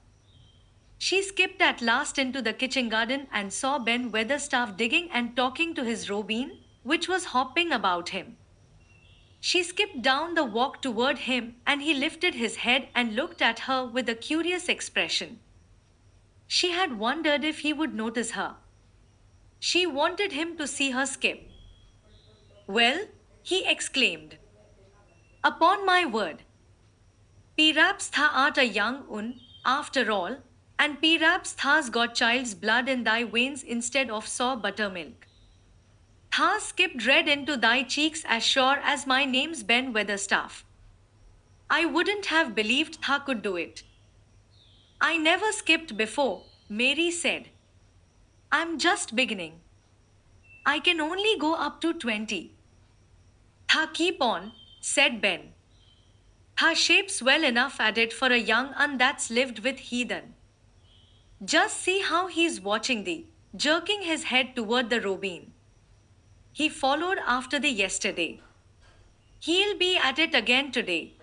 She skipped at last into the kitchen garden and saw Ben Weatherstaff digging and talking to his robin, which was hopping about him. She skipped down the walk toward him, and he lifted his head and looked at her with a curious expression. She had wondered if he would notice her. She wanted him to see her skip. Well, he exclaimed. Upon my word, perhaps thou art a young un, after all, and perhaps thou's got child's blood in thy veins instead of sour buttermilk. Thou skipped red into thy cheeks as sure as my name's Ben Weatherstaff. I wouldn't have believed thou could do it. I never skipped before, Mary said. I'm just beginning. I can only go up to 20. Tha keep on, said Ben. Her shape's well enough at it for a young un that's lived with heathen. Just see how he's watching thee, jerking his head toward the robin. He followed after thee yesterday. He'll be at it again today.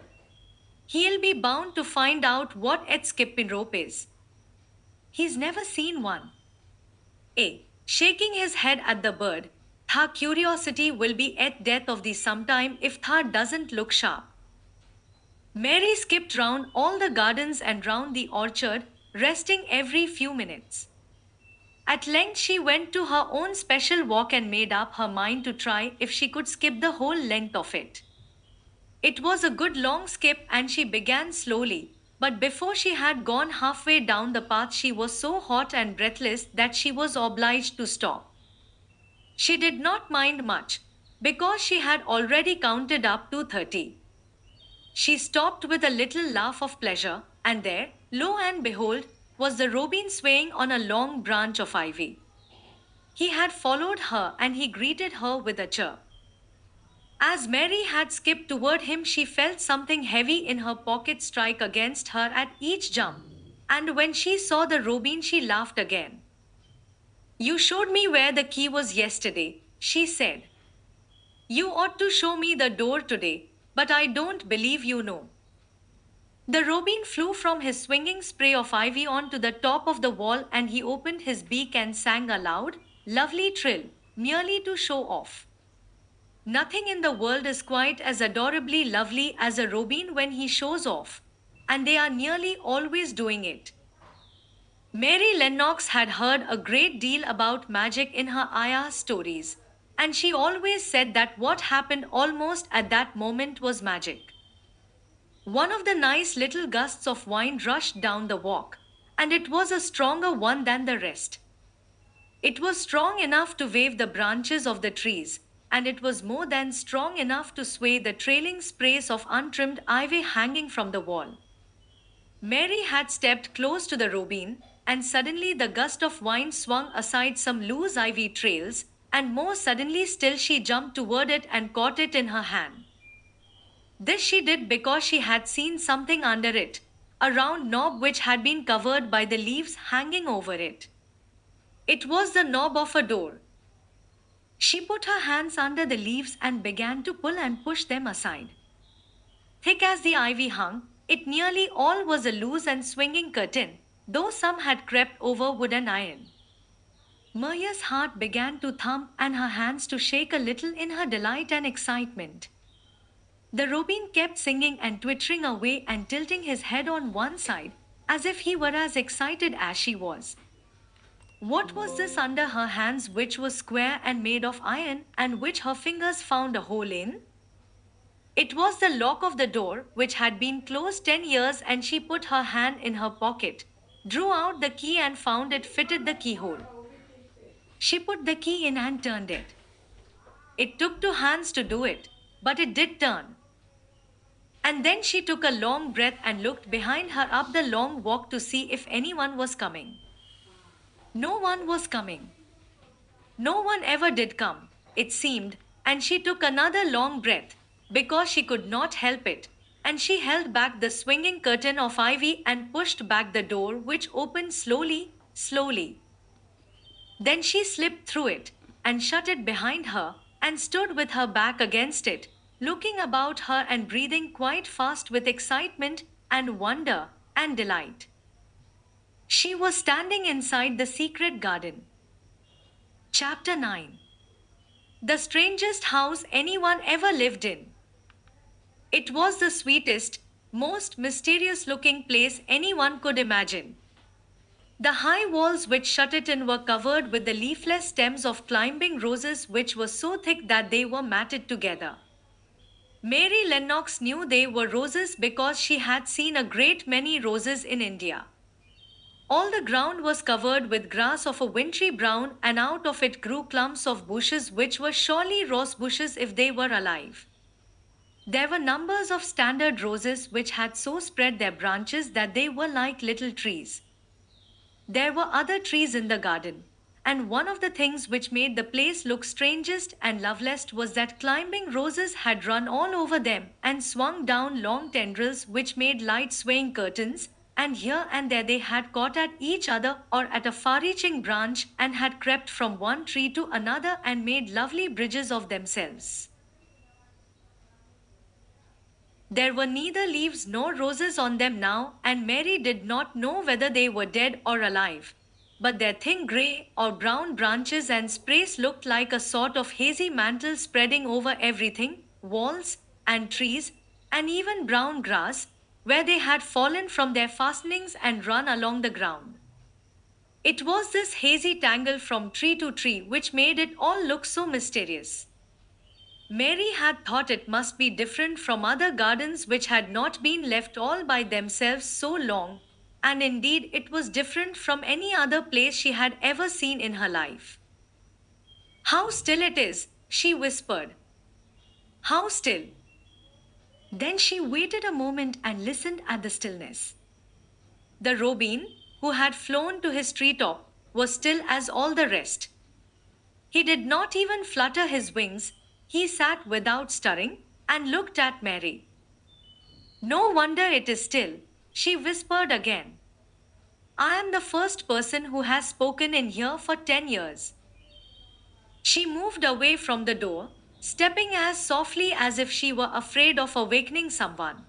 He'll be bound to find out what et skipping rope is. He's never seen one. Shaking his head at the bird, tha curiosity will be at death of thee sometime if tha doesn't look sharp. Mary skipped round all the gardens and round the orchard, resting every few minutes. At length she went to her own special walk and made up her mind to try if she could skip the whole length of it. It was a good long skip and she began slowly, but before she had gone halfway down the path she was so hot and breathless that she was obliged to stop. She did not mind much, because she had already counted up to 30. She stopped with a little laugh of pleasure, and there, lo and behold, was the robin swaying on a long branch of ivy. He had followed her and he greeted her with a chirp. As Mary had skipped toward him, she felt something heavy in her pocket strike against her at each jump, and when she saw the robin, she laughed again. You showed me where the key was yesterday, she said. You ought to show me the door today, but I don't believe you know. The robin flew from his swinging spray of ivy onto the top of the wall and he opened his beak and sang a loud, lovely trill, merely to show off. Nothing in the world is quite as adorably lovely as a robin when he shows off, and they are nearly always doing it. Mary Lennox had heard a great deal about magic in her ayah's stories, and she always said that what happened almost at that moment was magic. One of the nice little gusts of wind rushed down the walk, and it was a stronger one than the rest. It was strong enough to wave the branches of the trees, and it was more than strong enough to sway the trailing sprays of untrimmed ivy hanging from the wall. Mary had stepped close to the robin, and suddenly the gust of wind swung aside some loose ivy trails, and more suddenly still she jumped toward it and caught it in her hand. This she did because she had seen something under it, a round knob which had been covered by the leaves hanging over it. It was the knob of a door. She put her hands under the leaves and began to pull and push them aside. Thick as the ivy hung, it nearly all was a loose and swinging curtain, though some had crept over wood and iron. Maria's heart began to thump and her hands to shake a little in her delight and excitement. The robin kept singing and twittering away and tilting his head on one side, as if he were as excited as she was. What was this under her hands which was square and made of iron and which her fingers found a hole in? It was the lock of the door which had been closed 10 years and she put her hand in her pocket, drew out the key and found it fitted the keyhole. She put the key in and turned it. It took 2 hands to do it, but it did turn. And then she took a long breath and looked behind her up the long walk to see if anyone was coming. No one was coming. No one ever did come, it seemed, and she took another long breath, because she could not help it, and she held back the swinging curtain of ivy and pushed back the door which opened slowly, slowly. Then she slipped through it, and shut it behind her, and stood with her back against it, looking about her and breathing quite fast with excitement and wonder and delight. She was standing inside the secret garden. Chapter 9. The strangest house anyone ever lived in. It was the sweetest, most mysterious looking place anyone could imagine. The high walls which shut it in were covered with the leafless stems of climbing roses, which were so thick that they were matted together. Mary Lennox knew they were roses because she had seen a great many roses in India. All the ground was covered with grass of a wintry brown, and out of it grew clumps of bushes which were surely rose bushes if they were alive. There were numbers of standard roses which had so spread their branches that they were like little trees. There were other trees in the garden, and one of the things which made the place look strangest and loveliest was that climbing roses had run all over them and swung down long tendrils which made light swaying curtains, and here and there they had caught at each other or at a far reaching branch and had crept from one tree to another and made lovely bridges of themselves. There were neither leaves nor roses on them now, and Mary did not know whether they were dead or alive. But their thin grey or brown branches and sprays looked like a sort of hazy mantle spreading over everything, walls and trees, and even brown grass, where they had fallen from their fastenings and run along the ground. It was this hazy tangle from tree to tree which made it all look so mysterious. Mary had thought it must be different from other gardens which had not been left all by themselves so long, and indeed it was different from any other place she had ever seen in her life. How still it is, she whispered. How still. Then she waited a moment and listened at the stillness. The robin, who had flown to his treetop, was still as all the rest. He did not even flutter his wings, he sat without stirring and looked at Mary. No wonder it is still, she whispered again. I am the first person who has spoken in here for 10 years. She moved away from the door, stepping as softly as if she were afraid of awakening someone.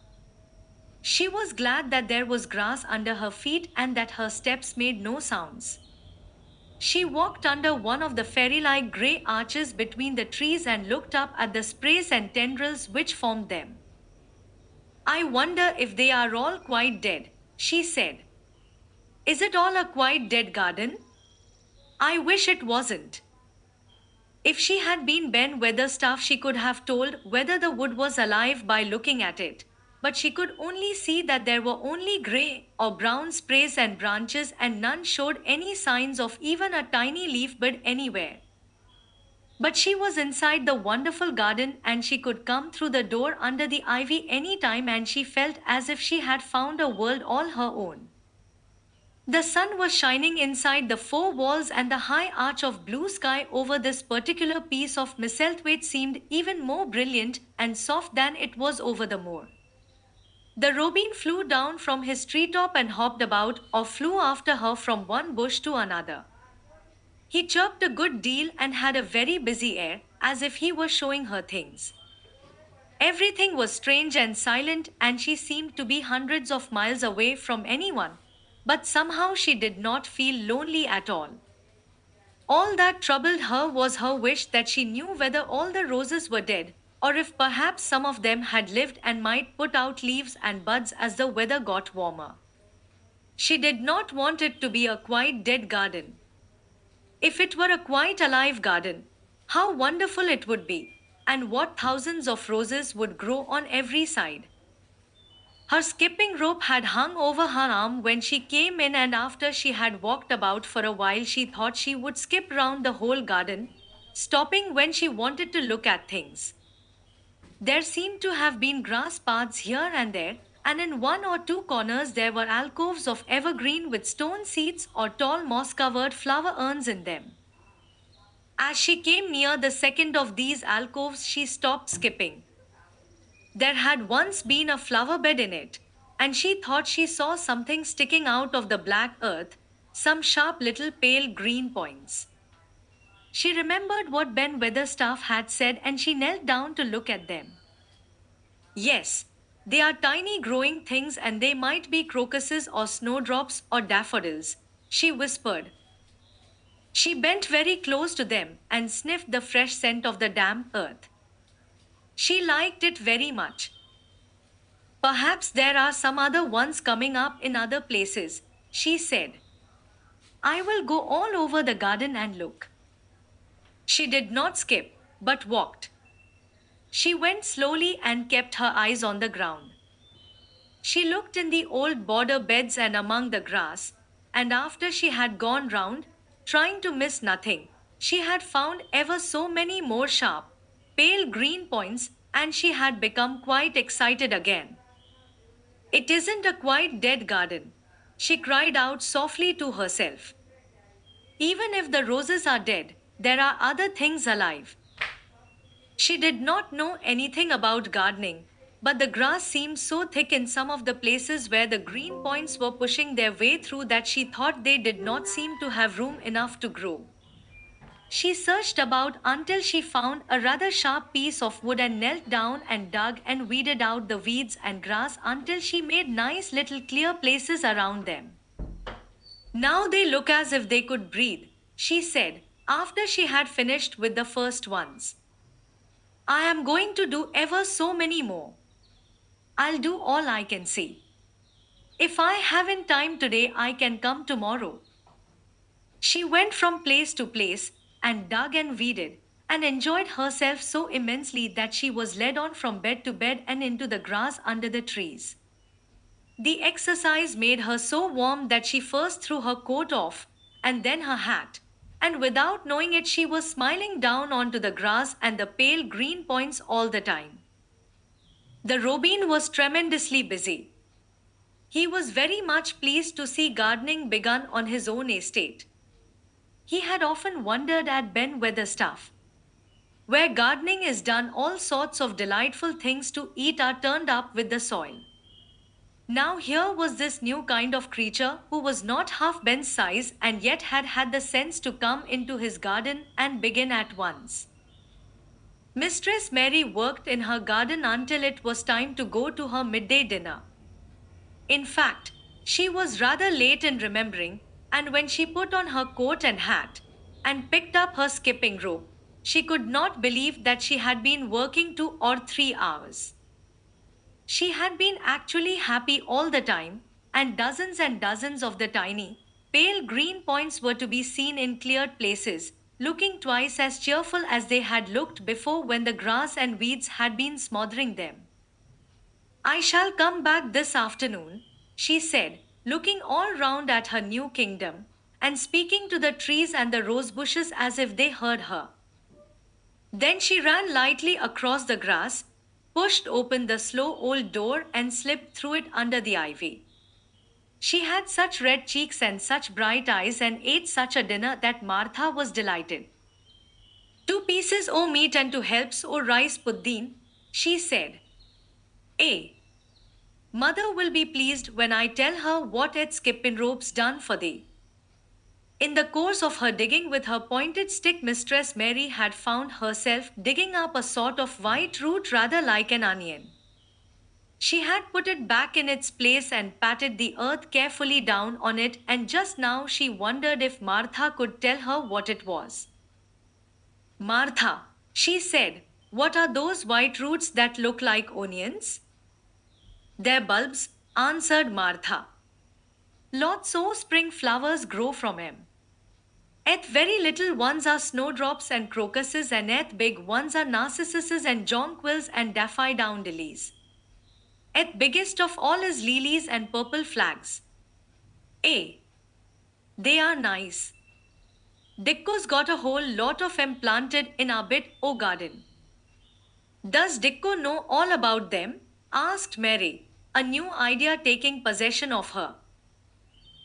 She was glad that there was grass under her feet and that her steps made no sounds. She walked under one of the fairy-like grey arches between the trees and looked up at the sprays and tendrils which formed them. I wonder if they are all quite dead, she said. Is it all a quite dead garden? I wish it wasn't. If she had been Ben Weatherstaff, she could have told whether the wood was alive by looking at it, but she could only see that there were only grey or brown sprays and branches, and none showed any signs of even a tiny leaf bud anywhere. But she was inside the wonderful garden and she could come through the door under the ivy any time, and she felt as if she had found a world all her own. The sun was shining inside the four walls, and the high arch of blue sky over this particular piece of Misselthwaite seemed even more brilliant and soft than it was over the moor. The robin flew down from his treetop and hopped about or flew after her from one bush to another. He chirped a good deal and had a very busy air, as if he were showing her things. Everything was strange and silent, and she seemed to be hundreds of miles away from anyone. But somehow she did not feel lonely at all. All that troubled her was her wish that she knew whether all the roses were dead, or if perhaps some of them had lived and might put out leaves and buds as the weather got warmer. She did not want it to be a quite dead garden. If it were a quite alive garden, how wonderful it would be, and what thousands of roses would grow on every side. Her skipping rope had hung over her arm when she came in, and after she had walked about for a while, she thought she would skip round the whole garden, stopping when she wanted to look at things. There seemed to have been grass paths here and there, and in one or two corners there were alcoves of evergreen with stone seats or tall moss covered flower urns in them. As she came near the second of these alcoves, she stopped skipping. There had once been a flower bed in it, and she thought she saw something sticking out of the black earth, some sharp little pale green points. She remembered what Ben Weatherstaff had said, and she knelt down to look at them. Yes, they are tiny growing things, and they might be crocuses or snowdrops or daffodils, she whispered. She bent very close to them and sniffed the fresh scent of the damp earth. She liked it very much. Perhaps there are some other ones coming up in other places, she said. I will go all over the garden and look. She did not skip, but walked. She went slowly and kept her eyes on the ground. She looked in the old border beds and among the grass, and after she had gone round, trying to miss nothing, she had found ever so many more sharp, pale green points, and she had become quite excited again. It isn't a quite dead garden, she cried out softly to herself. Even if the roses are dead, there are other things alive. She did not know anything about gardening, but the grass seemed so thick in some of the places where the green points were pushing their way through that she thought they did not seem to have room enough to grow. She searched about until she found a rather sharp piece of wood and knelt down and dug and weeded out the weeds and grass until she made nice little clear places around them. Now they look as if they could breathe, she said, after she had finished with the first ones. I am going to do ever so many more. I'll do all I can see. If I haven't time today, I can come tomorrow. She went from place to place and dug and weeded and enjoyed herself so immensely that she was led on from bed to bed and into the grass under the trees. The exercise made her so warm that she first threw her coat off and then her hat. And without knowing it, she was smiling down onto the grass and the pale green points all the time. The Robin was tremendously busy. He was very much pleased to see gardening begun on his own estate. He had often wondered at Ben Weatherstaff, where gardening is done, all sorts of delightful things to eat are turned up with the soil. Now here was this new kind of creature who was not half Ben's size and yet had had the sense to come into his garden and begin at once. Mistress Mary worked in her garden until it was time to go to her midday dinner. In fact, she was rather late in remembering, and when she put on her coat and hat and picked up her skipping rope, she could not believe that she had been working 2 or 3 hours. She had been actually happy all the time, and dozens of the tiny, pale green points were to be seen in cleared places, looking twice as cheerful as they had looked before when the grass and weeds had been smothering them. I shall come back this afternoon, she said, looking all round at her new kingdom, and speaking to the trees and the rose bushes as if they heard her. Then she ran lightly across the grass, pushed open the slow old door, and slipped through it under the ivy. She had such red cheeks and such bright eyes and ate such a dinner that Martha was delighted. 2 pieces o' meat and 2 helps o' rice pudding, she said. Eh, mother will be pleased when I tell her what Ed Skippinrope's done for thee. In the course of her digging with her pointed stick, Mistress Mary had found herself digging up a sort of white root rather like an onion. She had put it back in its place and patted the earth carefully down on it, and just now she wondered if Martha could tell her what it was. Martha, she said, what are those white roots that look like onions? They're bulbs, answered Martha. Lots o' spring flowers grow from 'em. Et very little ones are snowdrops and crocuses, and et big ones are narcissuses and jonquils and daffodils. Et biggest of all is lilies and purple flags. Eh, they are nice. Dicko's got a whole lot of 'em planted in our bit o' garden. Does Dicko know all about them? Asked Mary, a new idea taking possession of her.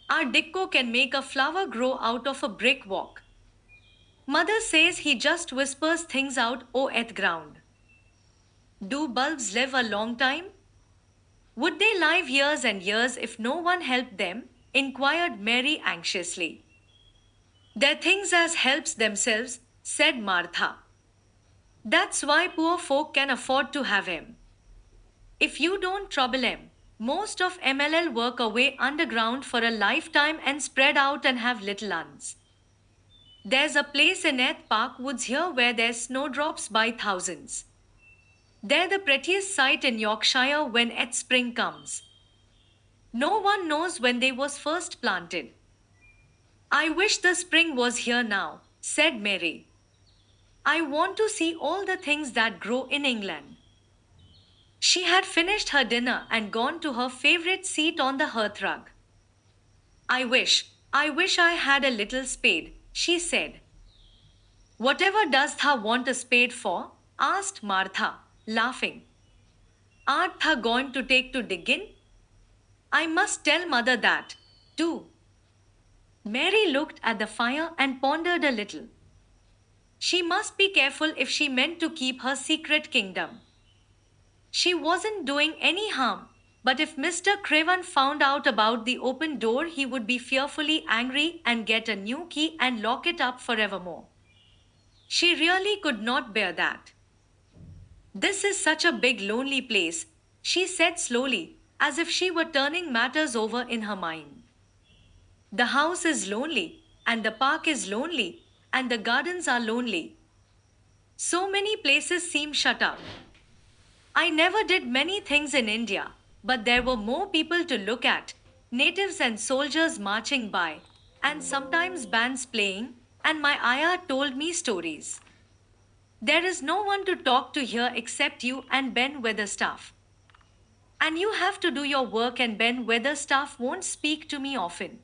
Our Dicko can make a flower grow out of a brick walk. Mother says he just whispers things out o' at ground. Do bulbs live a long time? Would they live years and years if no one helped them? Inquired Mary anxiously. They're things as helps themselves, said Martha. That's why poor folk can afford to have 'em. If you don't trouble 'em, most of MLL work away underground for a lifetime and spread out and have little uns. There's a place in Eth Park Woods here where there's snowdrops by thousands. They're the prettiest sight in Yorkshire when Eth spring comes. No one knows when they was first planted. I wish the spring was here now, said Mary. I want to see all the things that grow in England. She had finished her dinner and gone to her favorite seat on the hearthrug. I wish I had a little spade, she said. Whatever does thou want a spade for? Asked Martha, laughing. Art thou going to take to digging? I must tell mother that, too. Mary looked at the fire and pondered a little. She must be careful if she meant to keep her secret kingdom. She wasn't doing any harm, but if Mr. Craven found out about the open door, he would be fearfully angry and get a new key and lock it up forevermore. She really could not bear that. This is such a big lonely place, she said slowly, as if she were turning matters over in her mind. The house is lonely, and the park is lonely, and the gardens are lonely. So many places seem shut up. I never did many things in India, but there were more people to look at, natives and soldiers marching by, and sometimes bands playing, and my ayah told me stories. There is no one to talk to here except you and Ben Weatherstaff. And you have to do your work, and Ben Weatherstaff won't speak to me often.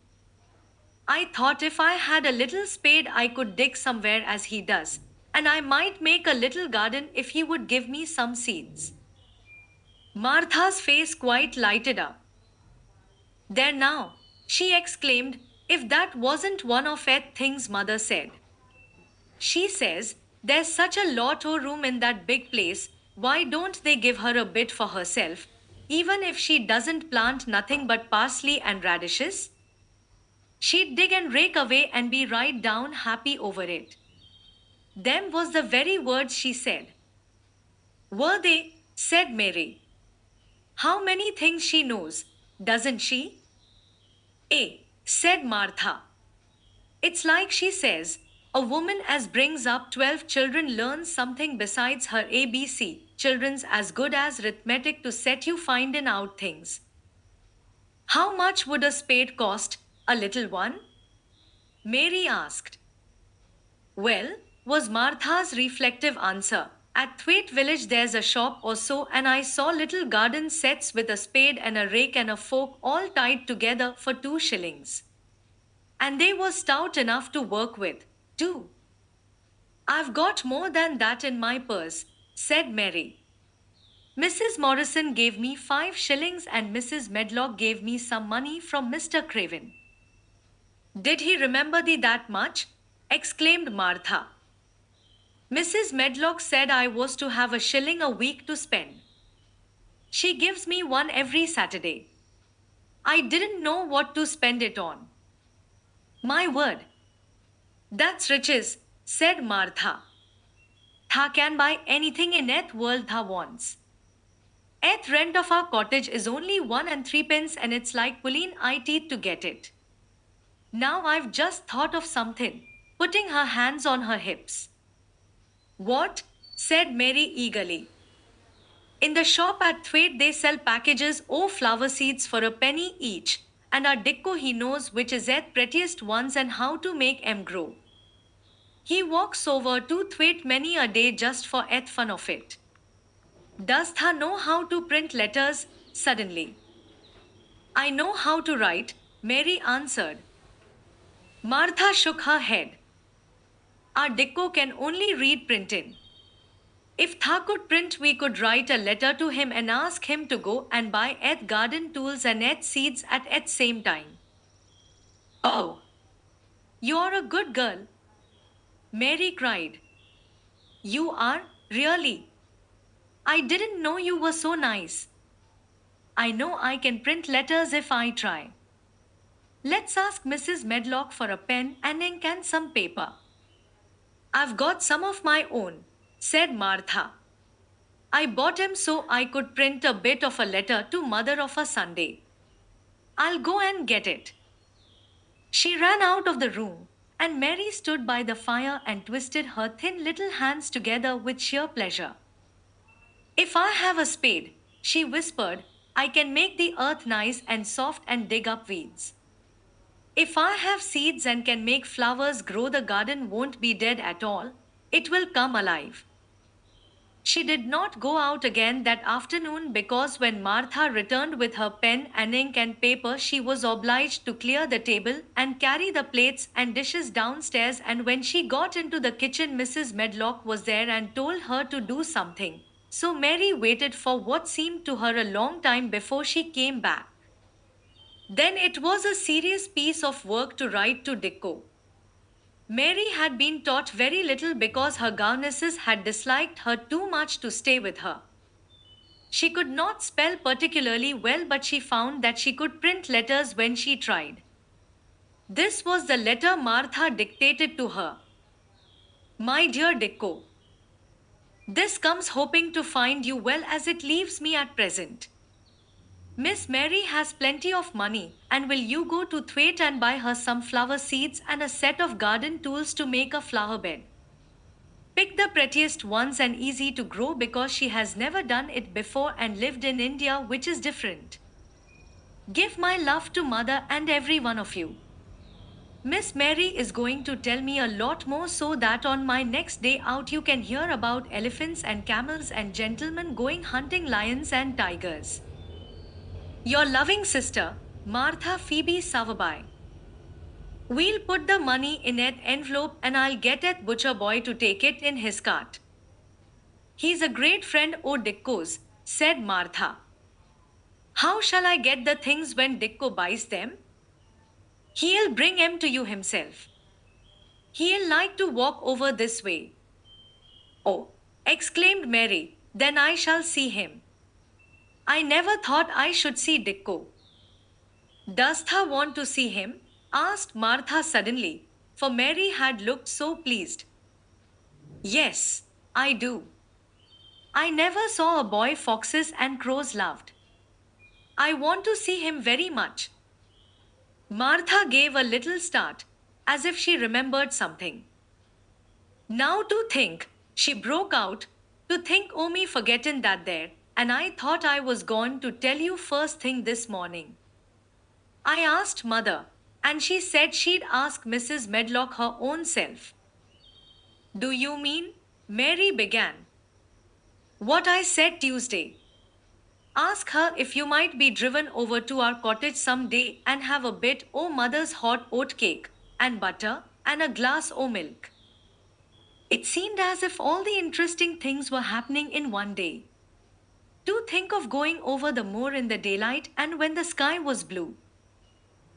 I thought if I had a little spade, I could dig somewhere as he does, and I might make a little garden if he would give me some seeds. Martha's face quite lighted up. There now, she exclaimed, if that wasn't one of Ed things mother said. She says, there's such a lot of room in that big place, why don't they give her a bit for herself, even if she doesn't plant nothing but parsley and radishes? She'd dig and rake away and be right down happy over it. Them was the very words she said. Were they? Said Mary. How many things she knows, doesn't she? Said Martha. It's like she says, a woman as brings up 12 children learns something besides her ABC. Children's as good as arithmetic to set you finding out things. How much would a spade cost, a little one? Mary asked. Well, was Martha's reflective answer. At Thwaite Village there's a shop or so, and I saw little garden sets with a spade and a rake and a fork all tied together for 2 shillings. And they were stout enough to work with, too. I've got more than that in my purse, said Mary. Mrs. Morrison gave me 5 shillings and Mrs. Medlock gave me some money from Mr. Craven. Did he remember thee that much? Exclaimed Martha. Mrs. Medlock said I was to have 1 shilling a week to spend. She gives me one every Saturday. I didn't know what to spend it on. My word. That's riches, said Martha. Tha can buy anything in eth world tha wants. Eth rent of our cottage is only 1 and 3 pence, and it's like pulling eye teeth to get it. Now I've just thought of something, putting her hands on her hips. What? Said Mary eagerly. In the shop at Thwaite they sell packages of flower seeds for a penny each, and our Dicko he knows which is the prettiest ones and how to make 'em grow. He walks over to Thwaite many a day just for eth fun of it. Does tha know how to print letters? Suddenly. I know how to write, Mary answered. Martha shook her head. Our Dicko can only read printing. If Tha could print, we could write a letter to him and ask him to go and buy eth garden tools and eth seeds at eth same time. Oh! You're a good girl, Mary cried. You are, really? I didn't know you were so nice. I know I can print letters if I try. Let's ask Mrs. Medlock for a pen and ink and some paper. I've got some of my own, said Martha. I bought 'em so I could print a bit of a letter to mother of a Sunday. I'll go and get it. She ran out of the room, and Mary stood by the fire and twisted her thin little hands together with sheer pleasure. If I have a spade, she whispered, I can make the earth nice and soft and dig up weeds. If I have seeds and can make flowers grow, the garden won't be dead at all. It will come alive. She did not go out again that afternoon because when Martha returned with her pen and ink and paper, she was obliged to clear the table and carry the plates and dishes downstairs. And when she got into the kitchen, Mrs. Medlock was there and told her to do something. So Mary waited for what seemed to her a long time before she came back. Then it was a serious piece of work to write to Dicko. Mary had been taught very little because her governesses had disliked her too much to stay with her. She could not spell particularly well, but she found that she could print letters when she tried. This was the letter Martha dictated to her. My dear Dicko, this comes hoping to find you well as it leaves me at present. Miss Mary has plenty of money, and will you go to Thwaite and buy her some flower seeds and a set of garden tools to make a flower bed? Pick the prettiest ones and easy to grow because she has never done it before and lived in India, which is different. Give my love to mother and every one of you. Miss Mary is going to tell me a lot more so that on my next day out you can hear about elephants and camels and gentlemen going hunting lions and tigers. Your loving sister, Martha Phoebe Sowerby. We'll put the money in an envelope and I'll get that butcher boy to take it in his cart. He's a great friend o' Dicko's, said Martha. How shall I get the things when Dicko buys them? He'll bring 'em to you himself. He'll like to walk over this way. Oh, exclaimed Mary, then I shall see him. I never thought I should see Dicko. Dost thou want to see him? Asked Martha suddenly, for Mary had looked so pleased. Yes, I do. I never saw a boy foxes and crows loved. I want to see him very much. Martha gave a little start, as if she remembered something. Now to think, she broke out, to think o' me forgetting that there, and I thought I was going to tell you first thing this morning. I asked mother, and she said she'd ask Mrs. Medlock her own self. Do you mean? Mary began. What I said Tuesday. Ask her if you might be driven over to our cottage some day and have a bit o' mother's hot oat cake, and butter, and a glass o' milk. It seemed as if all the interesting things were happening in one day. To think of going over the moor in the daylight and when the sky was blue.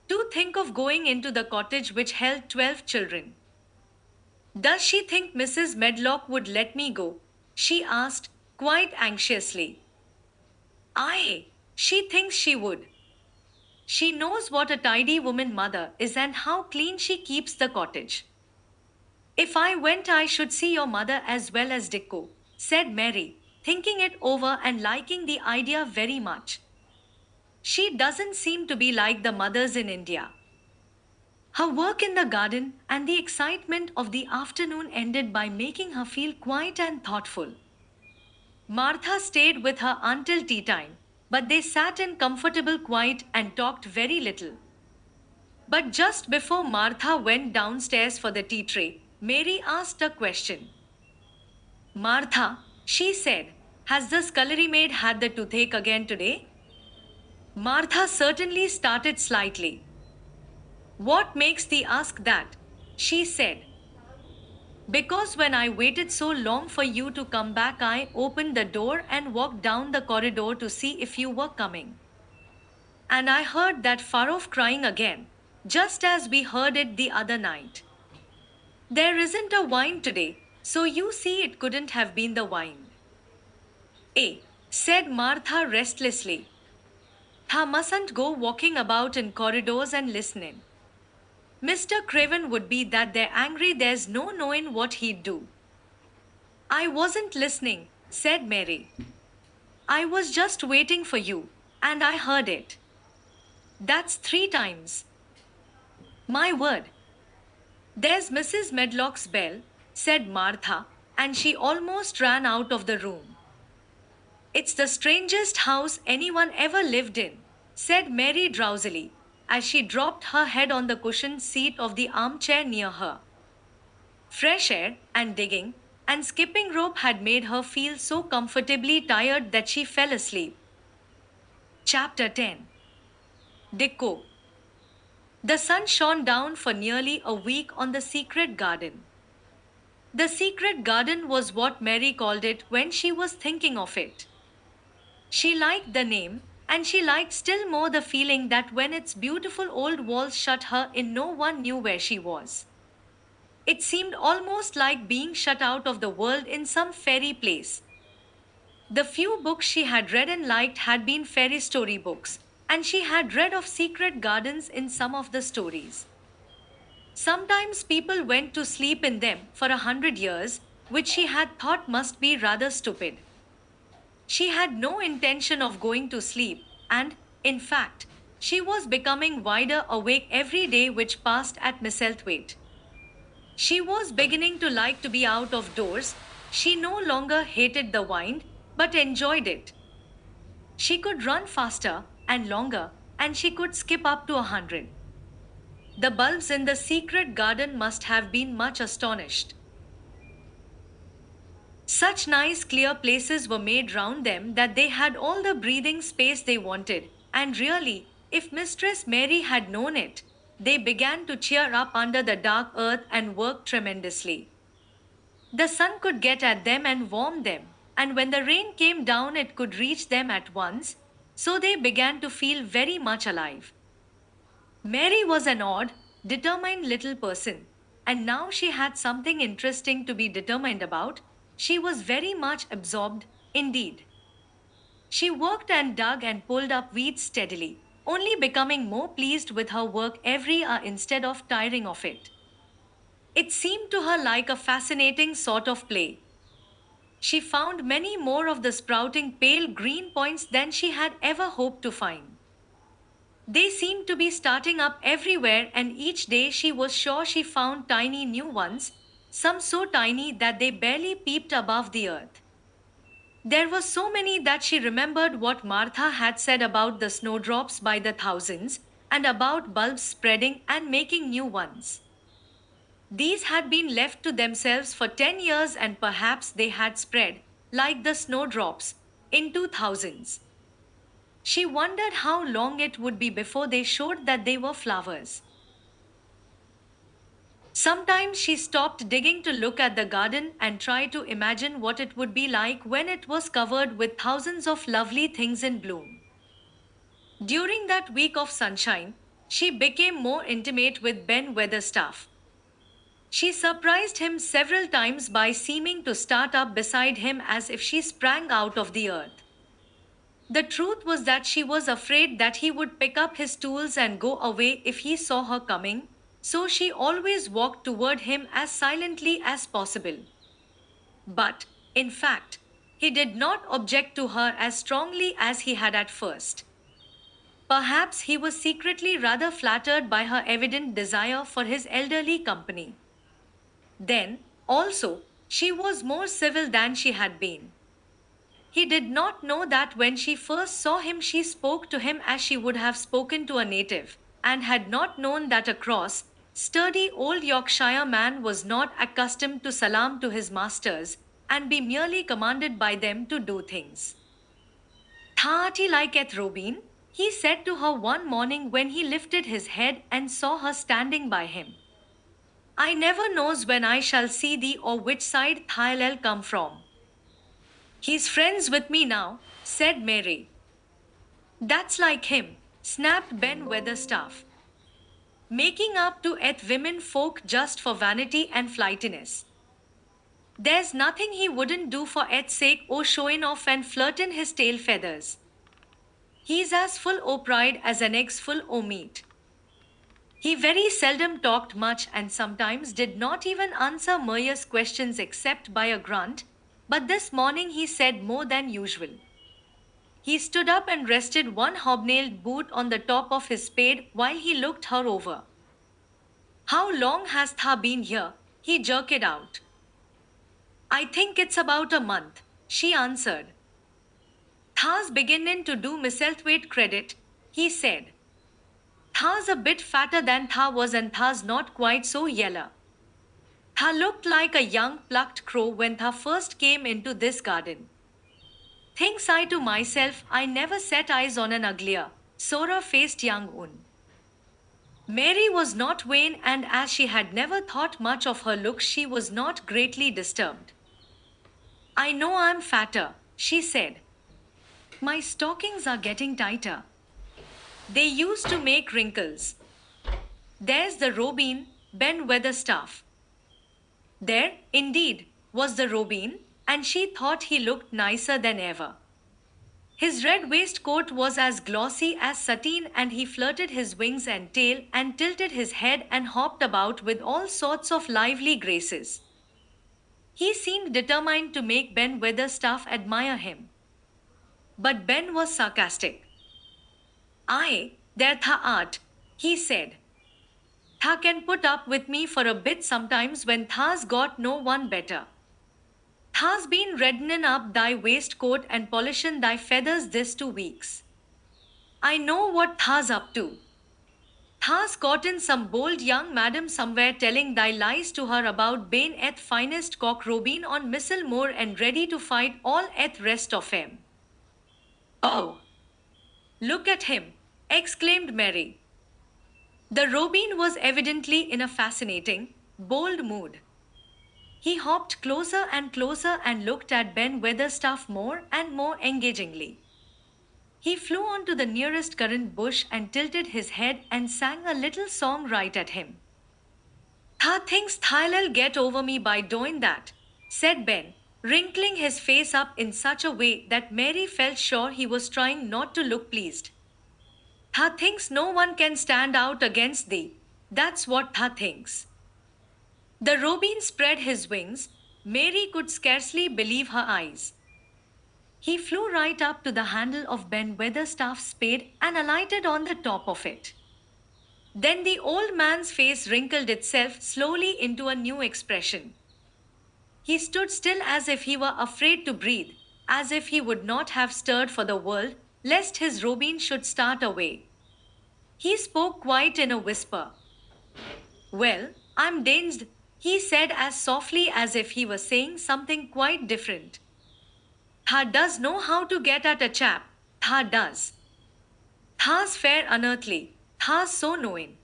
To think of going into the cottage which held 12 children. Does she think Mrs. Medlock would let me go? She asked, quite anxiously. Aye, she thinks she would. She knows what a tidy woman mother is and how clean she keeps the cottage. If I went, I should see your mother as well as Dicko, said Mary, thinking it over and liking the idea very much. She doesn't seem to be like the mothers in India. Her work in the garden and the excitement of the afternoon ended by making her feel quiet and thoughtful. Martha stayed with her until tea time, but they sat in comfortable quiet and talked very little. But just before Martha went downstairs for the tea tray, Mary asked a question. Martha, she said, has the scullery maid had the toothache again today? Martha certainly started slightly. What makes thee ask that? She said. Because when I waited so long for you to come back, I opened the door and walked down the corridor to see if you were coming. And I heard that far off crying again, just as we heard it the other night. There isn't a wine today, so you see it couldn't have been the wine. Said Martha restlessly. Tha mustn't go walking about in corridors and listening. Mr. Craven would be that there angry, there's no knowing what he'd do. I wasn't listening, said Mary. I was just waiting for you, and I heard it. That's 3 times. My word. There's Mrs. Medlock's bell, said Martha, and she almost ran out of the room. It's the strangest house anyone ever lived in, said Mary drowsily, as she dropped her head on the cushioned seat of the armchair near her. Fresh air and digging and skipping rope had made her feel so comfortably tired that she fell asleep. Chapter 10. Decco. The sun shone down for nearly a week on the secret garden. The secret garden was what Mary called it when she was thinking of it. She liked the name, and she liked still more the feeling that when its beautiful old walls shut her in, no one knew where she was. It seemed almost like being shut out of the world in some fairy place. The few books she had read and liked had been fairy story books, and she had read of secret gardens in some of the stories. Sometimes people went to sleep in them for 100 years, which she had thought must be rather stupid. She had no intention of going to sleep, and, in fact, she was becoming wider awake every day which passed at Misselthwaite. She was beginning to like to be out of doors. She no longer hated the wind, but enjoyed it. She could run faster and longer, and she could skip up to 100. The bulbs in the secret garden must have been much astonished. Such nice clear places were made round them that they had all the breathing space they wanted, and really, if Mistress Mary had known it, they began to cheer up under the dark earth and work tremendously. The sun could get at them and warm them, and when the rain came down, it could reach them at once, so they began to feel very much alive. Mary was an odd, determined little person, and now she had something interesting to be determined about. She was very much absorbed, indeed. She worked and dug and pulled up weeds steadily, only becoming more pleased with her work every hour instead of tiring of it. It seemed to her like a fascinating sort of play. She found many more of the sprouting pale green points than she had ever hoped to find. They seemed to be starting up everywhere, and each day she was sure she found tiny new ones, some so tiny that they barely peeped above the earth. There were so many that she remembered what Martha had said about the snowdrops by the thousands, and about bulbs spreading and making new ones. These had been left to themselves for 10 years, and perhaps they had spread, like the snowdrops, into thousands. She wondered how long it would be before they showed that they were flowers. Sometimes she stopped digging to look at the garden and try to imagine what it would be like when it was covered with thousands of lovely things in bloom. During that week of sunshine, she became more intimate with Ben Weatherstaff. She surprised him several times by seeming to start up beside him as if she sprang out of the earth. The truth was that she was afraid that he would pick up his tools and go away if he saw her coming, so she always walked toward him as silently as possible. But, in fact, he did not object to her as strongly as he had at first. Perhaps he was secretly rather flattered by her evident desire for his elderly company. Then, also, she was more civil than she had been. He did not know that when she first saw him she spoke to him as she would have spoken to a native, and had not known that a cross, sturdy old Yorkshire man was not accustomed to salam to his masters, and be merely commanded by them to do things. Thati liketh Robin, he said to her one morning when he lifted his head and saw her standing by him. I never knows when I shall see thee or which side they'll come from. He's friends with me now, said Mary. That's like him, snapped Ben Weatherstaff. Making up to women folk just for vanity and flightiness. There's nothing he wouldn't do for sake o' showing off and flirting his tail feathers. He's as full o' pride as an egg's full o' meat. He very seldom talked much and sometimes did not even answer Maria's questions except by a grunt, but this morning he said more than usual. He stood up and rested one hobnailed boot on the top of his spade while he looked her over. How long has Tha been here? He jerked out. I think it's about a month, she answered. Tha's beginning to do Misselthwaite credit, he said. Tha's a bit fatter than Tha was and Tha's not quite so yellow. Tha looked like a young plucked crow when Tha first came into this garden. Thinks I to myself, I never set eyes on an uglier, sour-faced young un. Mary was not vain, and as she had never thought much of her looks, she was not greatly disturbed. I know I'm fatter, she said. My stockings are getting tighter. They used to make wrinkles. There's the Robin, Ben Weatherstaff. There, indeed, was the Robin, and she thought he looked nicer than ever. His red waistcoat was as glossy as satin, and he flirted his wings and tail and tilted his head and hopped about with all sorts of lively graces. He seemed determined to make Ben Weatherstaff admire him. But Ben was sarcastic. Aye, there tha art, he said. Tha can put up with me for a bit sometimes when tha's got no one better. Tha's been reddening up thy waistcoat and polishing thy feathers this 2 weeks. I know what tha's up to. Tha's gotten some bold young madam somewhere telling thy lies to her about Bain eth finest cock Robin on Missile Moor and ready to fight all eth rest of him. Oh! Look at him, exclaimed Mary. The Robin was evidently in a fascinating, bold mood. He hopped closer and closer and looked at Ben Weatherstaff more and more engagingly. He flew on to the nearest currant bush and tilted his head and sang a little song right at him. Tha thinks Tha'll get over me by doing that, said Ben, wrinkling his face up in such a way that Mary felt sure he was trying not to look pleased. Tha thinks no one can stand out against thee, that's what Tha thinks. The Robin spread his wings. Mary could scarcely believe her eyes. He flew right up to the handle of Ben Weatherstaff's spade and alighted on the top of it. Then the old man's face wrinkled itself slowly into a new expression. He stood still as if he were afraid to breathe, as if he would not have stirred for the world, lest his Robin should start away. He spoke quite in a whisper. Well, I'm dazed, he said as softly as if he was saying something quite different. Tha does know how to get at a chap, Tha does. Tha's fair unearthly, Tha's so knowing.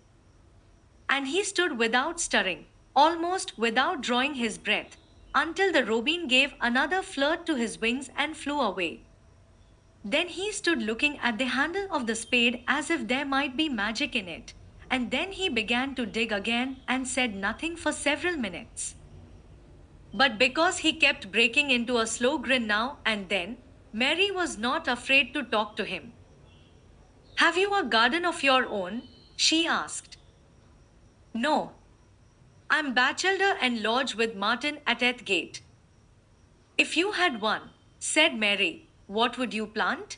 And he stood without stirring, almost without drawing his breath, until the Robin gave another flirt to his wings and flew away. Then he stood looking at the handle of the spade as if there might be magic in it, and then he began to dig again and said nothing for several minutes. But because he kept breaking into a slow grin now and then, Mary was not afraid to talk to him. Have you a garden of your own? She asked. No. I'm bachelor and lodge with Martin at Ethgate. If you had one, said Mary, what would you plant?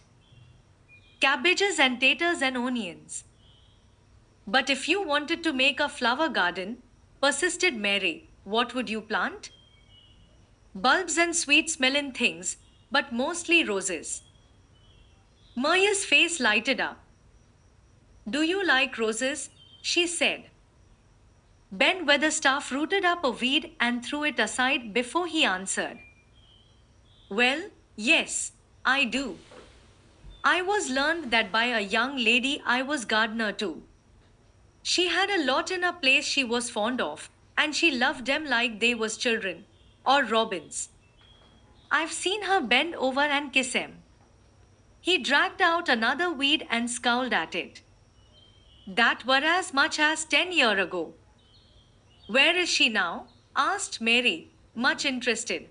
Cabbages and taters and onions. But if you wanted to make a flower garden, persisted Mary, what would you plant? Bulbs and sweet-smelling things, but mostly roses. Maria's face lighted up. Do you like roses? She said. Ben Weatherstaff rooted up a weed and threw it aside before he answered. Well, yes, I do. I was learned that by a young lady I was gardener too. She had a lot in a place she was fond of, and she loved them like they was children, or robins. I've seen her bend over and kiss 'em. He dragged out another weed and scowled at it. That were as much as 10 years ago. Where is she now? Asked Mary, much interested.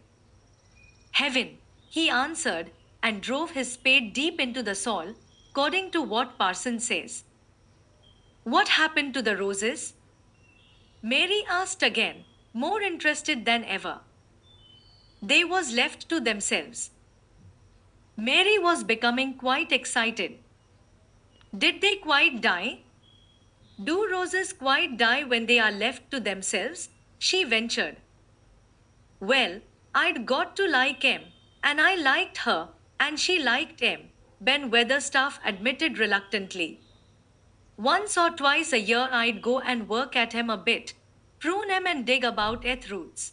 Heaven, he answered, and drove his spade deep into the soil, according to what Parson says. What happened to the roses? Mary asked again, more interested than ever. They was left to themselves. Mary was becoming quite excited. Did they quite die? Do roses quite die when they are left to themselves? She ventured. Well, I'd got to like 'em, and I liked her, and she liked 'em, Ben Weatherstaff admitted reluctantly. Once or twice a year I'd go and work at him a bit, prune him and dig about eth roots.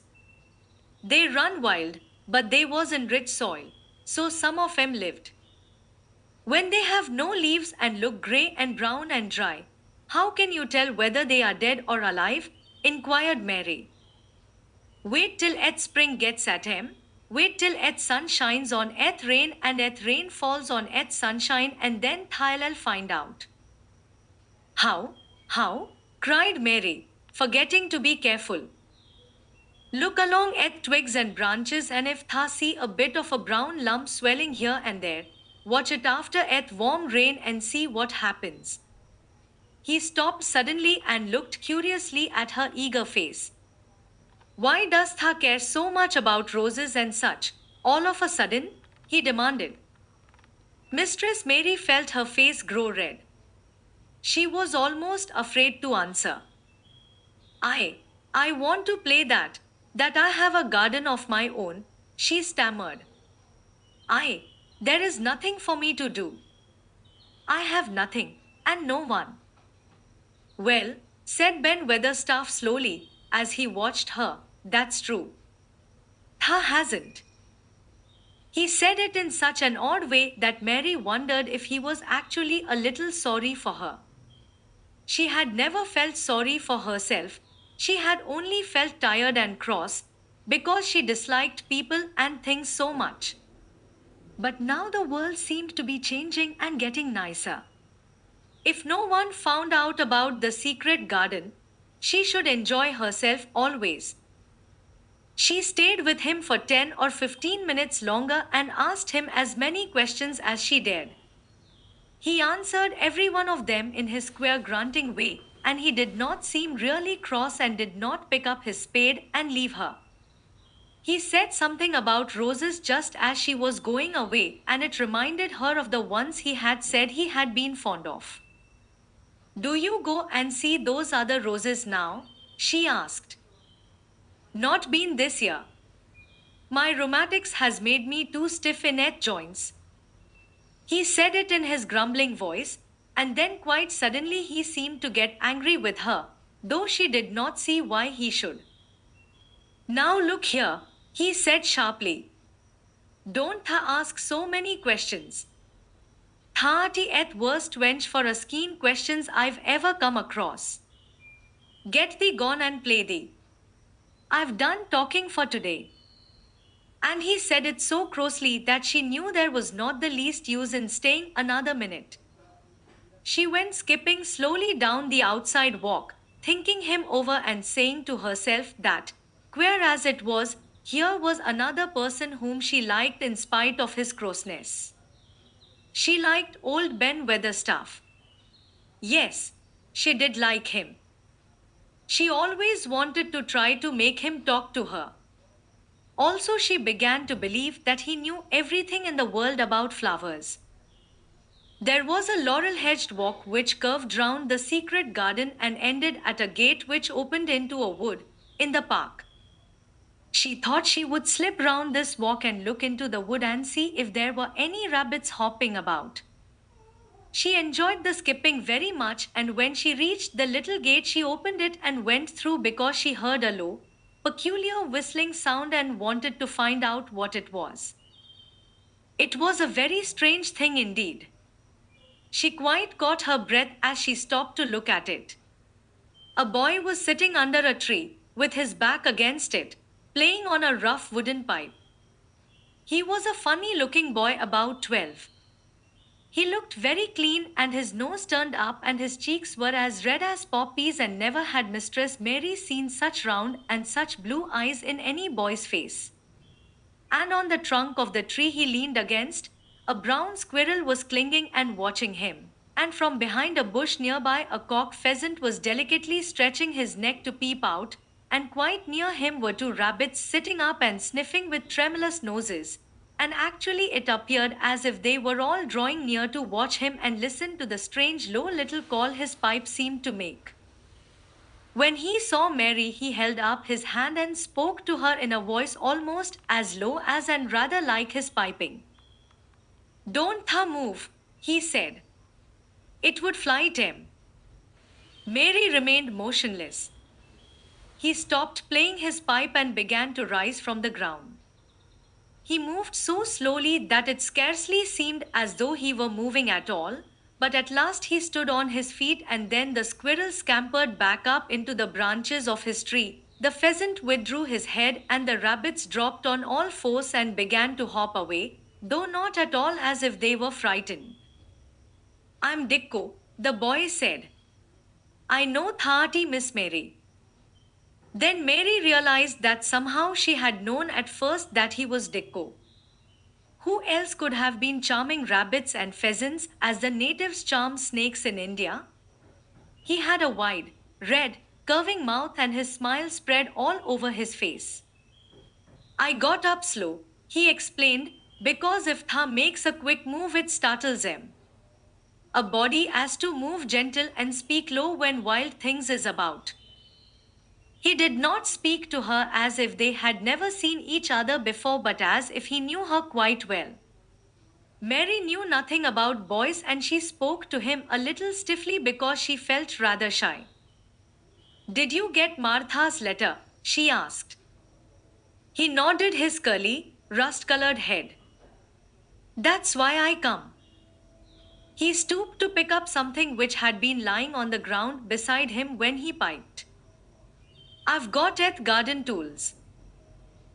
They run wild, but they was in rich soil, so some of 'em lived. When they have no leaves and look grey and brown and dry, how can you tell whether they are dead or alive? Inquired Mary. Wait till eth spring gets at him. Wait till eth sun shines on eth rain and eth rain falls on eth sunshine and then Thyl'll find out. How? How? Cried Mary, forgetting to be careful. Look along at twigs and branches, and if tha see a bit of a brown lump swelling here and there, watch it after at warm rain and see what happens. He stopped suddenly and looked curiously at her eager face. Why does tha care so much about roses and such, all of a sudden? He demanded. Mistress Mary felt her face grow red. She was almost afraid to answer. I, I want to play that I have a garden of my own, she stammered. There is nothing for me to do. I have nothing, and no one. Well, said Ben Weatherstaff slowly, as he watched her, that's true. Tha hasn't. He said it in such an odd way that Mary wondered if he was actually a little sorry for her. She had never felt sorry for herself, she had only felt tired and cross, because she disliked people and things so much. But now the world seemed to be changing and getting nicer. If no one found out about the secret garden, she should enjoy herself always. She stayed with him for 10 or 15 minutes longer and asked him as many questions as she dared. He answered every one of them in his queer grunting way, and he did not seem really cross and did not pick up his spade and leave her. He said something about roses just as she was going away, and it reminded her of the ones he had said he had been fond of. Do you go and see those other roses now? She asked. Not been this year. My rheumatics has made me too stiff in et joints. He said it in his grumbling voice, and then quite suddenly he seemed to get angry with her, though she did not see why he should. Now look here, he said sharply. Don't tha ask so many questions. Thaati eth worst wench for a skeen questions I've ever come across. Get thee gone and play thee. I've done talking for today. And he said it so crossly that she knew there was not the least use in staying another minute. She went skipping slowly down the outside walk, thinking him over and saying to herself that, queer as it was, here was another person whom she liked in spite of his crossness. She liked old Ben Weatherstaff. Yes, she did like him. She always wanted to try to make him talk to her. Also, she began to believe that he knew everything in the world about flowers. There was a laurel-hedged walk which curved round the secret garden and ended at a gate which opened into a wood, in the park. She thought she would slip round this walk and look into the wood and see if there were any rabbits hopping about. She enjoyed the skipping very much, and when she reached the little gate she opened it and went through because she heard a low, peculiar whistling sound and wanted to find out what it was. It was a very strange thing indeed. She quite caught her breath as she stopped to look at it. A boy was sitting under a tree, with his back against it, playing on a rough wooden pipe. He was a funny-looking boy about 12. He looked very clean and his nose turned up and his cheeks were as red as poppies, and never had Mistress Mary seen such round and such blue eyes in any boy's face. And on the trunk of the tree he leaned against, a brown squirrel was clinging and watching him, and from behind a bush nearby a cock pheasant was delicately stretching his neck to peep out, and quite near him were two rabbits sitting up and sniffing with tremulous noses, and actually it appeared as if they were all drawing near to watch him and listen to the strange low little call his pipe seemed to make. When he saw Mary, he held up his hand and spoke to her in a voice almost as low as and rather like his piping. Don't tha move, he said. It would fright him. Mary remained motionless. He stopped playing his pipe and began to rise from the ground. He moved so slowly that it scarcely seemed as though he were moving at all, but at last he stood on his feet and then the squirrel scampered back up into the branches of his tree. The pheasant withdrew his head and the rabbits dropped on all fours and began to hop away, though not at all as if they were frightened. I'm Dicko, the boy said. I know Thati, Miss Mary. Then Mary realized that somehow she had known at first that he was Dicko. Who else could have been charming rabbits and pheasants as the natives charm snakes in India? He had a wide, red, curving mouth and his smile spread all over his face. I got up slow, he explained, because if Tha makes a quick move it startles him. A body has to move gentle and speak low when wild things is about. He did not speak to her as if they had never seen each other before but as if he knew her quite well. Mary knew nothing about boys and she spoke to him a little stiffly because she felt rather shy. Did you get Martha's letter? She asked. He nodded his curly, rust-colored head. That's why I come. He stooped to pick up something which had been lying on the ground beside him when he piped. I've got garden tools.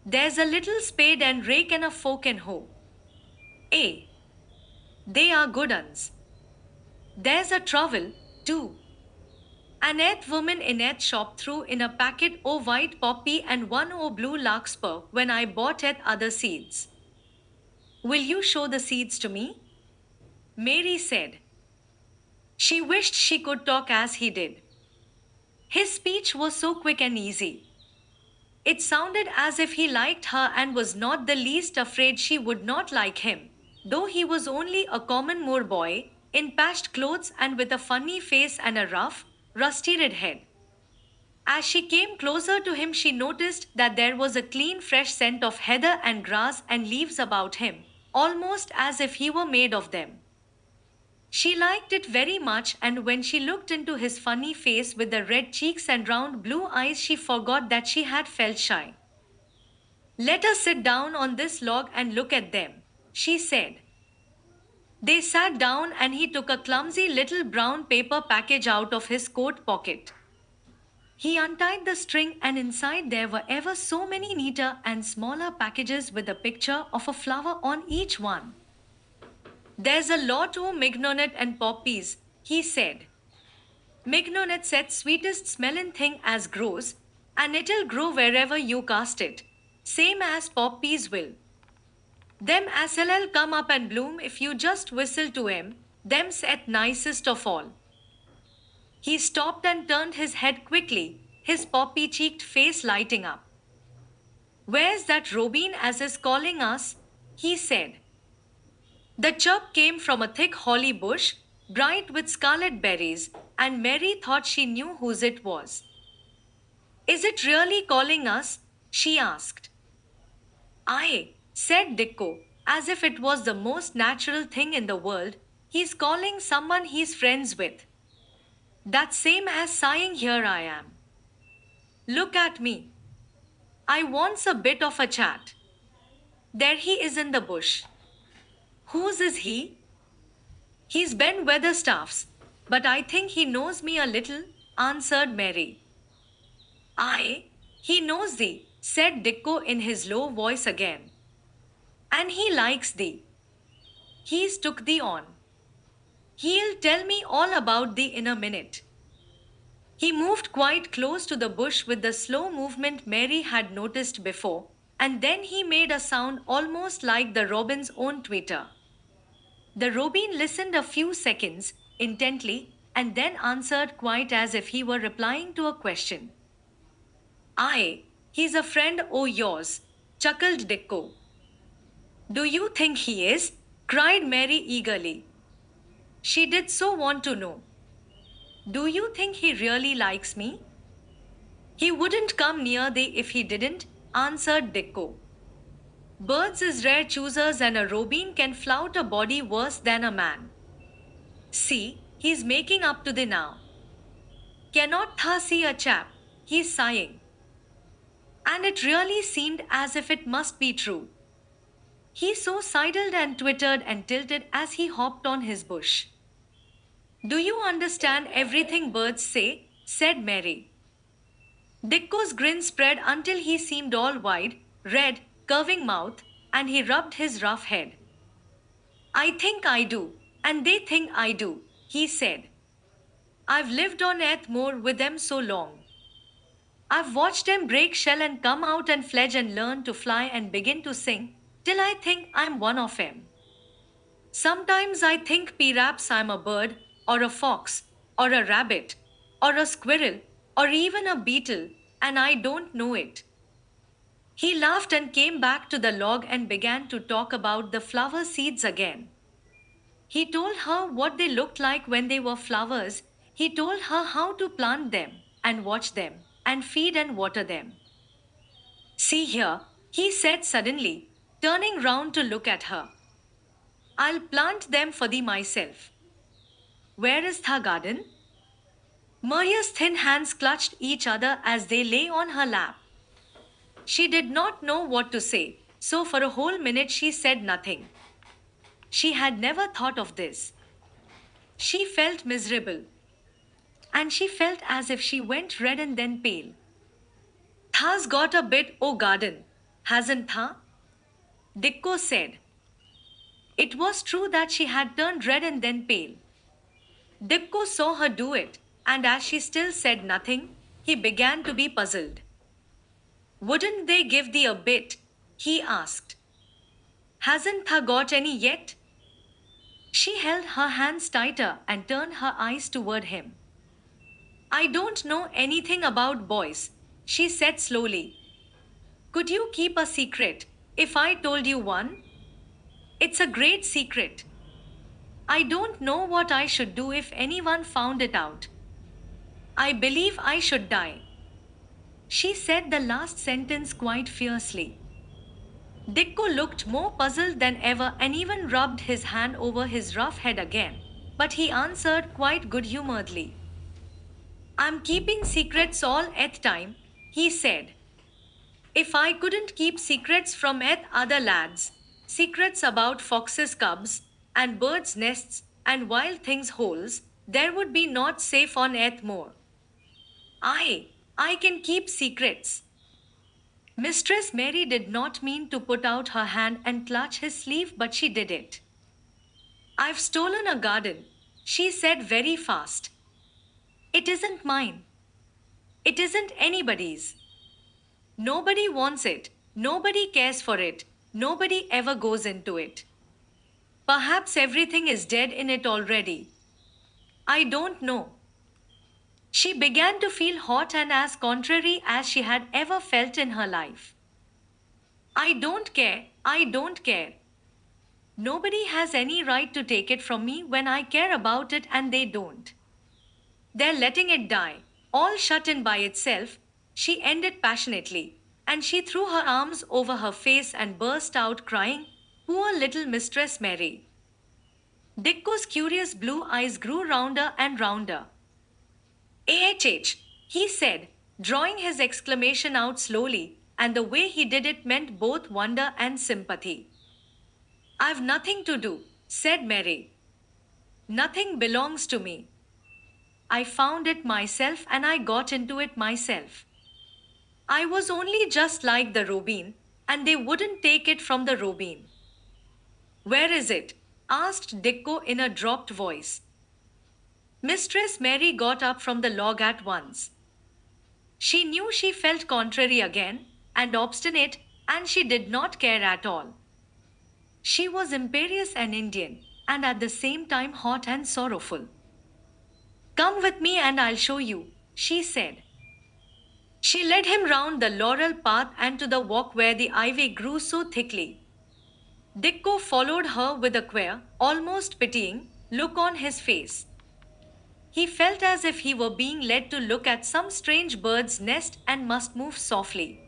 There's a little spade and rake and a fork and hoe. Eh? They are good uns. There's a trowel, too. An woman in shop threw in a packet o' white poppy and one o' blue larkspur when I bought other seeds. Will you show the seeds to me? Mary said. She wished she could talk as he did. His speech was so quick and easy. It sounded as if he liked her and was not the least afraid she would not like him, though he was only a common Moor boy, in patched clothes and with a funny face and a rough, rusty red head. As she came closer to him, she noticed that there was a clean, fresh scent of heather and grass and leaves about him, almost as if he were made of them. She liked it very much, and when she looked into his funny face with the red cheeks and round blue eyes, she forgot that she had felt shy. Let us sit down on this log and look at them, she said. They sat down and he took a clumsy little brown paper package out of his coat pocket. He untied the string and inside there were ever so many neater and smaller packages with a picture of a flower on each one. There's a lot o' mignonette and poppies, he said. Mignonette said sweetest smellin' thing as grows, and it'll grow wherever you cast it, same as poppies will. Them as'll come up and bloom if you just whistle to 'em, them's nicest of all. He stopped and turned his head quickly, his poppy-cheeked face lighting up. Where's that robin as is calling us? He said. The chirp came from a thick holly bush, bright with scarlet berries, and Mary thought she knew whose it was. Is it really calling us? She asked. Aye, said Dicko, as if it was the most natural thing in the world. He's calling someone he's friends with. That same as sighing here I am. Look at me. I wants a bit of a chat. There he is in the bush. Whose is he? He's Ben Weatherstaff's, but I think he knows me a little, answered Mary. Aye, he knows thee, said Dicko in his low voice again. And he likes thee. He's took thee on. He'll tell me all about thee in a minute. He moved quite close to the bush with the slow movement Mary had noticed before, and then he made a sound almost like the robin's own twitter. The robin listened a few seconds, intently, and then answered quite as if he were replying to a question. Aye, he's a friend o' yours, chuckled Dicko. Do you think he is? Cried Mary eagerly. She did so want to know. Do you think he really likes me? He wouldn't come near thee if he didn't, answered Dicko. Birds is rare choosers and a robin can flout a body worse than a man. See, he's making up to thee now. Cannot tha see a chap, he's sighing. And it really seemed as if it must be true. He so sidled and twittered and tilted as he hopped on his bush. Do you understand everything birds say? Said Mary. Dicko's grin spread until he seemed all wide, red, curving mouth, and he rubbed his rough head. I think I do, and they think I do, he said. I've lived on Earth more with them so long. I've watched them break shell and come out and fledge and learn to fly and begin to sing, till I think I'm one of them. Sometimes I think perhaps I'm a bird, or a fox, or a rabbit, or a squirrel, or even a beetle, and I don't know it. He laughed and came back to the log and began to talk about the flower seeds again. He told her what they looked like when they were flowers. He told her how to plant them, and watch them, and feed and water them. See here, he said suddenly, turning round to look at her. I'll plant them for thee myself. Where is the garden? Maria's thin hands clutched each other as they lay on her lap. She did not know what to say, so for a whole minute she said nothing. She had never thought of this. She felt miserable. And she felt as if she went red and then pale. Tha's got a bit o' garden, hasn't Tha? Dicko said. It was true that she had turned red and then pale. Dicko saw her do it, and as she still said nothing, he began to be puzzled. Wouldn't they give thee a bit? He asked. Hasn't Tha got any yet? She held her hands tighter and turned her eyes toward him. I don't know anything about boys, she said slowly. Could you keep a secret if I told you one? It's a great secret. I don't know what I should do if anyone found it out. I believe I should die. She said the last sentence quite fiercely. Dicko looked more puzzled than ever and even rubbed his hand over his rough head again, but he answered quite good-humoredly. I'm keeping secrets all at time, he said. If I couldn't keep secrets from other lads, secrets about foxes' cubs, and birds' nests, and wild things' holes, there would be not safe on earth more. I can keep secrets. Mistress Mary did not mean to put out her hand and clutch his sleeve, but she did it. I've stolen a garden, she said very fast. It isn't mine. It isn't anybody's. Nobody wants it, nobody cares for it, nobody ever goes into it. Perhaps everything is dead in it already. I don't know. She began to feel hot and as contrary as she had ever felt in her life. I don't care, I don't care. Nobody has any right to take it from me when I care about it and they don't. They're letting it die, all shut in by itself, she ended passionately, and she threw her arms over her face and burst out crying, Poor little Mistress Mary. Dicko's curious blue eyes grew rounder and rounder. AHH, he said, drawing his exclamation out slowly, and the way he did it meant both wonder and sympathy. I've nothing to do, said Mary. Nothing belongs to me. I found it myself and I got into it myself. I was only just like the robin, and they wouldn't take it from the robin. Where is it? Asked Dicko in a dropped voice. Mistress Mary got up from the log at once. She knew she felt contrary again, and obstinate, and she did not care at all. She was imperious and Indian, and at the same time hot and sorrowful. Come with me and I'll show you, she said. She led him round the laurel path and to the walk where the ivy grew so thickly. Dicko followed her with a queer, almost pitying, look on his face. He felt as if he were being led to look at some strange bird's nest and must move softly.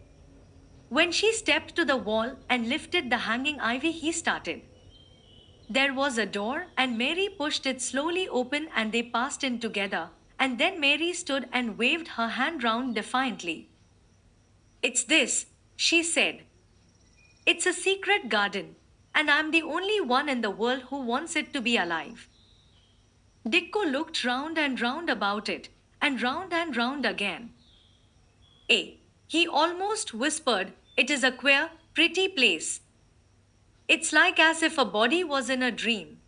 When she stepped to the wall and lifted the hanging ivy, he started. There was a door, and Mary pushed it slowly open and they passed in together, and then Mary stood and waved her hand round defiantly. It's this, she said. It's a secret garden, and I'm the only one in the world who wants it to be alive. Dicko looked round and round about it, and round again. He almost whispered, it is a queer, pretty place. It's like as if a body was in a dream.